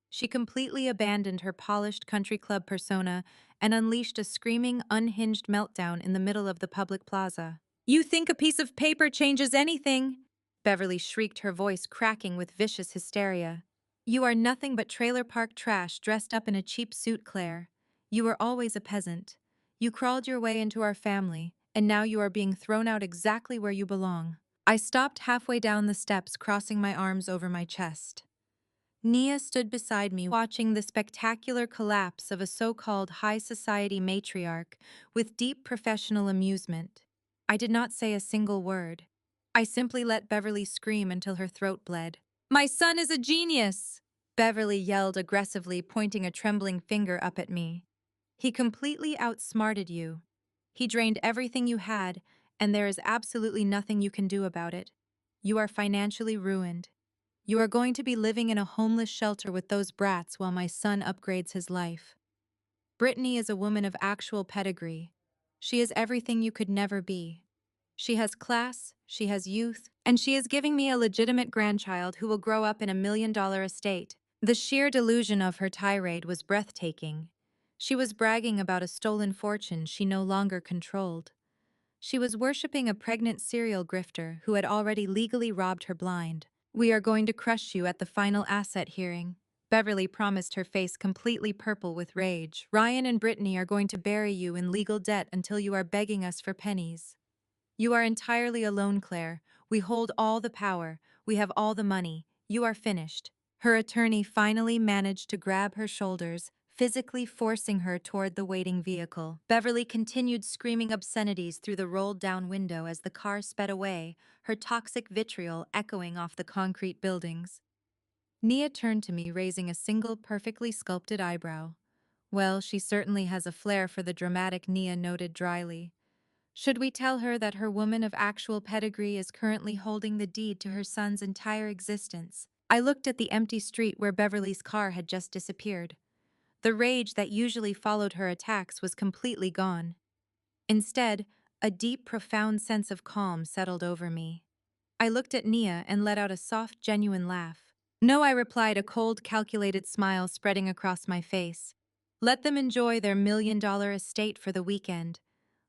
She completely abandoned her polished country club persona and unleashed a screaming, unhinged meltdown in the middle of the public plaza. "You think a piece of paper changes anything?" Beverly shrieked, her voice cracking with vicious hysteria. "You are nothing but trailer park trash dressed up in a cheap suit, Claire. You were always a peasant. You crawled your way into our family, and now you are being thrown out exactly where you belong." I stopped halfway down the steps, crossing my arms over my chest. Nia stood beside me, watching the spectacular collapse of a so-called high society matriarch with deep professional amusement. I did not say a single word. I simply let Beverly scream until her throat bled. "My son is a genius!" Beverly yelled aggressively, pointing a trembling finger up at me. "He completely outsmarted you. He drained everything you had, and there is absolutely nothing you can do about it. You are financially ruined. You are going to be living in a homeless shelter with those brats while my son upgrades his life. Brittany is a woman of actual pedigree. She is everything you could never be. She has class, she has youth, and she is giving me a legitimate grandchild who will grow up in a $1 million estate." The sheer delusion of her tirade was breathtaking. She was bragging about a stolen fortune she no longer controlled. She was worshipping a pregnant serial grifter who had already legally robbed her blind. We are going to crush you at the final asset hearing. Beverly promised, her face completely purple with rage. Ryan and Brittany are going to bury you in legal debt until you are begging us for pennies. You are entirely alone, Claire. We hold all the power. We have all the money. You are finished. Her attorney finally managed to grab her shoulders, physically forcing her toward the waiting vehicle. Beverly continued screaming obscenities through the rolled-down window as the car sped away, her toxic vitriol echoing off the concrete buildings. Nia turned to me, raising a single perfectly sculpted eyebrow. Well, she certainly has a flair for the dramatic, Nia noted dryly. Should we tell her that her woman of actual pedigree is currently holding the deed to her son's entire existence? I looked at the empty street where Beverly's car had just disappeared. The rage that usually followed her attacks was completely gone. Instead, a deep, profound sense of calm settled over me. I looked at Nia and let out a soft, genuine laugh. No, I replied, a cold, calculated smile spreading across my face. Let them enjoy their $1 million estate for the weekend.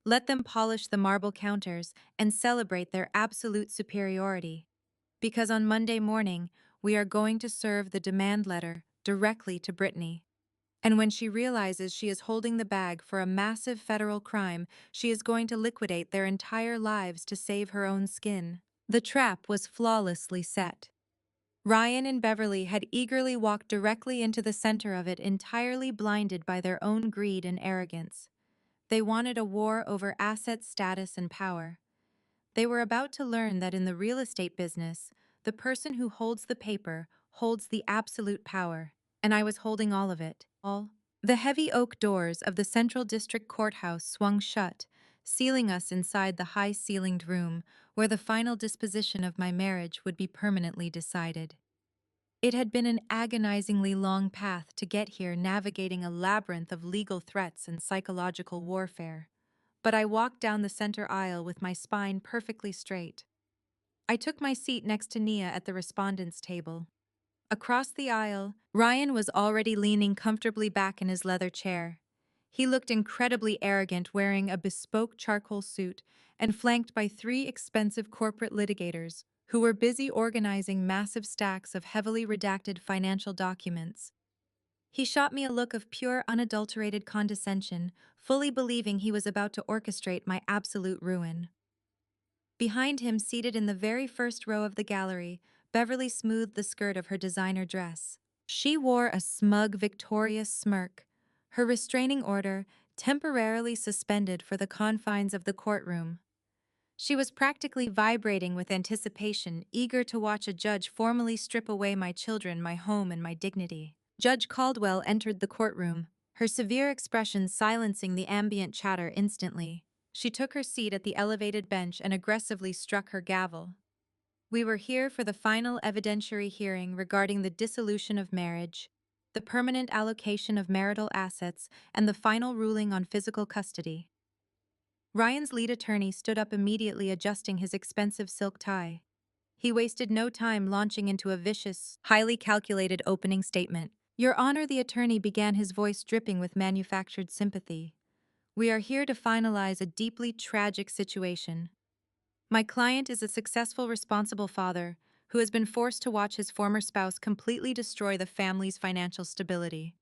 Let them polish the marble counters and celebrate their absolute superiority. Because on Monday morning, we are going to serve the demand letter directly to Brittany. And when she realizes she is holding the bag for a massive federal crime, she is going to liquidate their entire lives to save her own skin. The trap was flawlessly set. Ryan and Beverly had eagerly walked directly into the center of it, entirely blinded by their own greed and arrogance. They wanted a war over assets, status, and power. They were about to learn that in the real estate business, the person who holds the paper holds the absolute power, and I was holding all of it. All. The heavy oak doors of the Central District Courthouse swung shut, sealing us inside the high-ceilinged room where the final disposition of my marriage would be permanently decided. It had been an agonizingly long path to get here, navigating a labyrinth of legal threats and psychological warfare. But I walked down the center aisle with my spine perfectly straight. I took my seat next to Nia at the respondents' table. Across the aisle, Ryan was already leaning comfortably back in his leather chair. He looked incredibly arrogant, wearing a bespoke charcoal suit and flanked by three expensive corporate litigators who were busy organizing massive stacks of heavily redacted financial documents. He shot me a look of pure, unadulterated condescension, fully believing he was about to orchestrate my absolute ruin. Behind him, seated in the very first row of the gallery, Beverly smoothed the skirt of her designer dress. She wore a smug, victorious smirk, her restraining order temporarily suspended for the confines of the courtroom. She was practically vibrating with anticipation, eager to watch a judge formally strip away my children, my home, and my dignity. Judge Caldwell entered the courtroom, her severe expression silencing the ambient chatter instantly. She took her seat at the elevated bench and aggressively struck her gavel. We were here for the final evidentiary hearing regarding the dissolution of marriage, the permanent allocation of marital assets, and the final ruling on physical custody. Ryan's lead attorney stood up immediately, adjusting his expensive silk tie. He wasted no time launching into a vicious, highly calculated opening statement. Your Honor, the attorney began, his voice dripping with manufactured sympathy. We are here to finalize a deeply tragic situation. My client is a successful, responsible father who has been forced to watch his former spouse completely destroy the family's financial stability.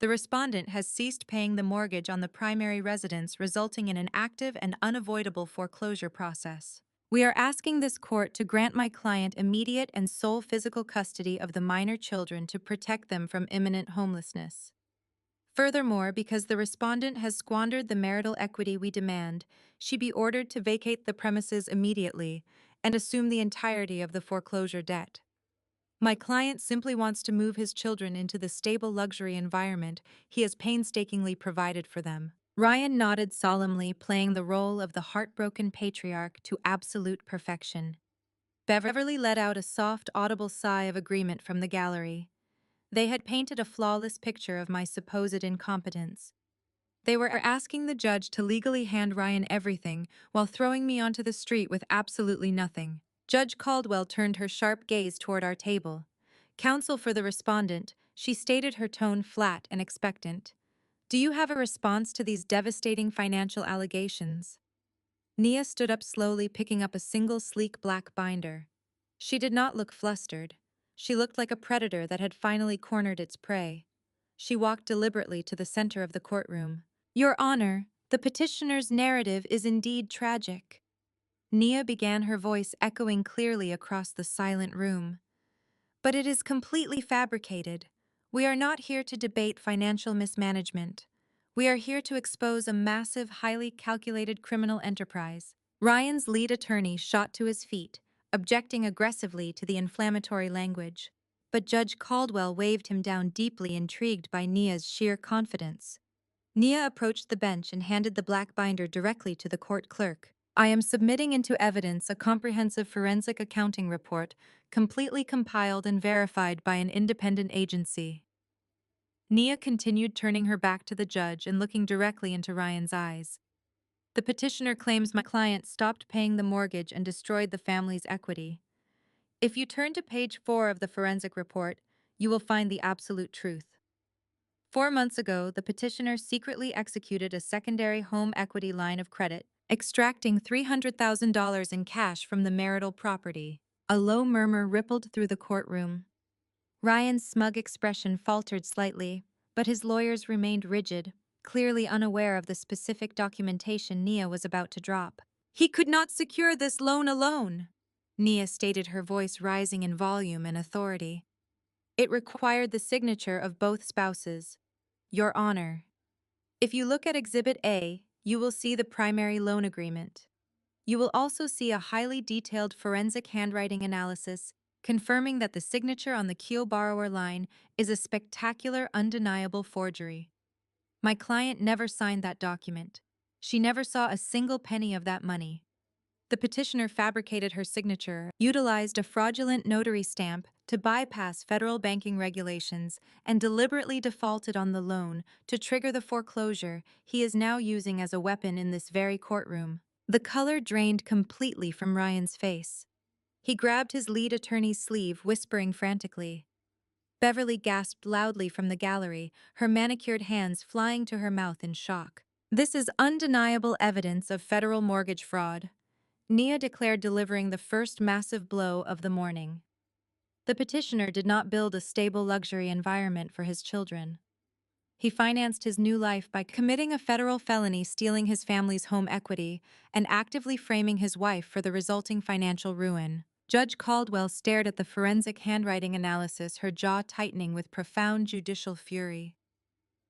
The respondent has ceased paying the mortgage on the primary residence, resulting in an active and unavoidable foreclosure process. We are asking this court to grant my client immediate and sole physical custody of the minor children to protect them from imminent homelessness. Furthermore, because the respondent has squandered the marital equity we demand, she be ordered to vacate the premises immediately and assume the entirety of the foreclosure debt. My client simply wants to move his children into the stable luxury environment he has painstakingly provided for them. Ryan nodded solemnly, playing the role of the heartbroken patriarch to absolute perfection. Beverly let out a soft, audible sigh of agreement from the gallery. They had painted a flawless picture of my supposed incompetence. They were asking the judge to legally hand Ryan everything while throwing me onto the street with absolutely nothing. Judge Caldwell turned her sharp gaze toward our table. Counsel for the respondent, she stated, her tone flat and expectant. Do you have a response to these devastating financial allegations? Nia stood up slowly, picking up a single sleek black binder. She did not look flustered. She looked like a predator that had finally cornered its prey. She walked deliberately to the center of the courtroom. Your Honor, the petitioner's narrative is indeed tragic. Nia began, her voice echoing clearly across the silent room. But it is completely fabricated. We are not here to debate financial mismanagement. We are here to expose a massive, highly calculated criminal enterprise. Ryan's lead attorney shot to his feet, objecting aggressively to the inflammatory language. But Judge Caldwell waved him down, deeply intrigued by Nia's sheer confidence. Nia approached the bench and handed the black binder directly to the court clerk. I am submitting into evidence a comprehensive forensic accounting report, completely compiled and verified by an independent agency. Nia continued, turning her back to the judge and looking directly into Ryan's eyes. The petitioner claims my client stopped paying the mortgage and destroyed the family's equity. If you turn to page 4 of the forensic report, you will find the absolute truth. 4 months ago, the petitioner secretly executed a secondary home equity line of credit, extracting $300,000 in cash from the marital property. A low murmur rippled through the courtroom. Ryan's smug expression faltered slightly, but his lawyers remained rigid, clearly unaware of the specific documentation Nia was about to drop. He could not secure this loan alone, Nia stated, her voice rising in volume and authority. It required the signature of both spouses. Your Honor, if you look at Exhibit A, you will see the primary loan agreement. You will also see a highly detailed forensic handwriting analysis confirming that the signature on the Kyo borrower line is a spectacular, undeniable forgery. My client never signed that document. She never saw a single penny of that money. The petitioner fabricated her signature, utilized a fraudulent notary stamp to bypass federal banking regulations, and deliberately defaulted on the loan to trigger the foreclosure he is now using as a weapon in this very courtroom. The color drained completely from Ryan's face. He grabbed his lead attorney's sleeve, whispering frantically. Beverly gasped loudly from the gallery, her manicured hands flying to her mouth in shock. This is undeniable evidence of federal mortgage fraud, Nia declared, delivering the first massive blow of the morning. The petitioner did not build a stable luxury environment for his children. He financed his new life by committing a federal felony, stealing his family's home equity, and actively framing his wife for the resulting financial ruin. Judge Caldwell stared at the forensic handwriting analysis, her jaw tightening with profound judicial fury.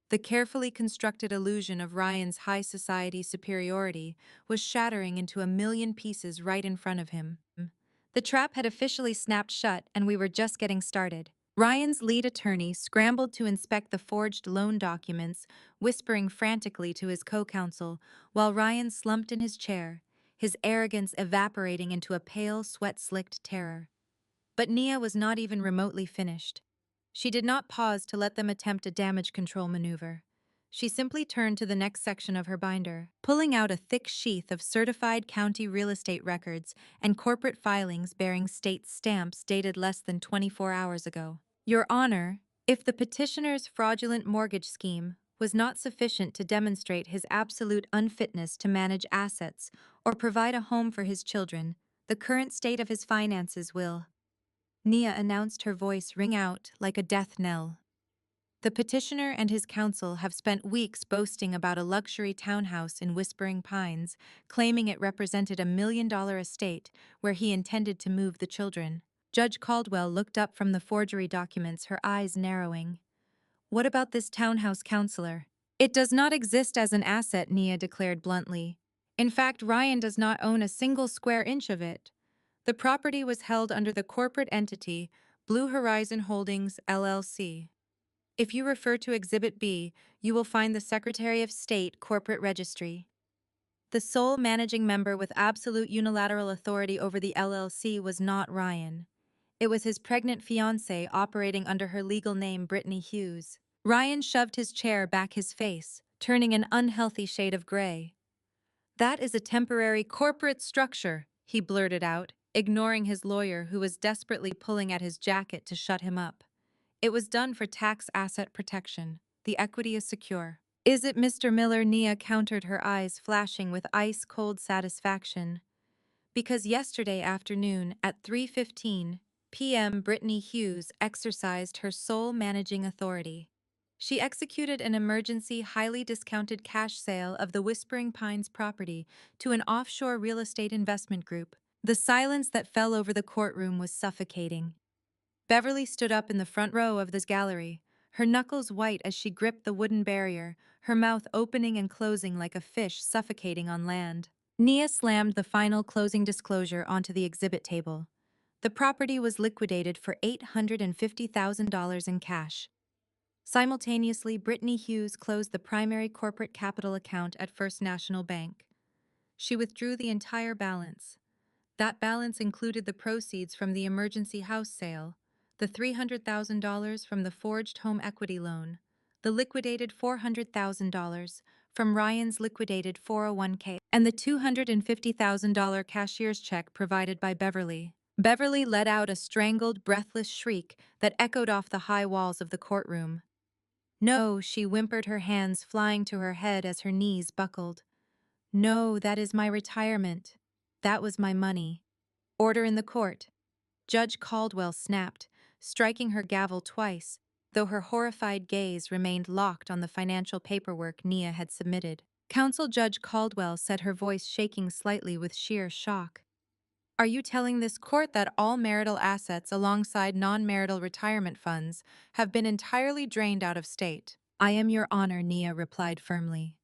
The carefully constructed illusion of Ryan's high society superiority was shattering into a million pieces right in front of him. The trap had officially snapped shut, and we were just getting started. Ryan's lead attorney scrambled to inspect the forged loan documents, whispering frantically to his co-counsel, while Ryan slumped in his chair, his arrogance evaporating into a pale, sweat-slicked terror. But Nia was not even remotely finished. She did not pause to let them attempt a damage control maneuver. She simply turned to the next section of her binder, pulling out a thick sheath of certified county real estate records and corporate filings bearing state stamps dated less than 24 hours ago. Your Honor, if the petitioner's fraudulent mortgage scheme was not sufficient to demonstrate his absolute unfitness to manage assets or provide a home for his children, the current state of his finances will. Nia announced, her voice ring out like a death knell. The petitioner and his counsel have spent weeks boasting about a luxury townhouse in Whispering Pines, claiming it represented $1 million estate where he intended to move the children. Judge Caldwell looked up from the forgery documents, her eyes narrowing. What about this townhouse, counselor? It does not exist as an asset, Nia declared bluntly. In fact, Ryan does not own a single square inch of it. The property was held under the corporate entity Blue Horizon Holdings, LLC. If you refer to Exhibit B, you will find the Secretary of State Corporate Registry. The sole managing member with absolute unilateral authority over the LLC was not Ryan. It was his pregnant fiancée operating under her legal name, Brittany Hughes. Ryan shoved his chair back, his face turning an unhealthy shade of gray. That is a temporary corporate structure, he blurted out, ignoring his lawyer who was desperately pulling at his jacket to shut him up. It was done for tax asset protection. The equity is secure. Is it, Mr. Miller? Nia countered, her eyes flashing with ice-cold satisfaction. Because yesterday afternoon at 3:15 p.m. Brittany Hughes exercised her sole managing authority. She executed an emergency highly discounted cash sale of the Whispering Pines property to an offshore real estate investment group. The silence that fell over the courtroom was suffocating. Beverly stood up in the front row of this gallery, her knuckles white as she gripped the wooden barrier, her mouth opening and closing like a fish suffocating on land. Nia slammed the final closing disclosure onto the exhibit table. The property was liquidated for $850,000 in cash. Simultaneously, Brittany Hughes closed the primary corporate capital account at First National Bank. She withdrew the entire balance. That balance included the proceeds from the emergency house sale, the $300,000 from the forged home equity loan, the liquidated $400,000 from Ryan's liquidated 401k, and the $250,000 cashier's check provided by Beverly. Beverly let out a strangled, breathless shriek that echoed off the high walls of the courtroom. No, she whimpered, her hands flying to her head as her knees buckled. No, that is my retirement. That was my money. Order in the court. Judge Caldwell snapped, striking her gavel twice, though her horrified gaze remained locked on the financial paperwork Nia had submitted. Counsel Judge Caldwell said, her voice shaking slightly with sheer shock. Are you telling this court that all marital assets alongside non-marital retirement funds have been entirely drained out of state? I am, Your Honor, Nia replied firmly.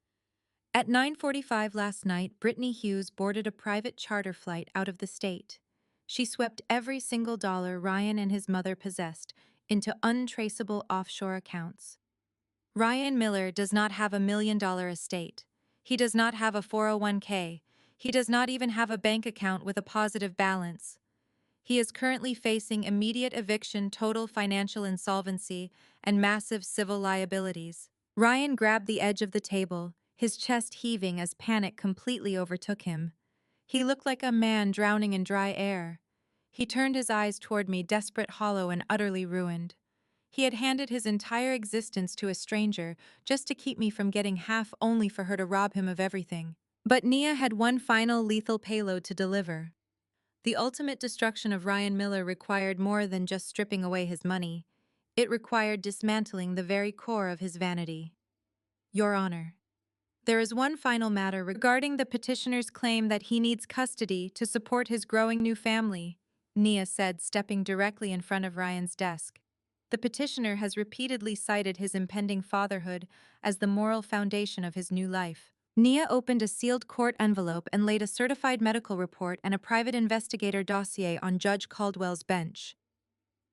At 9:45 last night, Brittany Hughes boarded a private charter flight out of the state. She swept every single dollar Ryan and his mother possessed into untraceable offshore accounts. Ryan Miller does not have $1 million estate. He does not have a 401k. He does not even have a bank account with a positive balance. He is currently facing immediate eviction, total financial insolvency, and massive civil liabilities. Ryan grabbed the edge of the table, his chest heaving as panic completely overtook him. He looked like a man drowning in dry air. He turned his eyes toward me, desperate, hollow, and utterly ruined. He had handed his entire existence to a stranger just to keep me from getting half, only for her to rob him of everything. But Nia had one final lethal payload to deliver. The ultimate destruction of Ryan Miller required more than just stripping away his money. It required dismantling the very core of his vanity. Your Honor, there is one final matter regarding the petitioner's claim that he needs custody to support his growing new family, Nia said, stepping directly in front of Ryan's desk. The petitioner has repeatedly cited his impending fatherhood as the moral foundation of his new life. Nia opened a sealed court envelope and laid a certified medical report and a private investigator dossier on Judge Caldwell's bench.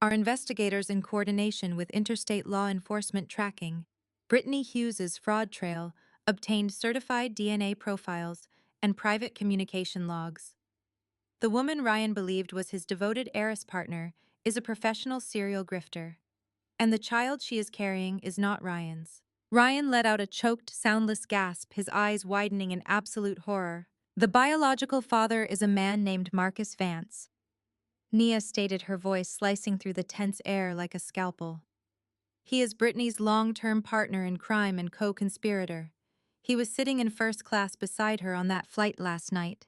Our investigators, in coordination with Interstate Law Enforcement Tracking, Brittany Hughes's fraud trail, obtained certified DNA profiles and private communication logs. The woman Ryan believed was his devoted heiress partner is a professional serial grifter, and the child she is carrying is not Ryan's. Ryan let out a choked, soundless gasp, his eyes widening in absolute horror. The biological father is a man named Marcus Vance, Nia stated, her voice slicing through the tense air like a scalpel. He is Brittany's long-term partner in crime and co-conspirator. He was sitting in first class beside her on that flight last night.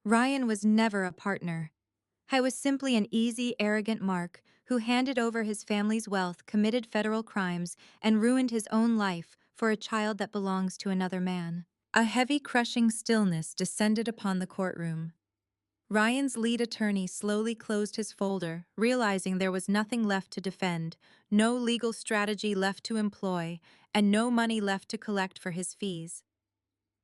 Ryan was never a partner. I was simply an easy, arrogant Mark who handed over his family's wealth, committed federal crimes, and ruined his own life for a child that belongs to another man. A heavy, crushing stillness descended upon the courtroom. Ryan's lead attorney slowly closed his folder, realizing there was nothing left to defend, no legal strategy left to employ, and no money left to collect for his fees.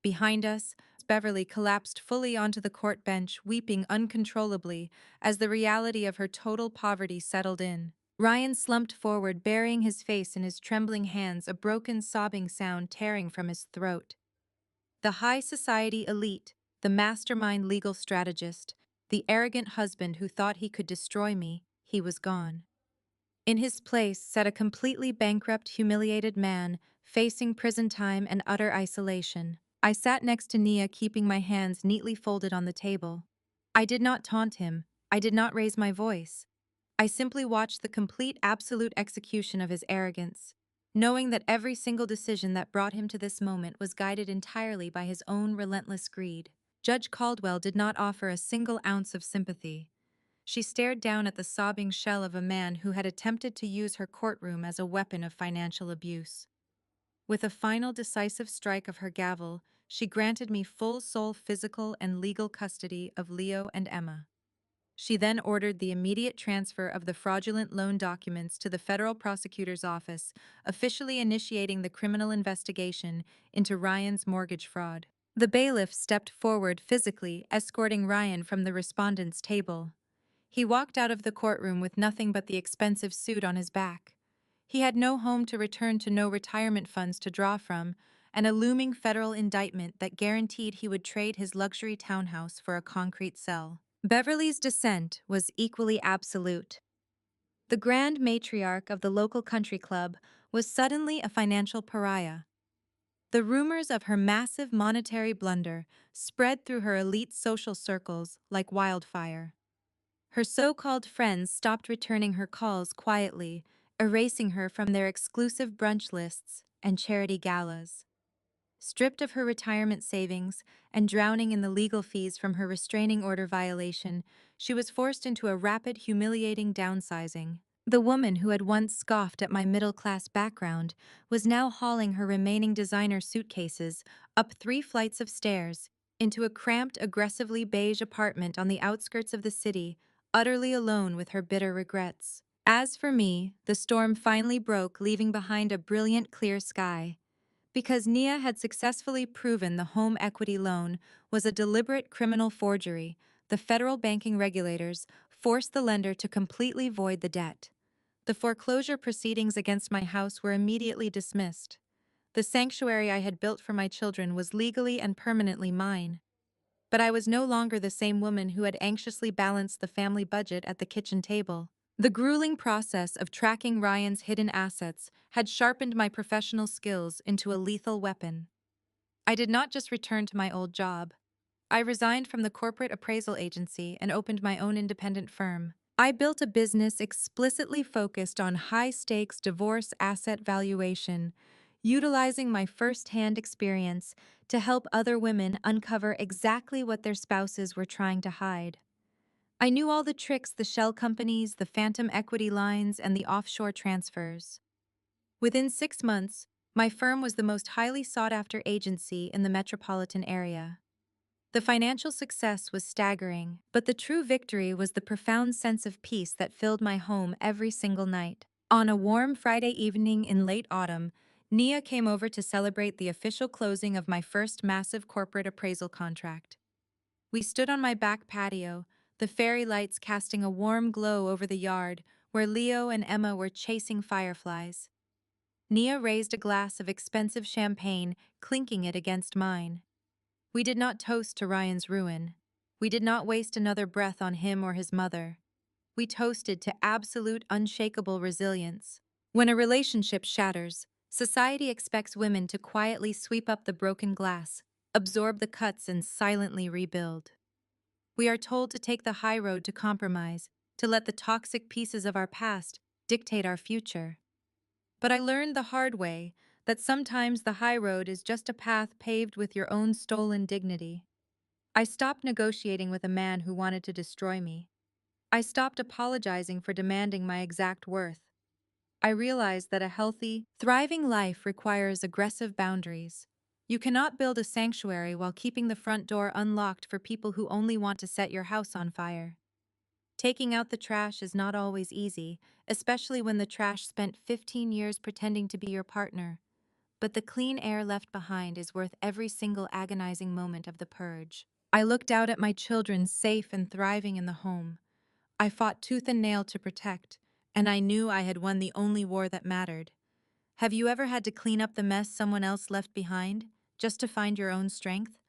Behind us, Beverly collapsed fully onto the court bench, weeping uncontrollably as the reality of her total poverty settled in. Ryan slumped forward, burying his face in his trembling hands, a broken, sobbing sound tearing from his throat. The high society elite, the mastermind legal strategist, the arrogant husband who thought he could destroy me, he was gone. In his place sat a completely bankrupt, humiliated man, facing prison time and utter isolation. I sat next to Nia, keeping my hands neatly folded on the table. I did not taunt him. I did not raise my voice. I simply watched the complete, absolute execution of his arrogance, knowing that every single decision that brought him to this moment was guided entirely by his own relentless greed. Judge Caldwell did not offer a single ounce of sympathy. She stared down at the sobbing shell of a man who had attempted to use her courtroom as a weapon of financial abuse. With a final decisive strike of her gavel, she granted me full sole physical and legal custody of Leo and Emma. She then ordered the immediate transfer of the fraudulent loan documents to the federal prosecutor's office, officially initiating the criminal investigation into Ryan's mortgage fraud. The bailiff stepped forward physically, escorting Ryan from the respondent's table. He walked out of the courtroom with nothing but the expensive suit on his back. He had no home to return to, no retirement funds to draw from, and a looming federal indictment that guaranteed he would trade his luxury townhouse for a concrete cell. Beverly's descent was equally absolute. The grand matriarch of the local country club was suddenly a financial pariah. The rumors of her massive monetary blunder spread through her elite social circles like wildfire. Her so-called friends stopped returning her calls quietly, erasing her from their exclusive brunch lists and charity galas. Stripped of her retirement savings and drowning in the legal fees from her restraining order violation, she was forced into a rapid, humiliating downsizing. The woman who had once scoffed at my middle-class background was now hauling her remaining designer suitcases up 3 flights of stairs into a cramped, aggressively beige apartment on the outskirts of the city, utterly alone with her bitter regrets. As for me, the storm finally broke, leaving behind a brilliant, clear sky. Because Nia had successfully proven the home equity loan was a deliberate criminal forgery, the federal banking regulators forced the lender to completely void the debt. The foreclosure proceedings against my house were immediately dismissed. The sanctuary I had built for my children was legally and permanently mine. But I was no longer the same woman who had anxiously balanced the family budget at the kitchen table. The grueling process of tracking Ryan's hidden assets had sharpened my professional skills into a lethal weapon. I did not just return to my old job. I resigned from the corporate appraisal agency and opened my own independent firm. I built a business explicitly focused on high-stakes divorce asset valuation, utilizing my first-hand experience to help other women uncover exactly what their spouses were trying to hide. I knew all the tricks: the shell companies, the phantom equity lines, and the offshore transfers. Within 6 months, my firm was the most highly sought-after agency in the metropolitan area. The financial success was staggering, but the true victory was the profound sense of peace that filled my home every single night. On a warm Friday evening in late autumn, Nia came over to celebrate the official closing of my first massive corporate appraisal contract. We stood on my back patio, the fairy lights casting a warm glow over the yard where Leo and Emma were chasing fireflies. Nia raised a glass of expensive champagne, clinking it against mine. We did not toast to Ryan's ruin. We did not waste another breath on him or his mother. We toasted to absolute, unshakable resilience. When a relationship shatters, society expects women to quietly sweep up the broken glass, absorb the cuts, and silently rebuild. We are told to take the high road, to compromise, to let the toxic pieces of our past dictate our future. But I learned the hard way that sometimes the high road is just a path paved with your own stolen dignity. I stopped negotiating with a man who wanted to destroy me. I stopped apologizing for demanding my exact worth. I realized that a healthy, thriving life requires aggressive boundaries. You cannot build a sanctuary while keeping the front door unlocked for people who only want to set your house on fire. Taking out the trash is not always easy, especially when the trash spent 15 years pretending to be your partner. But the clean air left behind is worth every single agonizing moment of the purge. I looked out at my children, safe and thriving in the home. I fought tooth and nail to protect, and I knew I had won the only war that mattered. Have you ever had to clean up the mess someone else left behind, just to find your own strength?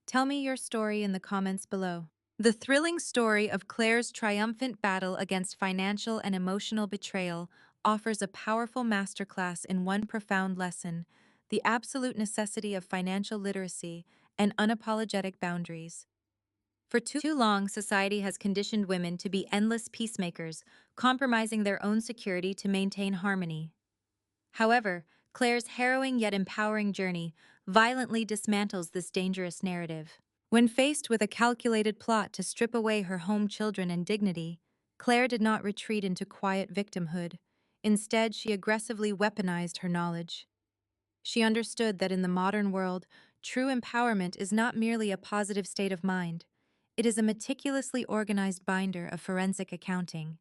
Tell me your story in the comments below. The thrilling story of Claire's triumphant battle against financial and emotional betrayal offers a powerful masterclass in one profound lesson: the absolute necessity of financial literacy and unapologetic boundaries. For too long, society has conditioned women to be endless peacemakers, compromising their own security to maintain harmony. However, Claire's harrowing yet empowering journey violently dismantles this dangerous narrative. When faced with a calculated plot to strip away her home children and dignity, Claire did not retreat into quiet victimhood. Instead, she aggressively weaponized her knowledge. She understood that in the modern world, true empowerment is not merely a positive state of mind. It is a meticulously organized binder of forensic accounting.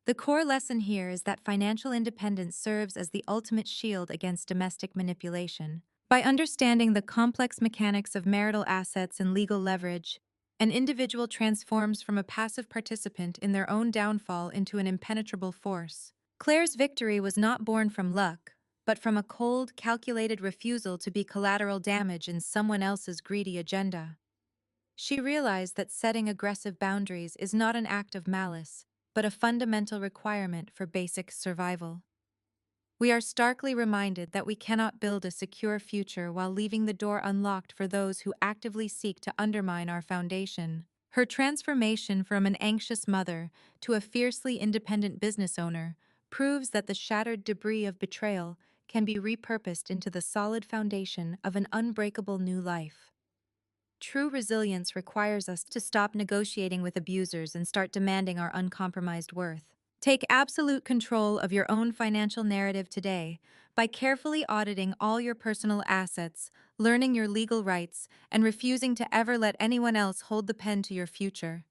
The core lesson here is that financial independence serves as the ultimate shield against domestic manipulation. By understanding the complex mechanics of marital assets and legal leverage, an individual transforms from a passive participant in their own downfall into an impenetrable force. Claire's victory was not born from luck, but from a cold, calculated refusal to be collateral damage in someone else's greedy agenda. She realized that setting aggressive boundaries is not an act of malice, but a fundamental requirement for basic survival. We are starkly reminded that we cannot build a secure future while leaving the door unlocked for those who actively seek to undermine our foundation. Her transformation from an anxious mother to a fiercely independent business owner proves that the shattered debris of betrayal can be repurposed into the solid foundation of an unbreakable new life. True resilience requires us to stop negotiating with abusers and start demanding our uncompromised worth. Take absolute control of your own financial narrative today by carefully auditing all your personal assets, learning your legal rights, and refusing to ever let anyone else hold the pen to your future.